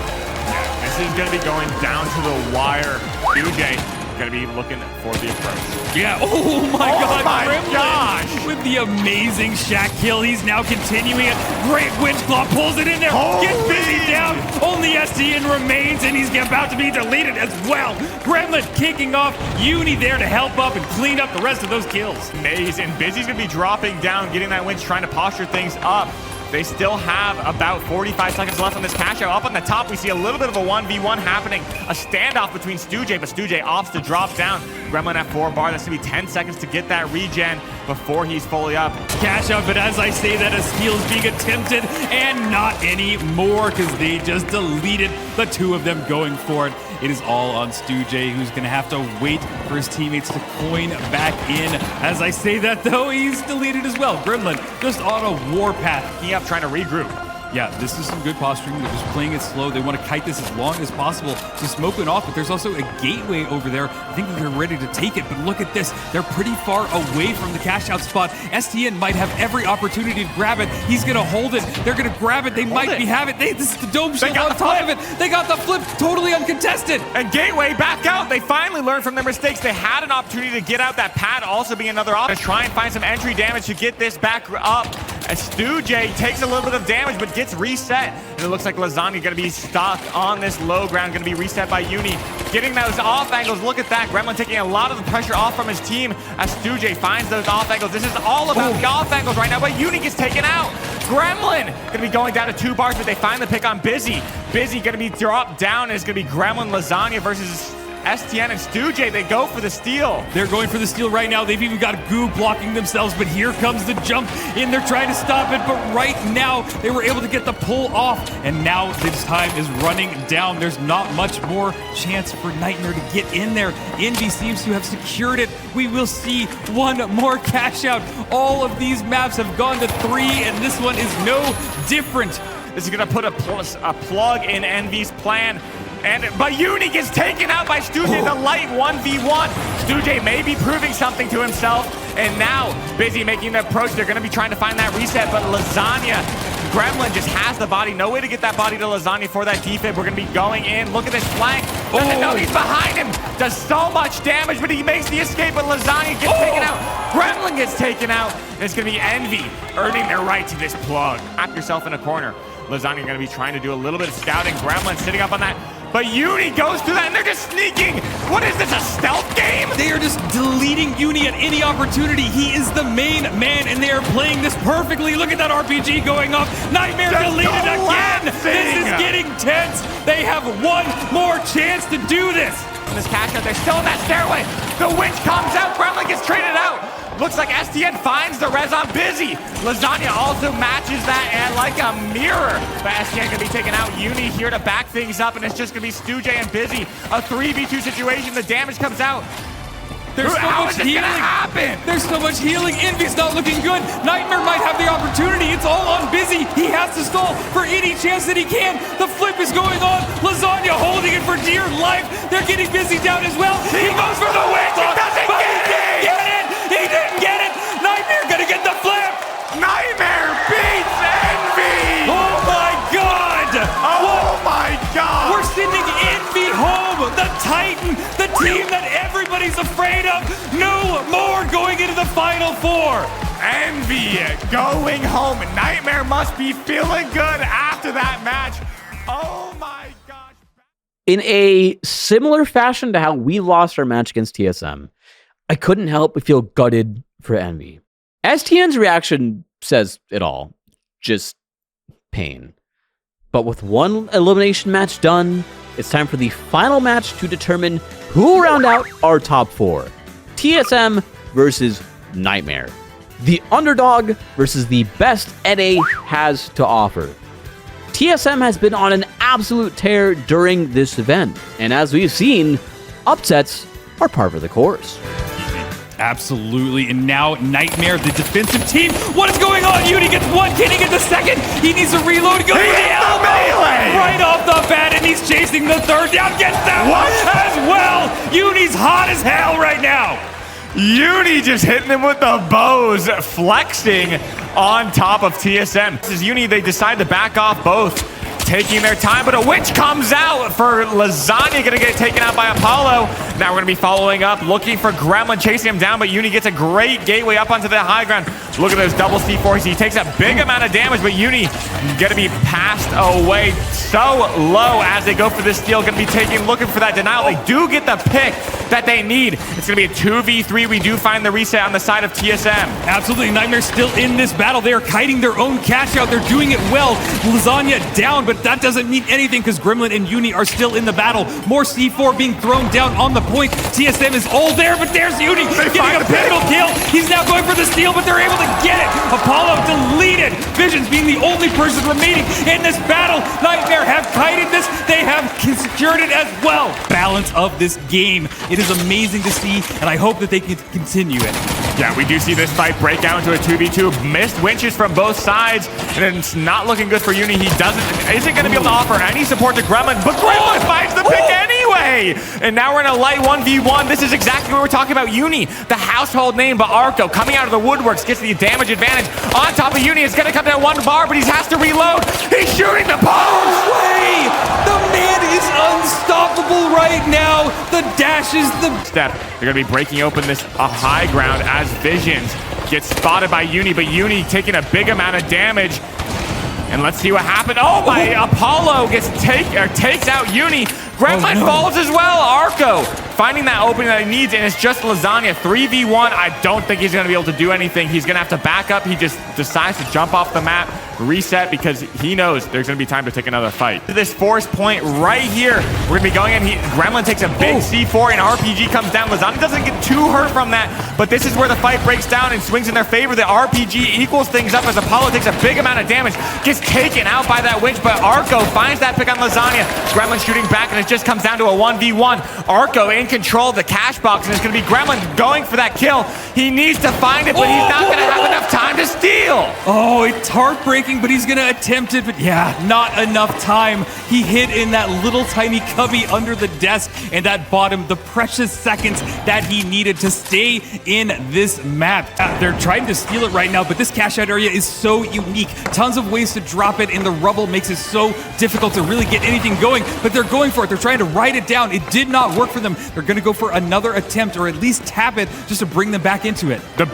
Yeah, this is going to be going down to the wire. UJ going to be looking for the approach. Yeah, oh my God, my Gremlin gosh. with the amazing Shack kill. He's now continuing it. Great winch claw, pulls it in there, gets Busy down. Only STN remains, and he's about to be deleted as well. Gremlin kicking off, Uni there to help up and clean up the rest of those kills. Maze and Busy's going to be dropping down, getting that winch, trying to posture things up. They still have about 45 seconds left on this cash out. Up on the top, we see a little bit of a 1v1 happening. A standoff between Stujay, but Stujay opts to drop down. Gremlin at 4 bar. That's going to be 10 seconds to get that regen before he's fully up. Cash out, but as I say that, a steal is being attempted, and not anymore, because they just deleted the two of them going for it. It is all on Stujay, who's going to have to wait for his teammates to coin back in. As I say that, though, he's deleted as well. Gremlin just on a warpath. He up trying to regroup. Yeah, this is some good posturing. They're just playing it slow. They want to kite this as long as possible to smoke it off, but there's also a gateway over there. I think they're ready to take it, but look at this. They're pretty far away from the cash out spot. STN might have every opportunity to grab it. He's going to hold it. They're going to grab it. They might have it. This is the dome shield on top of it. They got the flip totally uncontested. And gateway back out. They finally learned from their mistakes. They had an opportunity to get out. That pad also being another option. Try and find some entry damage to get this back up. As Stujay takes a little bit of damage, but gets reset. And it looks like Lasagna going to be stuck on this low ground, going to be reset by Uni. Getting those off angles. Look at that. Gremlin taking a lot of the pressure off from his team as Stujay finds those off angles. This is all about the off angles right now, but Uni gets taken out. Gremlin going to be going down to 2 bars, but they find the pick on Busy. Busy going to be dropped down, and it's going to be Gremlin, Lasagna versus STN and Stujay. They go for the steal. They're going for the steal right now. They've even got Goo blocking themselves, but here comes the jump in. They're trying to stop it, but right now they were able to get the pull off, and now this time is running down. There's not much more chance for Nightmare to get in there. Envy seems to have secured it. We will see one more cash out. All of these maps have gone to 3, and this one is no different. This is going to put a plug in Envy's plan. But Uni gets taken out by Stujay, the light 1v1. Stujay may be proving something to himself, and now Busy making the approach. They're going to be trying to find that reset, but Lasagna, Gremlin just has the body. No way to get that body to Lasagna for that defib. We're going to be going in. Look at this flank. Doesn't know he's behind him. Does so much damage, but he makes the escape, but Lasagna gets taken out. Gremlin gets taken out. And it's going to be Envy earning their right to this plug. Wrap yourself in a corner. Lasagna going to be trying to do a little bit of scouting. Gremlin sitting up on that. But Uni goes through that, and they're just sneaking. What is this, a stealth game? They are just deleting Uni at any opportunity. He is the main man, and they are playing this perfectly. Look at that RPG going off. Nightmare deleted again. This is getting tense. They have one more chance to do this. In this cash out, they're still in that stairway. The winch comes out. Gremlin gets traded out. Looks like STN finds the res on Busy. Lasagna also matches that, and like a mirror. But STN going to be taking out Uni here to back things up, and it's just going to be Stujay and Busy. A 3v2 situation. The damage comes out. There's so much healing. There's so much healing. Envy's not looking good. Nightmare might have the opportunity. It's all on Busy. He has to stall for any chance that he can. The flip is going on. Lasagna holding it for dear life. They're getting Busy down as well. He goes for the win. He doesn't get it. He didn't get it. Nightmare gonna get the flip. Nightmare beats Envy. Oh my God. Oh my God. We're sending Envy home. The Titan, the team that everybody's afraid of. No more going into the Final Four. Envy going home. Nightmare must be feeling good after that match. Oh my gosh. In a similar fashion to how we lost our match against TSM, I couldn't help but feel gutted for Envy. STN's reaction says it all. Just pain. But with one elimination match done, it's time for the final match to determine who will round out our top 4. TSM versus Nightmare. The underdog versus the best NA has to offer. TSM has been on an absolute tear during this event, and as we've seen, upsets are par for the course. Absolutely, and now Nightmare, the defensive team. What is going on? Uni gets one, can he get the second? He needs to reload. Go He for the hit the elbow melee! right off the bat, and he's chasing the third down. Gets that one as well. Uni's hot as hell right now. Uni just hitting him with the bows, flexing on top of TSM. This is Uni, they decide to back off both, taking their time, but a witch comes out for Lasagna, gonna get taken out by Apollo. Now we're gonna be following up, looking for Gremlin, chasing him down, but Uni gets a great gateway up onto the high ground. Look at those double C4s. He takes a big amount of damage, but Uni gonna be passed away so low as they go for this steal, gonna be looking for that denial. They do get the pick that they need. It's gonna be a 2v3. We do find the reset on the side of TSM. Absolutely, Nightmare's still in this battle. They are kiting their own cash out. They're doing it well. Lasagna down, but that doesn't mean anything because Gremlin and Uni are still in the battle. More C4 being thrown down on the point. TSM is all there, but there's Uni getting a pivotal kill. He's now going for the steal, but they're able to get it. Apollo deleted. Visions being the only person remaining in this battle. Nightmare have kited this. They have secured it as well. Balance of this game. It is amazing to see, and I hope that they can continue it. Yeah, we do see this fight break out into a 2v2. Missed winches from both sides, and it's not looking good for Uni. He isn't going to be able to offer any support to Gremlin, but Gremlin finds the pick anyway! And now we're in a light 1v1. This is exactly what we're talking about. Uni, the household name, but Arco coming out of the woodworks gets the damage advantage. On top of Uni, it's going to come down one bar, but he has to reload. He's shooting the post! Way! The man is unstoppable right now. The dash is the Step. They're going to be breaking open this high ground as Visions gets spotted by Uni, but Uni taking a big amount of damage. And let's see what happened. Oh my, Apollo takes out Uni. Gremlin falls as well. Arco finding that opening that he needs, and it's just Lasagna. 3v1. I don't think he's going to be able to do anything. He's going to have to back up. He just decides to jump off the map, reset, because he knows there's going to be time to take another fight. This force point right here, we're going to be going in. Gremlin takes a big C4, and RPG comes down. Lasagna doesn't get too hurt from that, but this is where the fight breaks down and swings in their favor. The RPG equals things up as Apollo takes a big amount of damage, gets taken out by that winch, but Arco finds that pick on Lasagna. Gremlin shooting back, and it just comes down to a 1v1. Arco in control of the cash box, and it's going to be Gremlin going for that kill. He needs to find it, but he's not going to have enough time to steal. Oh, it's heartbreaking, but he's going to attempt it, but yeah, not enough time. He hid in that little tiny cubby under the desk, and that bought him the precious seconds that he needed to stay in this map. They're trying to steal it right now, but this cash out area is so unique. Tons of ways to drop it, and the rubble makes it so difficult to really get anything going, but they're going for it. They're trying to write it down. It did not work for them. They're going to go for another attempt, or at least tap it just to bring them back into it. The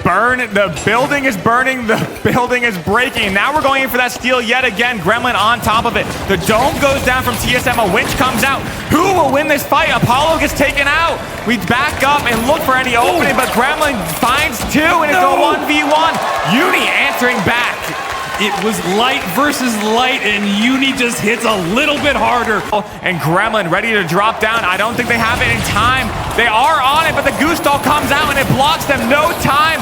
building is burning, the building is breaking. Now we're going in for that steal yet again. Gremlin on top of it. The dome goes down from TSM. A winch comes out. Who will win this fight? Apollo gets taken out. We back up and look for any opening, but Gremlin finds two, and it's a 1v1. Uni answering back. It was light versus light, and Uni just hits a little bit harder. And Gremlin ready to drop down. I don't think they have it in time. They are on it, but the goose doll comes out and it blocks them. No time.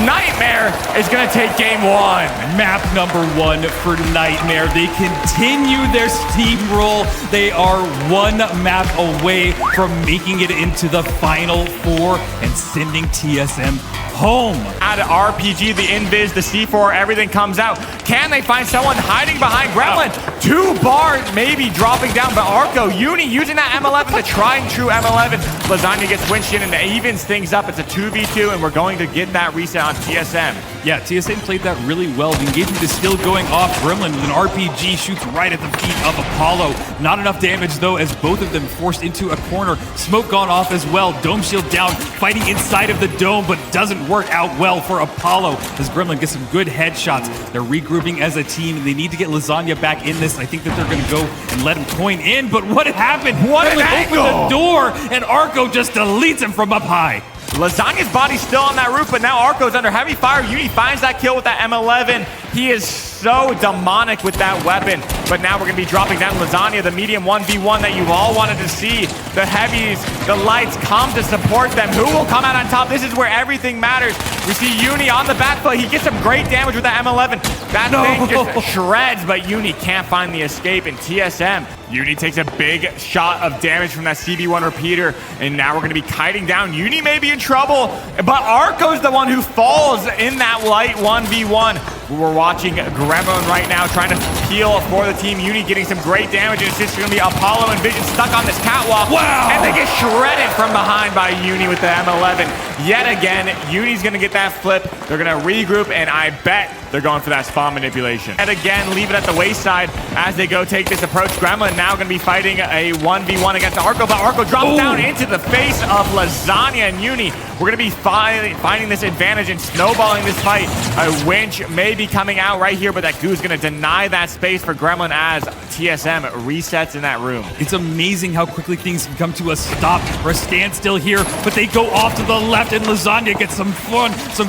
Nightmare is going to take game one. Map number 1 for Nightmare. They continue their steamroll. They are one map away from making it into the final 4 and sending TSM home. Out of RPG, the invis, the C4, everything comes out. Can they find someone hiding behind Gremlin? 2 bars maybe dropping down, but Arco, Uni using that M11, the tried and true M11. Lasagna gets winched in and evens things up. It's a 2v2, and we're going to get that reset on TSM. Yeah, TSM played that really well. The engagement is still going off. Gremlin with an RPG shoots right at the feet of Apollo. Not enough damage, though, as both of them forced into a corner. Smoke gone off as well. Dome shield down, fighting inside of the dome, but doesn't work out well for Apollo as Gremlin gets some good headshots. They're regrouping as a team. They need to get Lasagna back in this. I think that they're going to go and let him coin in, but what happened? Gremlin opened the door, and Arco just deletes him from up high. Lasagna's body's still on that roof, but now Arco's under heavy fire. Uni finds that kill with that M11. He is so demonic with that weapon. But now we're going to be dropping down Lasagna, the medium 1v1 that you all wanted to see. The heavies, the lights come to support them. Who will come out on top? This is where everything matters. We see Uni on the back foot. He gets some great damage with that M11. That thing just shreds, but Uni can't find the escape in TSM. Uni takes a big shot of damage from that CB1 repeater, and now we're going to be kiting down. Uni may be in trouble, but Arco's the one who falls in that light 1v1. We're watching Gremlin right now trying to peel for the team. Uni getting some great damage, and it's just going to be Apollo and Vision stuck on this catwalk. Wow! And they get shredded from behind by Uni with the M11. Yet again, Uni's going to get that flip. They're going to regroup, and I bet they're going for that spawn manipulation. And again, leave it at the wayside as they go take this approach. Gremlin now going to be fighting a 1v1 against Arco, but Arco drops down into the face of Lasagna and Uni. We're going to be finding this advantage and snowballing this fight. A winch may be coming out right here, but that Goo's going to deny that space for Gremlin as TSM resets in that room. It's amazing how quickly things can come to a stop or a standstill here, but they go off to the left, and Lasagna gets some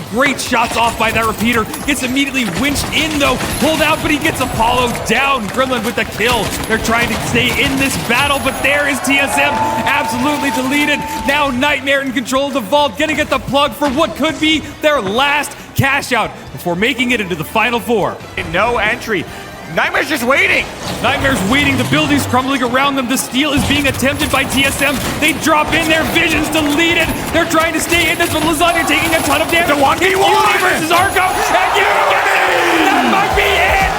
great shots off by that repeater. Gets immediately winched in though, pulled out, but he gets Apollo down. Gremlin with the kill. They're trying to stay in this battle, but there is TSM absolutely deleted. Now Nightmare in control of the vault, gonna get the plug for what could be their last cash out before making it into the final four. No entry. Nightmare's just waiting. Nightmare's waiting. The building's crumbling around them. The steal is being attempted by TSM. They drop in. Their vision's deleted. They're trying to stay in this, but Lasagna taking a ton of damage. The 1v1 Uni versus Arco, and Uni gets it. That might be it.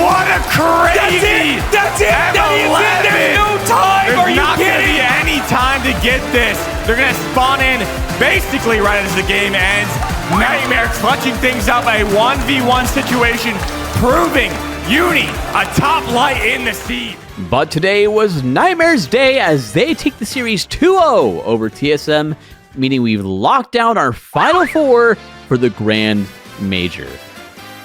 What a crazy! That's it. That is it. There's no time. There's Are you not gonna kidding? be any time to get this. They're gonna spawn in basically right as the game ends. Nightmare clutching things up, a 1v1 situation, proving Uni a top light in the seed. But today was Nightmare's day as they take the series 2-0 over TSM, meaning we've locked down our final four for the Grand Major.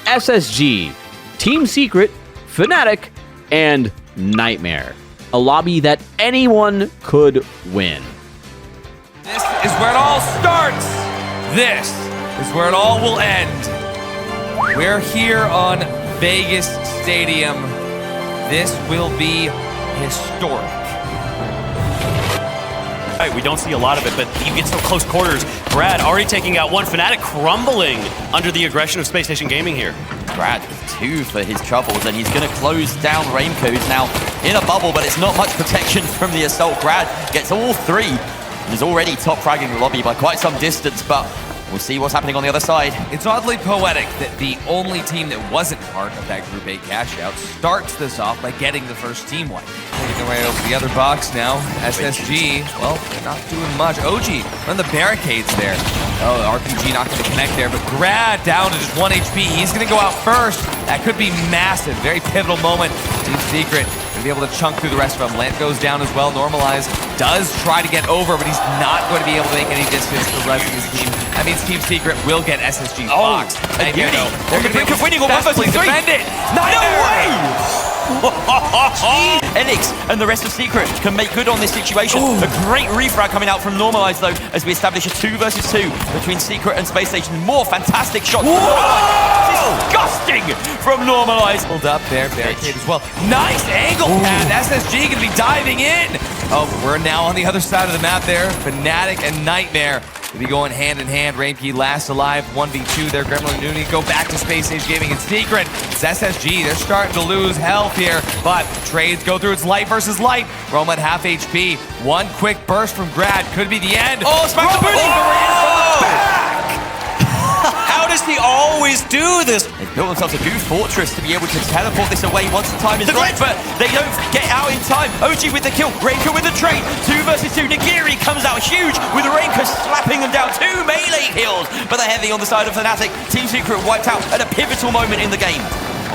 SSG, Team Secret, Fnatic, and Nightmare. A lobby that anyone could win. This is where it all starts. This is where it all will end. We're here on Vegas Stadium. This will be historic. Right, we don't see a lot of it, but you get so close quarters. Brad already taking out one. Fnatic crumbling under the aggression of Space Station Gaming here. Brad with 2 for his troubles, and he's going to close down Rainco's now in a bubble, but it's not much protection from the assault. Brad gets all 3 and is already top fragging the lobby by quite some distance, but we'll see what's happening on the other side. It's oddly poetic that the only team that wasn't part of that Group 8 cash-out starts this off by getting the first team wipe. Making their way over the other box now. SSG, well, they're not doing much. OG on the barricades there. Oh, RPG not going to connect there, but Grad down to just 1 HP. He's going to go out first. That could be massive. Very pivotal moment. Team Secret going to be able to chunk through the rest of them. Lant goes down as well. Normalize does try to get over, but he's not going to be able to make any distance to the rest of his team. That means Team Secret will get SSG's box. And Uni on the brink of winning on 1 versus 3. Defend it. No way! Enix and the rest of Secret can make good on this situation. Ooh. A great refrag coming out from Normalize though, as we establish a 2 versus 2 between Secret and Space Station. More fantastic shots. Disgusting from Normalize. Hold up there, barricade as well. Nice angle pad. SSG gonna be diving in. Oh, we're now on the other side of the map there. Fnatic and Nightmare will be going hand in hand. Rainpy last alive, 1v2 there. Gremlin and Nooney go back to Space Age Gaming in Secret. It's SSG, they're starting to lose health here, but trades go through. It's light versus light. Roma at half HP. One quick burst from Grad could be the end. Oh, smack the booty! How does he always do this? They've built themselves a Goo Fortress to be able to teleport this away once the time is right, but they don't get out in time. OG with the kill, Rainco with the trade. 2 versus 2. Nagiri comes out huge with Rainco slapping them down. 2 melee kills, but they're heavy on the side of Fnatic. Team Secret wiped out at a pivotal moment in the game.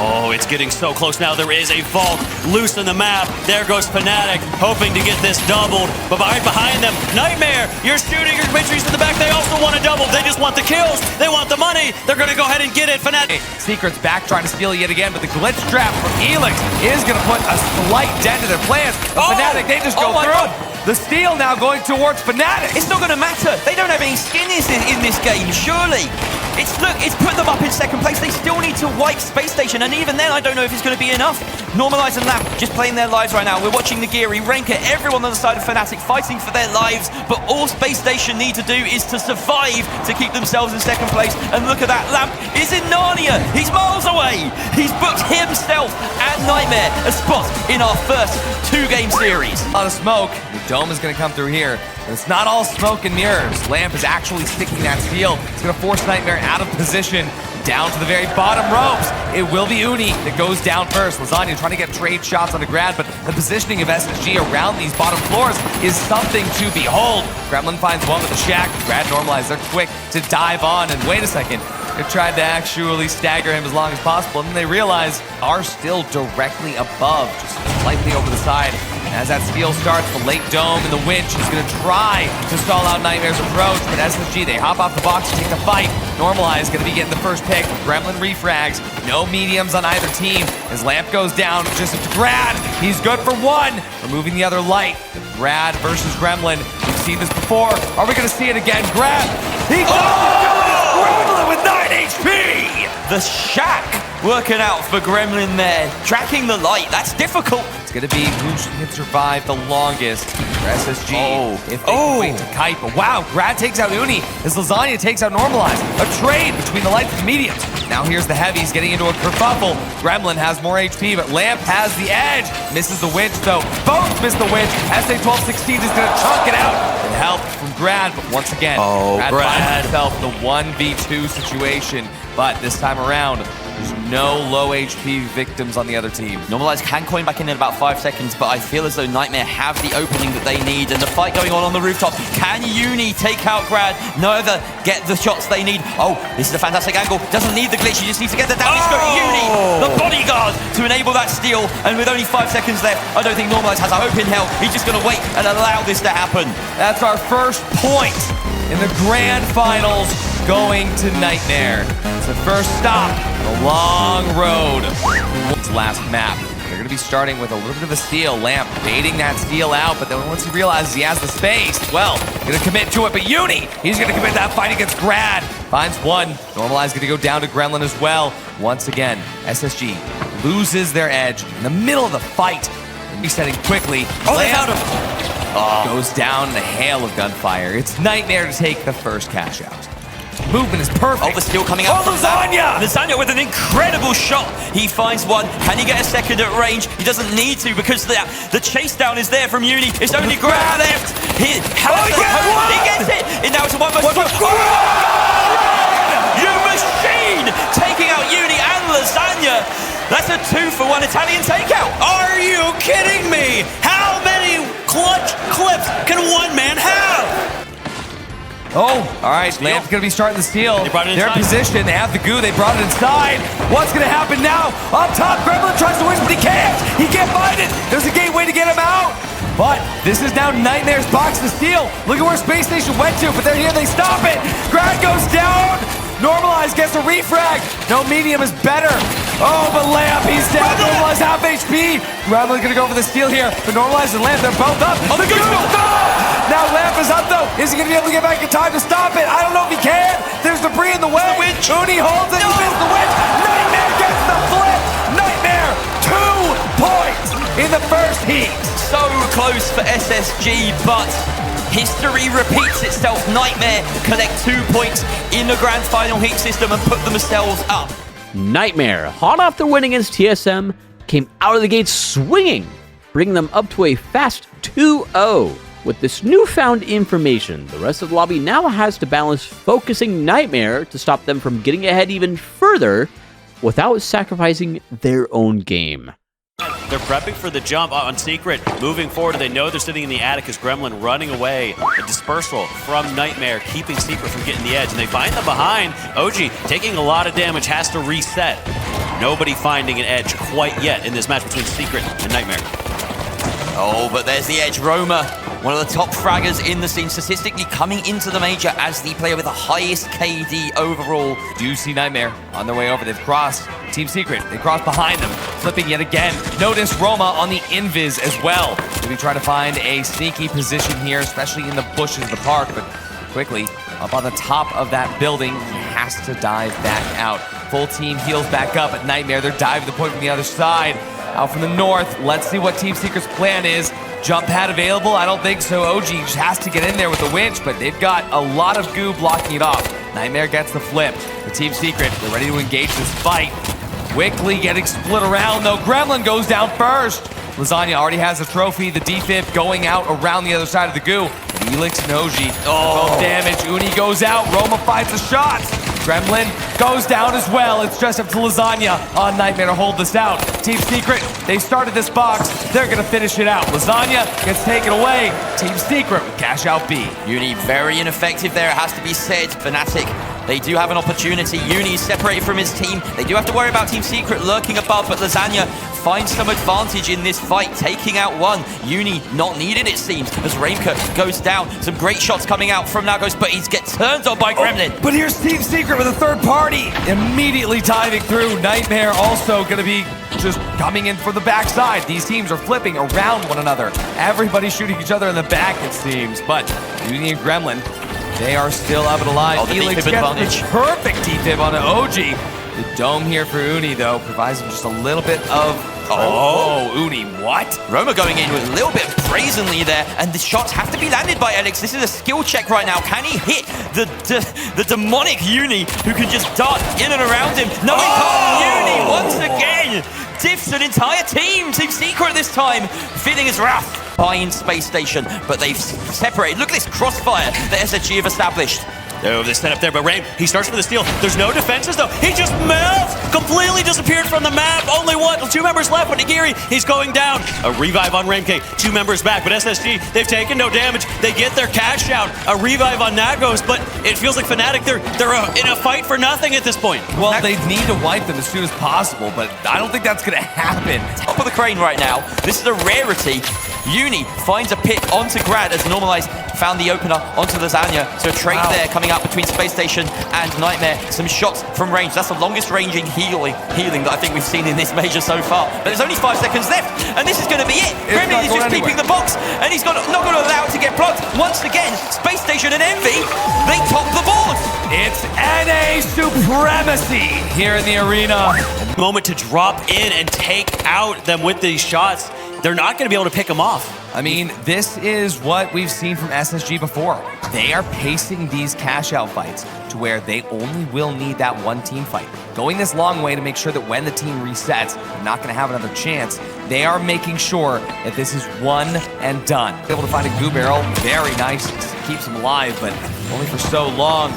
Oh, it's getting so close now. There is a vault loose in the map. There goes Fnatic, hoping to get this doubled. But right behind them, Nightmare, you're shooting your Mitries in the back. They also want a double. They just want the kills. They want the money. They're going to go ahead and get it. Fnatic. Secret's back trying to steal yet again, but the glitch trap from Elix is going to put a slight dent in their plans. But Fnatic, they just go through. The steal now going towards Fnatic. It's not going to matter. They don't have any skin in this game, surely. It's put them up in second place. They still need to wipe Space Station, and even then, I don't know if it's going to be enough. Normalize and Lamp just playing their lives right now. We're watching Nagiri, Renka, everyone on the side of Fnatic fighting for their lives, but all Space Station need to do is to survive to keep themselves in second place. And look at that, Lamp is in Narnia. He's miles away. He's booked himself and Nightmare a spot in our first 2-game series. A lot of smoke. The dome is going to come through here. But it's not all smoke and mirrors. Lamp is actually sticking that steal. It's going to force Nightmare out of position. Down to the very bottom ropes. It will be Uni that goes down first. Lasagna trying to get trade shots on the Grad, but the positioning of SSG around these bottom floors is something to behold. Gremlin finds one with the Shack. Grad normalized. They're quick to dive on, and wait a second. They tried to actually stagger him as long as possible, and then they realize are still directly above, just slightly over the side. As that steal starts, the late dome and the winch is going to try to stall out Nightmare's approach, but SSG, they hop off the box and take the fight. Normalize going to be getting the first pick. Gremlin refrags. No mediums on either team. As Lamp goes down, just to Grad. He's good for one. Removing the other light. Grad versus Gremlin. We've seen this before. Are we going to see it again? Grad. He goes Gremlin with 9 HP. The Shack working out for Gremlin there. Tracking the light, that's difficult. It's going to be who can survive the longest for SSG. If they can wait to kite. But wow, Grad takes out Uni as Lasagna takes out Normalize. A trade between the lights and the mediums. Now here's the heavies getting into a kerfuffle. Gremlin has more HP, but Lamp has the edge. Misses the winch though. Both miss the winch. SA-1216 is going to chunk it out. And help from Grad, but once again, Grad finds himself in the 1v2 situation. But this time around, there's no low HP victims on the other team. Normalize can coin back in about 5 seconds, but I feel as though Nightmare have the opening that they need, and the fight going on the rooftop. Can Uni take out Grad? Neither get the shots they need. Oh, this is a fantastic angle. Doesn't need the glitch, he just needs to get the damage. Go to Uni, the bodyguard, to enable that steal. And with only 5 seconds left, I don't think Normalize has a hope in hell. He's just going to wait and allow this to happen. That's our first point in the grand finals, going to Nightmare. It's the first stop on a long road. It's last map. They're going to be starting with a little bit of a steal. Lamp baiting that steal out, but then once he realizes he has the space, well, going to commit to it. But Uni, he's going to commit that fight against Grad. Finds one. Normalize going to go down to Gremlin as well. Once again, SSG loses their edge in the middle of the fight. Resetting quickly. Lamp goes down in a hail of gunfire. It's Nightmare to take the first cash out. Movement is perfect. Oh, the steal coming out from Lasagna! Lasagna with an incredible shot. He finds one. Can he get a second at range? He doesn't need to because the chase down is there from Uni. It's only Grad left. He gets it. And now it's a 1v1. You machine! Taking out Uni and Lasagna. That's a 2-for-1 Italian takeout. Are you kidding me? How many clutch clips can one man have? Oh, all right. Lamp's going to be starting the steal. They're in position. They have the goo. They brought it inside. What's going to happen now? Up top, Gremlin tries to win, but he can't. He can't find it. There's a gateway to get him out. But this is now Nightmare's box to steal. Look at where Space Station went to, but they're here. They stop it. Grad goes down. Normalize gets a refrag. No medium is better. Oh, but Lamp, he's down. Normalize half HP. Gremlin going to go for the steal here. But Normalize and Lamp, they're both up. Oh, the goo! Now Lamp is up though. Is he going to be able to get back in time to stop it? I don't know if he can. There's debris in the way. Uni holds it. He missed the winch. Nightmare gets the flip. Nightmare, 2 points in the first heat. So close for SSG, but history repeats itself. Nightmare collect 2 points in the grand final heat system and put themselves up. Nightmare, hot off their win against TSM, came out of the gate swinging, bringing them up to a fast 2-0. With this newfound information, the rest of the lobby now has to balance focusing Nightmare to stop them from getting ahead even further without sacrificing their own game. They're prepping for the jump on Secret. Moving forward, they know they're sitting in the attic as Gremlin running away. A dispersal from Nightmare, keeping Secret from getting the edge. And they find them behind. OG, taking a lot of damage, has to reset. Nobody finding an edge quite yet in this match between Secret and Nightmare. Oh, but there's the edge. Roma, one of the top fraggers in the scene, statistically coming into the major as the player with the highest KD overall. Do you see Nightmare on their way over? They've crossed Team Secret. They crossed behind them. flipping yet again. Notice Roma on the invis as well. We'll be trying to find a sneaky position here, especially in the bushes of the park, but quickly up on the top of that building, he has to dive back out. Full team heals back up at Nightmare. They're diving the point from the other side. Out from the north, let's see what Team Secret's plan is. Jump pad available? I don't think so. OG just has to get in there with the winch, but they've got a lot of goo blocking it off. Nightmare gets the flip. The Team Secret, they're ready to engage this fight. Quickly getting split around though. Gremlin goes down first. Lasagna already has a trophy. The defib going out around the other side of the goo. Felix and OG. Both damage. Uni goes out. Roma fights the shots. Gremlin goes down as well. It's just up to Lasagna on Nightmare to hold this out. Team Secret, they started this box. They're going to finish it out. Lasagna gets taken away. Team Secret with cash out B. Uni very ineffective there, it has to be said. Fnatic, they do have an opportunity. Uni is separated from his team. They do have to worry about Team Secret lurking above, but Lasagna finds some advantage in this fight, taking out one. Uni not needed, it seems, as Raimka goes down. Some great shots coming out from Nagos, but he gets turned on by Gremlin. But here's Team Secret with a third party. Immediately diving through. Nightmare also going to be just coming in from the backside. These teams are flipping around one another. Everybody's shooting each other in the back, it seems. But Uni and Gremlin, they are still up and alive. Oh, the Felix defib gets advantage. the perfect defib on an OG. The dome here for Uni, though, provides him just a little bit of... Oh, Uni, what? Roma going in with a little bit brazenly there, and the shots have to be landed by Alex. This is a skill check right now. Can he hit the demonic Uni who can just dart in and around him? No, he can't. Uni once again diffs an entire team. Team Secret this time, feeling his wrath. Buying Space Station, but they've separated. Look at this crossfire that SSG have established. Oh, they set up there, but Rain, he starts for the steal. There's no defenses, though. He just melts! Completely disappeared from the map. Only two members left, but Nigiri, he's going down. A revive on Raimke, 2 members back, but SSG, they've taken no damage. They get their cash out. A revive on Nagos, but it feels like Fnatic, they're in a fight for nothing at this point. Well, they need to wipe them as soon as possible, but I don't think that's going to happen. Top of the crane right now. This is a rarity. Uni finds a pick onto Grad as Normalized found the opener onto Lasagna. So a trade there coming up between Space Station and Nightmare. Some shots from range. That's the longest ranging healing that I think we've seen in this major so far. But there's only 5 seconds left, and this is going to be it. Gremlin is just keeping the box, and he's not going to allow it to get blocked. Once again, Space Station and Envy, they top the board. It's NA supremacy here in the arena. Moment to drop in and take out them with these shots. They're not going to be able to pick them off. I mean, this is what we've seen from SSG before. They are pacing these cash-out fights to where they only will need that one team fight. Going this long way to make sure that when the team resets, they're not going to have another chance. They are making sure that this is one and done. Able to find a goo barrel, very nice, keeps him alive, but only for so long.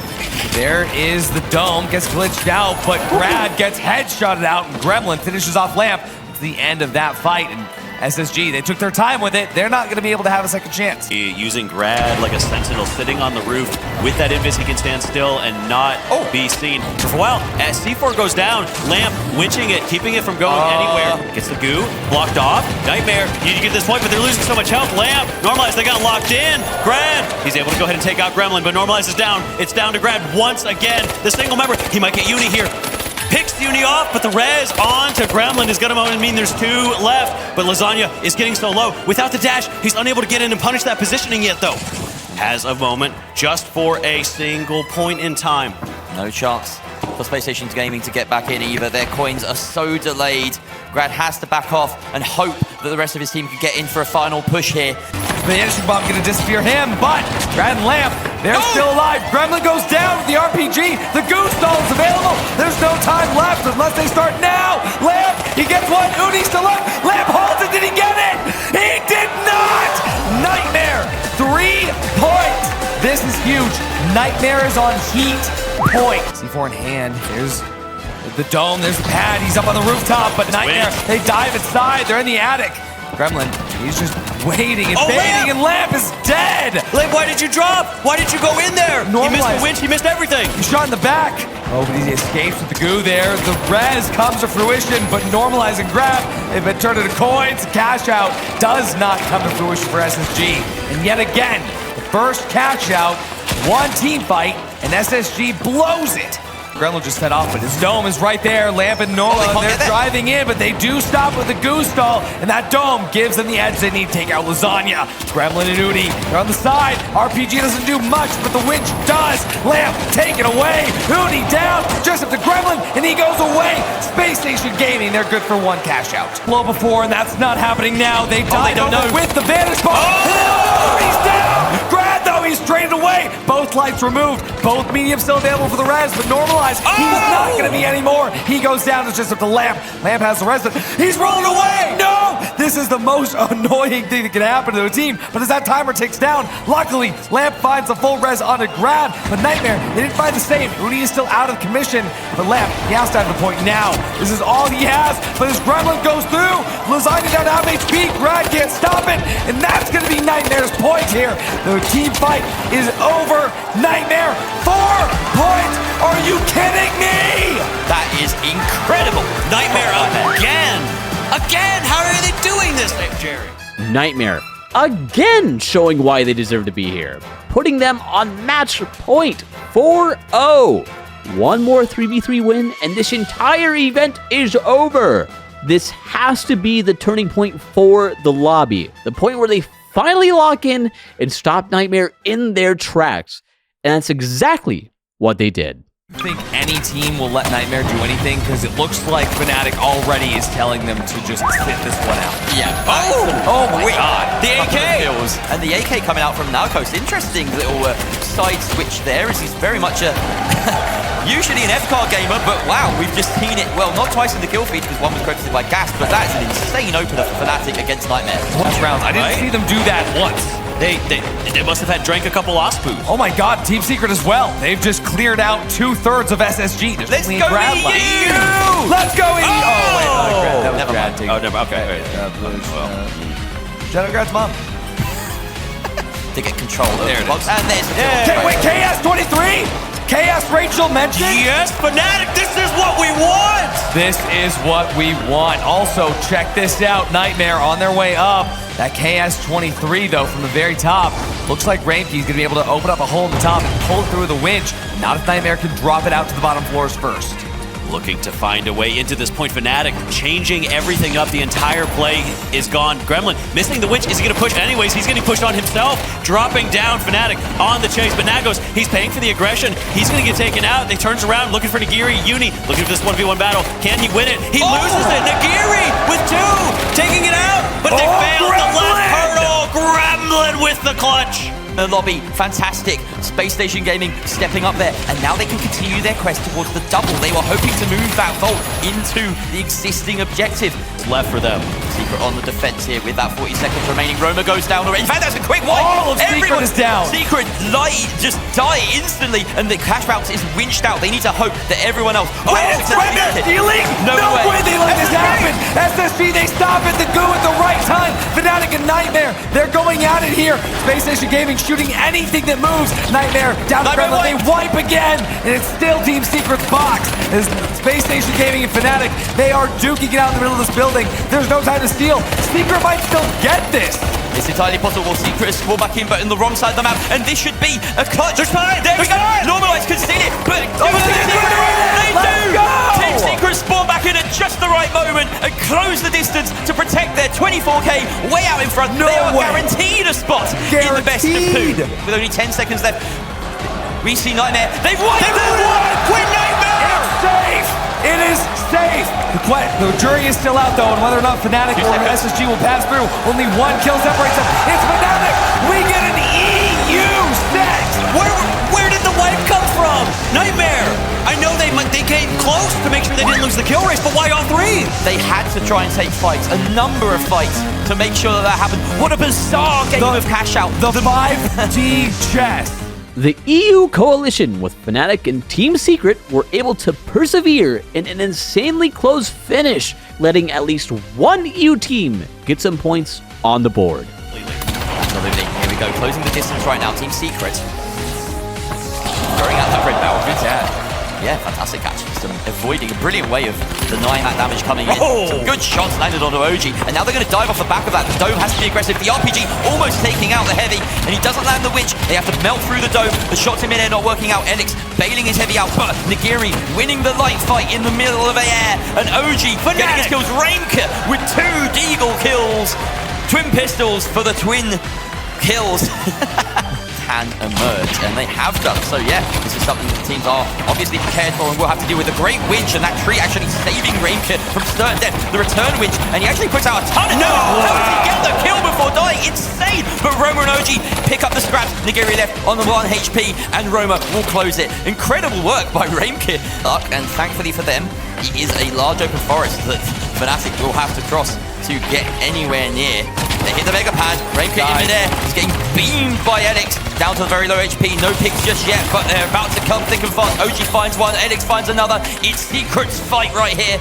There is the dome, gets glitched out, but Grad gets headshotted out, and Gremlin finishes off Lamp. It's the end of that fight, and SSG, they took their time with it. They're not going to be able to have a second chance. Using Grad like a sentinel, sitting on the roof with that invis, he can stand still and not be seen. So for a while, as C4 goes down, Lamp winching it, keeping it from going anywhere. Gets the goo, blocked off. Nightmare, you get this point, but they're losing so much health. Lamp, Normalized, they got locked in. Grad, he's able to go ahead and take out Gremlin, but Normalized is down. It's down to Grad once again. The single member, he might get Uni here. Picks Uni off, but the res on to Gremlin is going to mean there's 2 left. But Lasagna is getting so low. Without the dash, he's unable to get in and punish that positioning yet, though. Has a moment just for a single point in time. No chance for Space Station's Gaming to get back in either. Their coins are so delayed. Grad has to back off and hope that the rest of his team can get in for a final push here. The energy bomb going to disappear him, but Grad and Lamp, they're still alive. Gremlin goes down with the RPG. The goo stall is available. There's no time left unless they start now. Lamp, he gets one. Uni's still up. Lamp holds it. Did he get it? He did not. Nightmare, 3 points. This is huge. Nightmare is on heat point. C4 in hand. There's the dome. There's the pad. He's up on the rooftop, but Nightmare, they dive inside. They're in the attic. Gremlin, he's just waiting and baiting, and Lamp is dead! Lamp, why did you drop? Why did you go in there? Normalized. He missed the winch, he missed everything. He's shot in the back. Oh, but he escapes with the goo there. The res comes to fruition, but Normalize and Grab, they've been turned into coins. Cash out does not come to fruition for SSG. And yet again, the first cash out, one team fight, and SSG blows it. Gremlin just fed off, but his dome is right there. Lamp and Nola, they're driving in, but they do stop with the goose stall, and that dome gives them the edge they need to take out Lasagna. Gremlin and Udi, they're on the side. RPG doesn't do much, but the winch does. Lamp taken away. Udi down, just up to Gremlin, and he goes away. Space Station Gaming, they're good for 1 cash out. Blow before, and that's not happening now. They died over with the Vanish Ball. Oh, he's down! Grad, though, he's traded away. Both lights removed. Both mediums still available for the res, but normalized. He's not going to be anymore. He goes down. It's just up to Lamp. Lamp has the rest of it. He's rolling away. No! This is the most annoying thing that can happen to a team. But as that timer ticks down, luckily, Lamp finds the full res on a Grad. But Nightmare, they didn't find the save. Udi is still out of commission. But Lamp, he has to have the point now. This is all he has. But his Gremlin goes through. Lasagna down to half HP. Grad can't stop it. And that's going to be Nightmare's point here. The team fight is over. Nightmare, 4 points. Are you kidding me? That is incredible. Nightmare again. Again, how are they doing this, Jerry? Nightmare again showing why they deserve to be here, putting them on match point 4-0. One more 3v3 win and this entire event is over. This has to be the turning point for the lobby, the point where they finally lock in and stop Nightmare in their tracks. And that's exactly what they did. I think any team will let Nightmare do anything because it looks like Fnatic already is telling them to just sit this one out. Yeah. Oh my god. The AK! And the AK coming out from Narcos. Interesting little side switch there as he's very much a... usually an F-card gamer, but wow, we've just seen it, well, not twice in the kill feed because one was credited by Gas, but that's an insane opener for Fnatic against Nightmare. Watch rounds. I didn't see them do that once. They must have had drank a couple Ospoos. Oh my god, Team Secret as well. They've just cleared out 2/3 of SSG. There's Let's only go Grad left. EU! Let's go EU! Oh, wait, that was Never Grad mind. taking- Oh, never. Okay. Shout out Grad's mom. To get control of There the it box. is. And there's the kill. Wait, KS23? KS Rachel mentioned? Yes, Fnatic, this is what we want! This is what we want. Also, check this out. Nightmare on their way up. That KS23, though, from the very top. Looks like Rainkey's going to be able to open up a hole in the top and pull it through the winch. Not if Nightmare can drop it out to the bottom floors first. Looking to find a way into this point. Fnatic changing everything up. The entire play is gone. Gremlin missing the winch. Is he going to push anyways? He's getting pushed on himself. Dropping down. Fnatic on the chase. But Nagos, he's paying for the aggression. He's going to get taken out. They turns around looking for Nagiri. Uni looking for this 1v1 battle. Can he win it? He loses it. Nagiri with 2. Taking it out. But they failed the last hurdle. Gremlin with the clutch. The lobby, fantastic. Space Station Gaming stepping up there, and now they can continue their quest towards the double. They were hoping to move that vault into the existing objective. It's left for them. Secret on the defense here with that 40 seconds remaining. Roma goes down already. In fact, that's a quick wipe. All of Secret is down. Secret light just die instantly, and the cash route is winched out. They need to hope that everyone else. Nightmare stealing? No way they let this happen. SSG, they stop at the goo at the right time. Fnatic and Nightmare, they're going at it here. Space Station Gaming shooting anything that moves. Nightmare down to Gremlin. They wipe again, and it's still Team Secret's box. As Space Station Gaming and Fnatic, they are duking it out in the middle of this building. There's no time to steal. Secret might still get this. It's entirely possible. Secret is scored back in, but in the wrong side of the map, and this should be a clutch. There's time! There we There's go. time! Normalize can steal it, but Let's they do. go! Team Secret spawn back in at just the right moment and close the distance to protect their 24k way out in front. No they are way. guaranteed a spot in the best of 2. With only 10 seconds left, we see Nightmare. They've won! Quit Nightmare! It's safe! It is safe! The jury is still out, though, on whether or not Fnatic or SSG will pass through. Only 1 kill separates them. It's Fnatic! We get an EU set! Where did the wipe come from? Nightmare! I know they came close to make sure they didn't lose the kill race, but why all 3? They had to try and take fights, a number of fights, to make sure that happened. What a bizarre game of cash out. The 5T chess. The EU coalition with Fnatic and Team Secret were able to persevere in an insanely close finish, letting at least one EU team get some points on the board. Absolutely. Here we go, closing the distance right now. Team Secret. Throwing out that red barrel. Good. Yeah, fantastic catch. avoiding a brilliant way of denying that damage coming in. Some good shots landed onto OG, and now they're going to dive off the back of that. The dome has to be aggressive. The RPG almost taking out the heavy, and he doesn't land the winch. They have to melt through the dome. The shots in mid-air not working out. Elix bailing his heavy out, but Nigiri winning the light fight in the middle of the air, and OG getting his kills. Rainke with 2 Deagle kills. Twin pistols for the twin kills. Can emerge, and they have done. So yeah, this is something that the teams are obviously prepared for, and will have to deal with. A great winch, and that tree actually saving Rainke from certain death. The return winch, and he actually puts out a ton of How does he get the kill before dying? Insane! But Roma and OG pick up the scraps. Nigiri left on the 1 HP, and Roma will close it. Incredible work by Rainke. And thankfully for them, he is a large open forest that Fnatic will have to cross to get anywhere near. They hit the mega pad. Rainke in midair. He's getting beamed by Elix down to the very low HP. No picks just yet, but they're about to come thick and fast. OG finds one. Elix finds another. It's Secret's fight right here.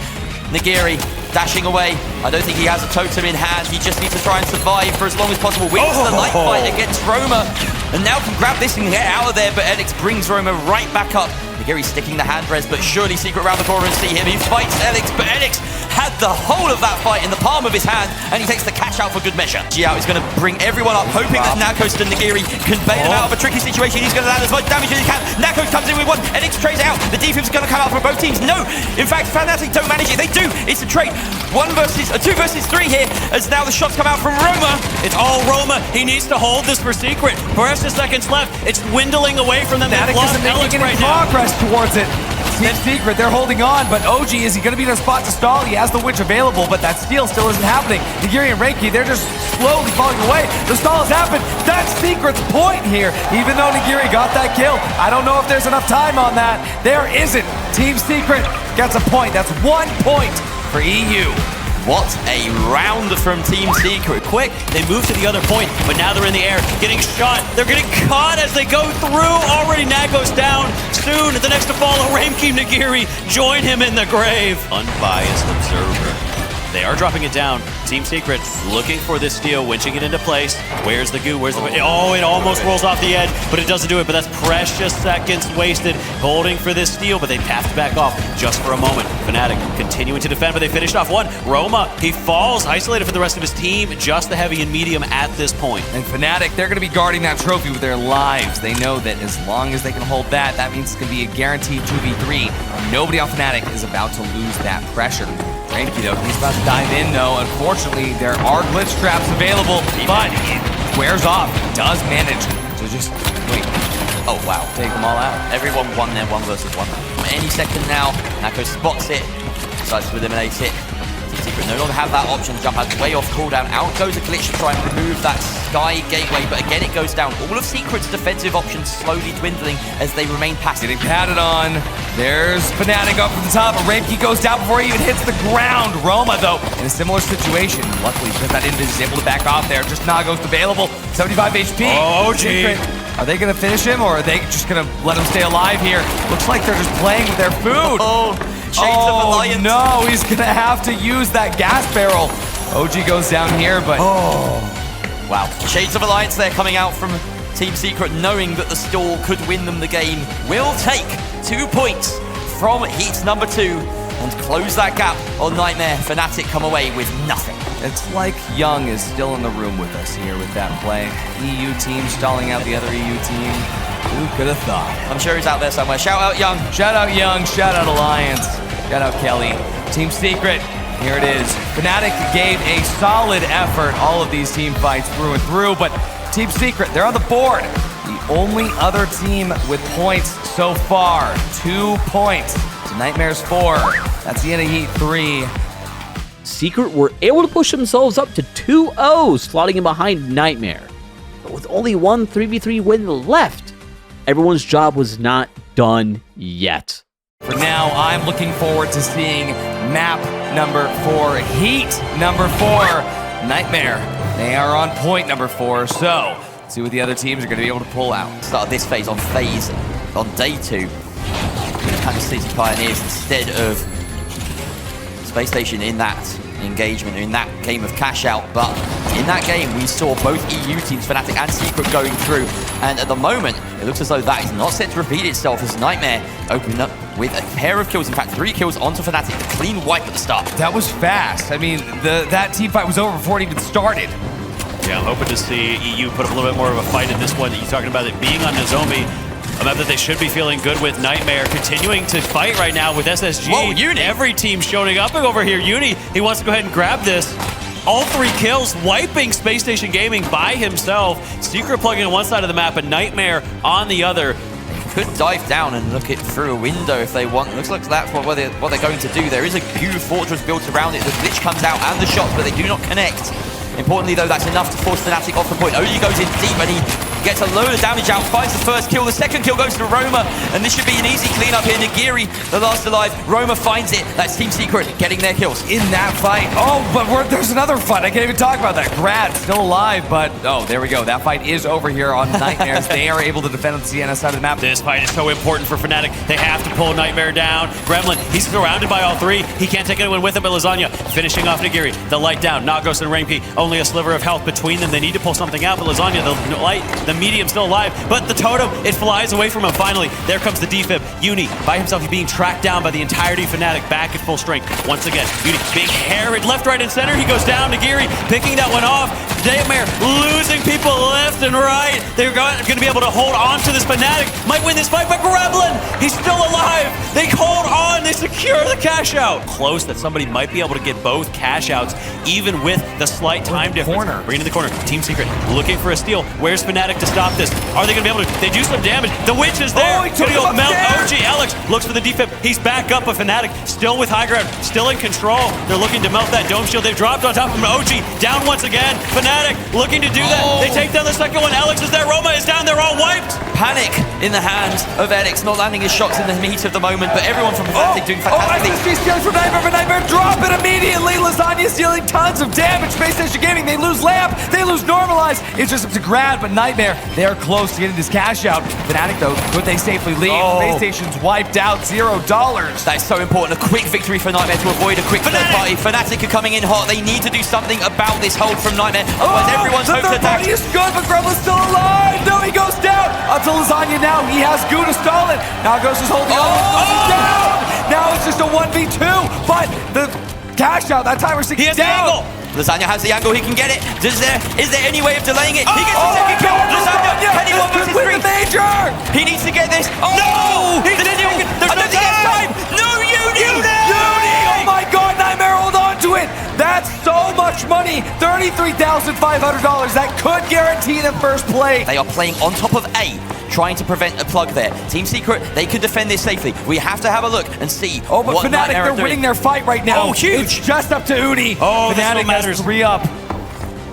Nigiri dashing away. I don't think he has a totem in hand. He just needs to try and survive for as long as possible. Wins the light fight against Roma. And now can grab this and get out of there, but Elix brings Roma right back up. Nigiri sticking the hand res, but surely Secret around the corner and see him. He fights Elix, but Elix had the whole of that fight in the palm of his hand, and he takes the cash out for good measure. Xiao is going to bring everyone up, hoping that Nakos and Nigiri can bail him out of a tricky situation. He's going to land as much damage as he can. Nakos comes in with one. Elix trades out. The defense is going to come out for both teams. No, in fact, Fnatic don't manage it. They do. It's a trade. 2 versus 3 here, as now the shots come out from Roma. It's all Roma. He needs to hold this for Secret. Precious seconds left. It's dwindling away from them. Fnatic isn't making any progress towards it. Team Secret, they're holding on, but OG, is he going to be in a spot to stall? He has the winch available, but that steal still isn't happening. Nigiri and Rainke, they're just slowly falling away. The stall has happened. That's Secret's point here. Even though Nigiri got that kill, I don't know if there's enough time on that. There isn't. Team Secret gets a point. That's 1 point for EU. What a round from Team Secret. Quick, they move to the other point, but now they're in the air, getting shot. They're getting caught as they go through. Already Nago's down. Soon, the next to follow, Rainke Nigiri join him in the grave. Unbiased observer. They are dropping it down. Team Secret looking for this steal, winching it into place. Where's the goo? Where's the... Oh, it almost rolls off the edge, but it doesn't do it. But that's precious seconds wasted holding for this steal, but they have to back off just for a moment. Fnatic continuing to defend, but they finished off one. Roma, he falls, isolated from the rest of his team. Just the heavy and medium at this point. And Fnatic, they're going to be guarding that trophy with their lives. They know that as long as they can hold that, that means it's going to be a guaranteed 2v3. Nobody on Fnatic is about to lose that pressure. Rainke, though, he's about to dive in, though. Unfortunately, there are glitch traps available, but it wears off. He does manage to just, wait. Oh, wow. Take them all out. Everyone won there, 1 versus 1. Any second now, Nako spots it, decides to eliminate it. Team Secret no longer have that option. Jump has way off cooldown. Out goes a glitch to try and remove that Sky Gateway, but again it goes down. All of Secret's defensive options slowly dwindling as they remain passive. Getting padded on. There's Fnatic up from the top, but Rainke goes down before he even hits the ground. Roma, though, in a similar situation. Luckily, because that Invis is able to back off there. Just Nago's available. 75 HP. Oh, gee. Are they going to finish him, or are they just going to let him stay alive here? Looks like they're just playing with their food. Shades of Alliance. No, he's going to have to use that gas barrel. OG goes down here, but... Wow. Shades of Alliance there coming out from Team Secret, knowing that the stall could win them the game. Will take 2 points from heat number 2 and close that gap on Nightmare. Fnatic come away with nothing. It's like Young is still in the room with us here with that play. EU team stalling out the other EU team. Who could have thought? I'm sure he's out there somewhere. Shout out Young. Shout out Young. Shout out Alliance. Shout out Kelly. Team Secret. Here it is. Fnatic gave a solid effort all of these team fights through and through, but Team Secret, they're on the board. The only other team with points so far. 2 points to Nightmare's 4. That's the end of Heat 3. Secret were able to push themselves up to 2-0, slotting in behind Nightmare. But with only one 3v3 win left, everyone's job was not done yet. For now, I'm looking forward to seeing map number 4, Heat number 4, Nightmare. They are on point number 4, so let's see what the other teams are going to be able to pull out. Start of this phase on day 2. Kansas City Pioneers instead of Space Station in that engagement, in that game of cash out, but In that game, we saw both EU teams, Fnatic and Secret, going through. And at the moment, it looks as though that is not set to repeat itself as Nightmare opened up with a pair of kills. In fact, 3 kills onto Fnatic. A clean wipe at the start. That was fast. I mean, that team fight was over before it even started. Yeah, I'm hoping to see EU put up a little bit more of a fight in this one. You're talking about it being on Nozomi. A map that they should be feeling good with. Nightmare continuing to fight right now with SSG. Whoa, Uni. Every team showing up over here. Uni, he wants to go ahead and grab this. All 3 kills, wiping Space Station Gaming by himself. Secret plugging on one side of the map, and Nightmare on the other. Could dive down and look it through a window if they want. Looks like that's what they're going to do. There is a huge fortress built around it. The glitch comes out and the shots, but they do not connect. Importantly, though, that's enough to force Fnatic off the point. Oji goes in deep and he gets a load of damage out, finds the first kill. The second kill goes to Roma, and this should be an easy cleanup here. Nagiri, the last alive. Roma finds it. That's Team Secret getting their kills. In that fight. Oh, but there's another fight. I can't even talk about that. Grad still alive, but oh, there we go. That fight is over here on Nightmares. They are able to defend on the Sienna side of the map. This fight is so important for Fnatic. They have to pull Nightmare down. Gremlin, he's surrounded by all 3. He can't take anyone with him, but Lasagna finishing off Nagiri. The light down. Nagos and Rainpy, only a sliver of health between them. They need to pull something out, but Lasagna, the light, the medium still alive. But the totem, it flies away from him finally. There comes the defib. Uni, by himself, he's being tracked down by the entirety of Fnatic, back at full strength. Once again, Uni being harried left, right, and center. He goes down. Nagiri picking that one off. Nightmare losing people left and right. They're going to be able to hold on to this. Fnatic might win this fight, but Gremlin, he's still alive. They hold on. They secure the cash out. Close that somebody might be able to get both cash outs, even with the slight time difference. Right in the corner. Team Secret looking for a steal. Where's Fnatic to stop this? Are they going to be able to? They do some damage. The witch is there. Oh, he took Gonna go him melt upstairs. OG. Alex looks for the defib. He's back up, but Fnatic still with high ground, still in control. They're looking to melt that dome shield. They've dropped on top of him. OG down once again. Fnatic looking to do that. They take down the second one. Alex is there. Roma is down. They're all wiped. Panic in the hands of Elix, not landing his shots in the heat of the moment, but everyone from Fnatic doing fantastically. SSG steals from Nightmare, but Nightmare drop it immediately. Lasagna is dealing tons of damage. Space Station Gaming, they lose Lamp, they lose Normalize. It's just up to Grad, but Nightmare, they're close to getting this cash out. Fnatic, though, could they safely leave? Space Station's wiped out, $0. That is so important. A quick victory for Nightmare to avoid a quick third party. Fnatic are coming in hot. They need to do something about this hold from Nightmare. Otherwise, everyone's the hopes third are party dashed. is good, but Gremlin's still alive. No, he goes down. Up to Lasagna now. He has Goo to stall it. Now Ghost is holding on. He's down. Now it's just a 1v2, but the cash out, that timer's He has down. the angle. Lasagna has the angle. He can get it. Is there any way of delaying it? He gets the Oh second my kill. God, Lasagna, can he is one good versus with 3? the major. He needs to get this. No! He's still. There's no time. No, Uni! Oh my God, Nightmare, hold on to it. That's so much money. $33,500. That could guarantee them first play. They are playing on top of A, trying to prevent a plug there. Team Secret, they could defend this safely. We have to have a look and see But what Fnatic, Nightmare are they're doing. winning their fight right now. Oh, huge. It's just up to Uni. Oh, this Fnatic one matters. has 3 up.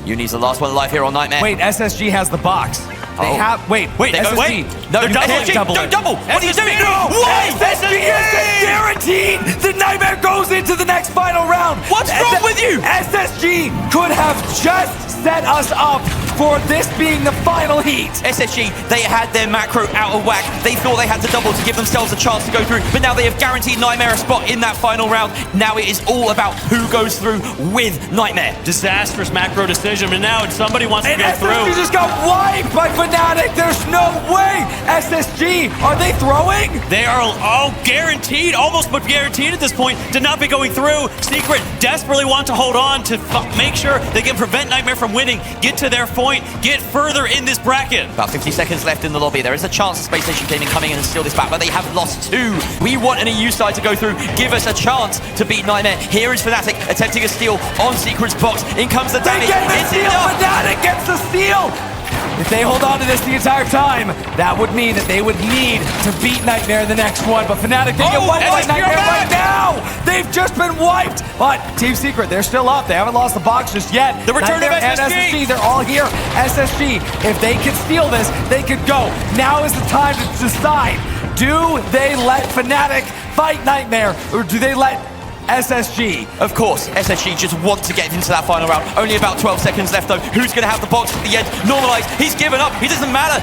Uni's the last one alive here on Nightmare. Wait, SSG has the box. They Oh. have. Wait, They- SSG. wait. No, They're you double. can't double Don't it. double. What are you doing? No! Why? SSG is guaranteed. The Nightmare goes into the next final round. What's wrong with you? SSG could have just set us up for this being the final heat. SSG, they had their macro out of whack. They thought they had to double to give themselves a chance to go through, but now they have guaranteed Nightmare a spot in that final round. Now it is all about who goes through with Nightmare. Disastrous macro decision, and now somebody wants to And go SSG through. just got wiped by Fnatic. There's no way. SSG, are they throwing? They are all guaranteed, almost but guaranteed at this point, to not be going through. Secret desperately want to hold on to make sure they can prevent Nightmare from winning, get to their point, get further in this bracket. About 50 seconds left in the lobby. There is a chance of Space Station Gaming coming in and steal this back, but they have lost 2. We want an EU side to go through, give us a chance to beat Nightmare. Here is Fnatic attempting a steal on Secret's box. In comes the They damage. get the It's steal. enough. Fnatic gets the steal. If they hold on to this the entire time, that would mean that they would need to beat Nightmare in the next one. But Fnatic, they get wiped by SSG Nightmare are right now. They've just been wiped. But Team Secret, they're still up. They haven't lost the box just yet. The return of Nightmare and SSG. SSG, they're all here. SSG, if they can steal this, they could go. Now is the time to decide. Do they let Fnatic fight Nightmare, or do they let SSG? Of course, SSG just want to get into that final round. Only about 12 seconds left though. Who's going to have the box at the end? Normalize. He's given up. He doesn't matter.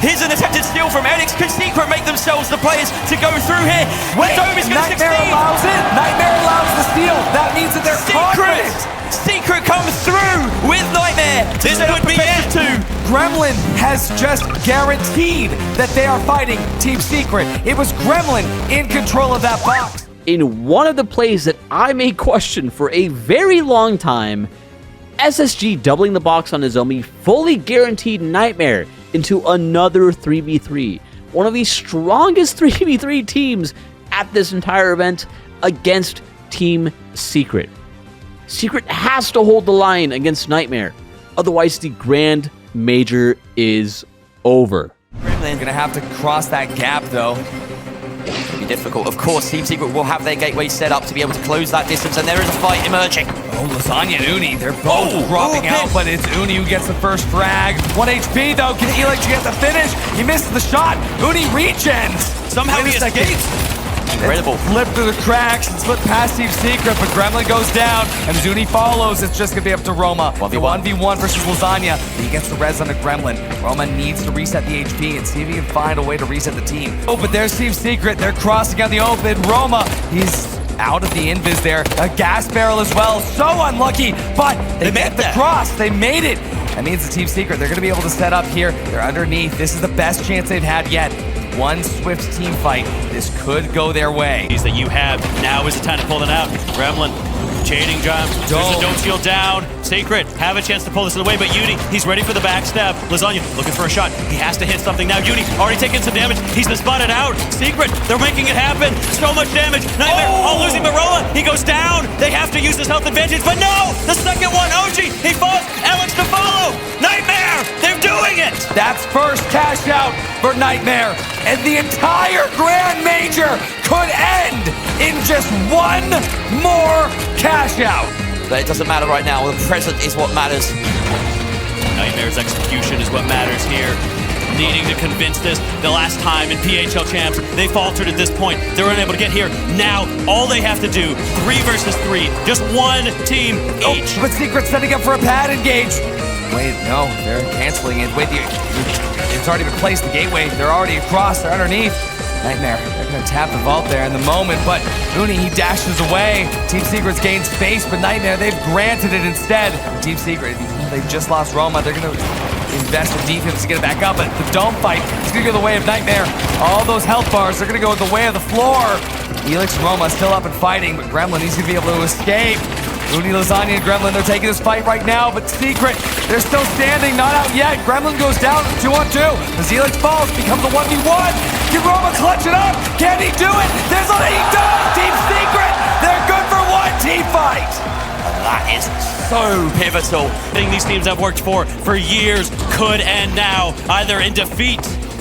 Here's an attempted steal from Elix. Can Secret make themselves the players to go through here? Wait, Dome is going to Nightmare succeed. allows it. Nightmare allows the steal. That means that they're confident. Secret come through with Nightmare. This would be it. Gremlin has just guaranteed that they are fighting Team Secret. It was Gremlin in control of that box. In one of the plays that I may question for a very long time, SSG doubling the box on his Omi fully guaranteed Nightmare into another 3v3. One of the strongest 3v3 teams at this entire event against Team Secret. Secret has to hold the line against Nightmare. Otherwise, the Grand Major is over. Gremlin gonna have to cross that gap, though. It'll be difficult. Of course, Team Secret will have their gateway set up to be able to close that distance, and there is a fight emerging. Oh, Lasagna and Uni, they're both dropping out, but it's Uni who gets the first frag. 1 HP, though. Can Elix get the finish? He misses the shot. Uni regens. Somehow he escapes. Incredible. Flip through the cracks and slip past Team Secret, but Gremlin goes down, and Zuni follows. It's just going to be up to Roma. 1v1 versus Lasagna. He gets the res on the Gremlin. Roma needs to reset the HP and see if he can find a way to reset the team. Oh, but there's Team Secret. They're crossing on the open. Roma, he's out of the invis there. A gas barrel as well. So unlucky, but they made the cross. They made it. That means the Team Secret, they're going to be able to set up here. They're underneath. This is the best chance they've had yet. One swift team fight. This could go their way. That you have. Now is the time to pull it out. Gremlin, chaining jump. There's a dome shield down. Secret, have a chance to pull this away, but Uni, he's ready for the backstab. Lasagna, looking for a shot. He has to hit something now. Uni, already taking some damage. He's been spotted out. Secret, they're making it happen. So much damage. Nightmare, losing Maroma. He goes down. They have to use this health advantage, but no! The second one, OG, he falls. Alex to follow. Nightmare, they're doing it! That's first cash out for Nightmare. And the entire Grand Major could end in just one more cash out. But it doesn't matter right now. The present is what matters. Nightmare's execution is what matters here. Needing to convince this. The last time in PHL Champs, they faltered at this point. They were unable to get here. Now, all they have to do, 3 versus 3. Just one team each. But Secret's setting up for a pad engage. Wait, no, they're canceling it. Wait, it's already been placed, the gateway. They're already across, they're underneath. Nightmare, they're gonna tap the vault there in the moment, but Uni, he dashes away. Team Secret's gained space, but Nightmare, they've granted it instead. Team Secret, they've just lost Roma. They're gonna invest in defense to get it back up, but the dome fight is gonna go the way of Nightmare. All those health bars are gonna go the way of the floor. Elix and Roma still up and fighting, but Gremlin needs to be able to escape. Uni, Lasagna, and Gremlin, they're taking this fight right now, but Secret, they're still standing, not out yet. Gremlin goes down 2-on-2. As Elix falls, becomes a 1v1. Can Roma clutch it up? Can he do it? There's a he does! Team Secret, they're good for one team fight. That is so pivotal. Thing these teams have worked for years could end now, either in defeat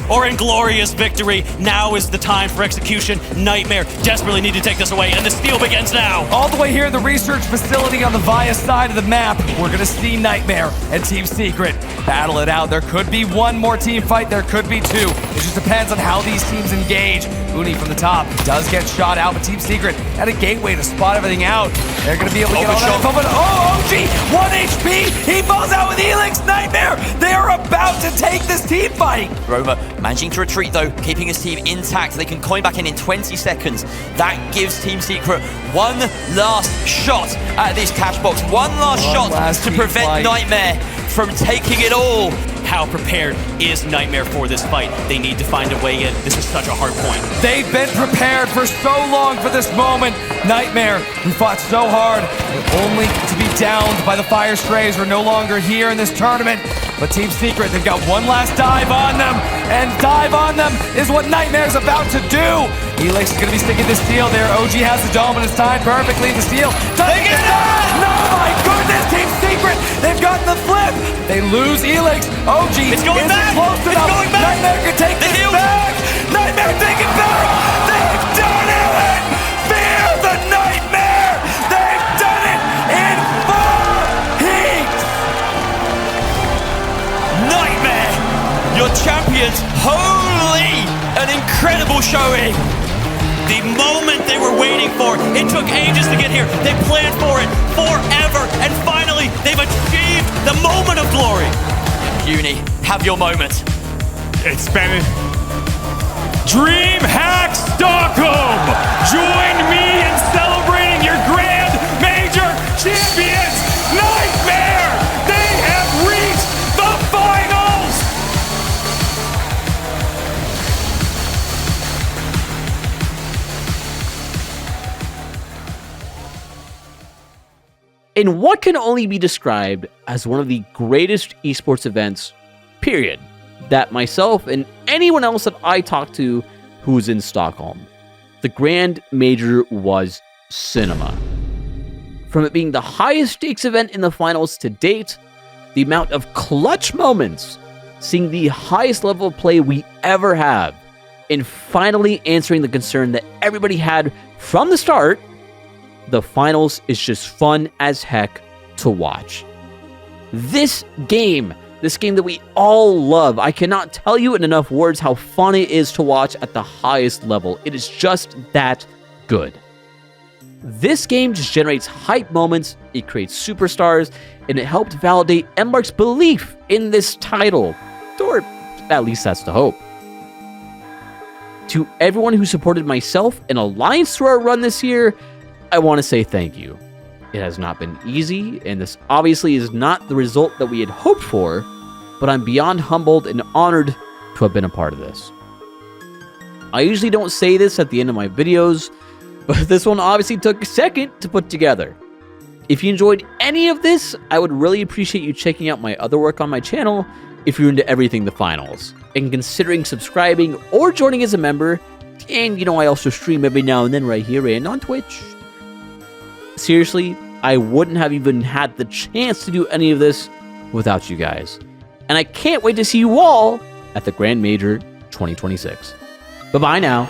or in glorious victory. Now is the time for execution. Nightmare desperately need to take this away, and the steal begins now. All the way here in the research facility on the Via side of the map, we're gonna see Nightmare and Team Secret battle it out. There could be one more team fight, there could be two. It just depends on how these teams engage. Uni from the top does get shot out, but Team Secret at a gateway to spot everything out. They're gonna be able to get all that info, but OG, 1 HP, he falls out with Elix. Nightmare, they are about to take this team fight. Roma managing to retreat though, keeping his team intact. They can coin back in 20 seconds. That gives Team Secret one last shot at this cash box. One last shot to prevent Nightmare from taking it all. How prepared is Nightmare for this fight? They need to find a way in. This is such a hard point. They've been prepared for so long for this moment. Nightmare, who fought so hard, only to be downed by the Fire Strays, are no longer here in this tournament. But Team Secret, they've got one last dive on them, and dive on them is what Nightmare's about to do. Elix is going to be sticking the steal there. OG has the dome and it's timed perfectly. The steal. They get it! No, my goodness, Team Secret, they've gotten the flip. They lose Elix. OG it's going isn't back. close enough. It's going back. Nightmare can take this back. Nightmare take it back. They've done it. Fear the Nightmare. They've done it in 4 heats. Nightmare, your champions. Holy, an incredible showing. The moment they were waiting for. It took ages to get here. They planned for it forever, and finally they've achieved the moment of glory. Uni, have your moment. It's been DreamHack Stockholm! Join me in celebrating your Grand Major champions, Nightmare! They have reached in what can only be described as one of the greatest esports events, period, that myself and anyone else that I talked to who's in Stockholm. The Grand Major was cinema. From it being the highest stakes event in the finals to date, the amount of clutch moments, seeing the highest level of play we ever have, and finally answering the concern that everybody had from the start, the finals is just fun as heck to watch. This game that we all love, I cannot tell you in enough words how fun it is to watch at the highest level. It is just that good. This game just generates hype moments, it creates superstars, and it helped validate Embark's belief in this title. Or at least that's the hope. To everyone who supported myself and Alliance through our run this year, I want to say thank you. It has not been easy, and this obviously is not the result that we had hoped for, but I'm beyond humbled and honored to have been a part of this. I usually don't say this at the end of my videos, but this one obviously took a second to put together. If you enjoyed any of this, I would really appreciate you checking out my other work on my channel if you're into everything the finals, and considering subscribing or joining as a member. And you know, I also stream every now and then right here and on Twitch. Seriously, I wouldn't have even had the chance to do any of this without you guys. And I can't wait to see you all at the Grand Major 2026. Bye-bye now.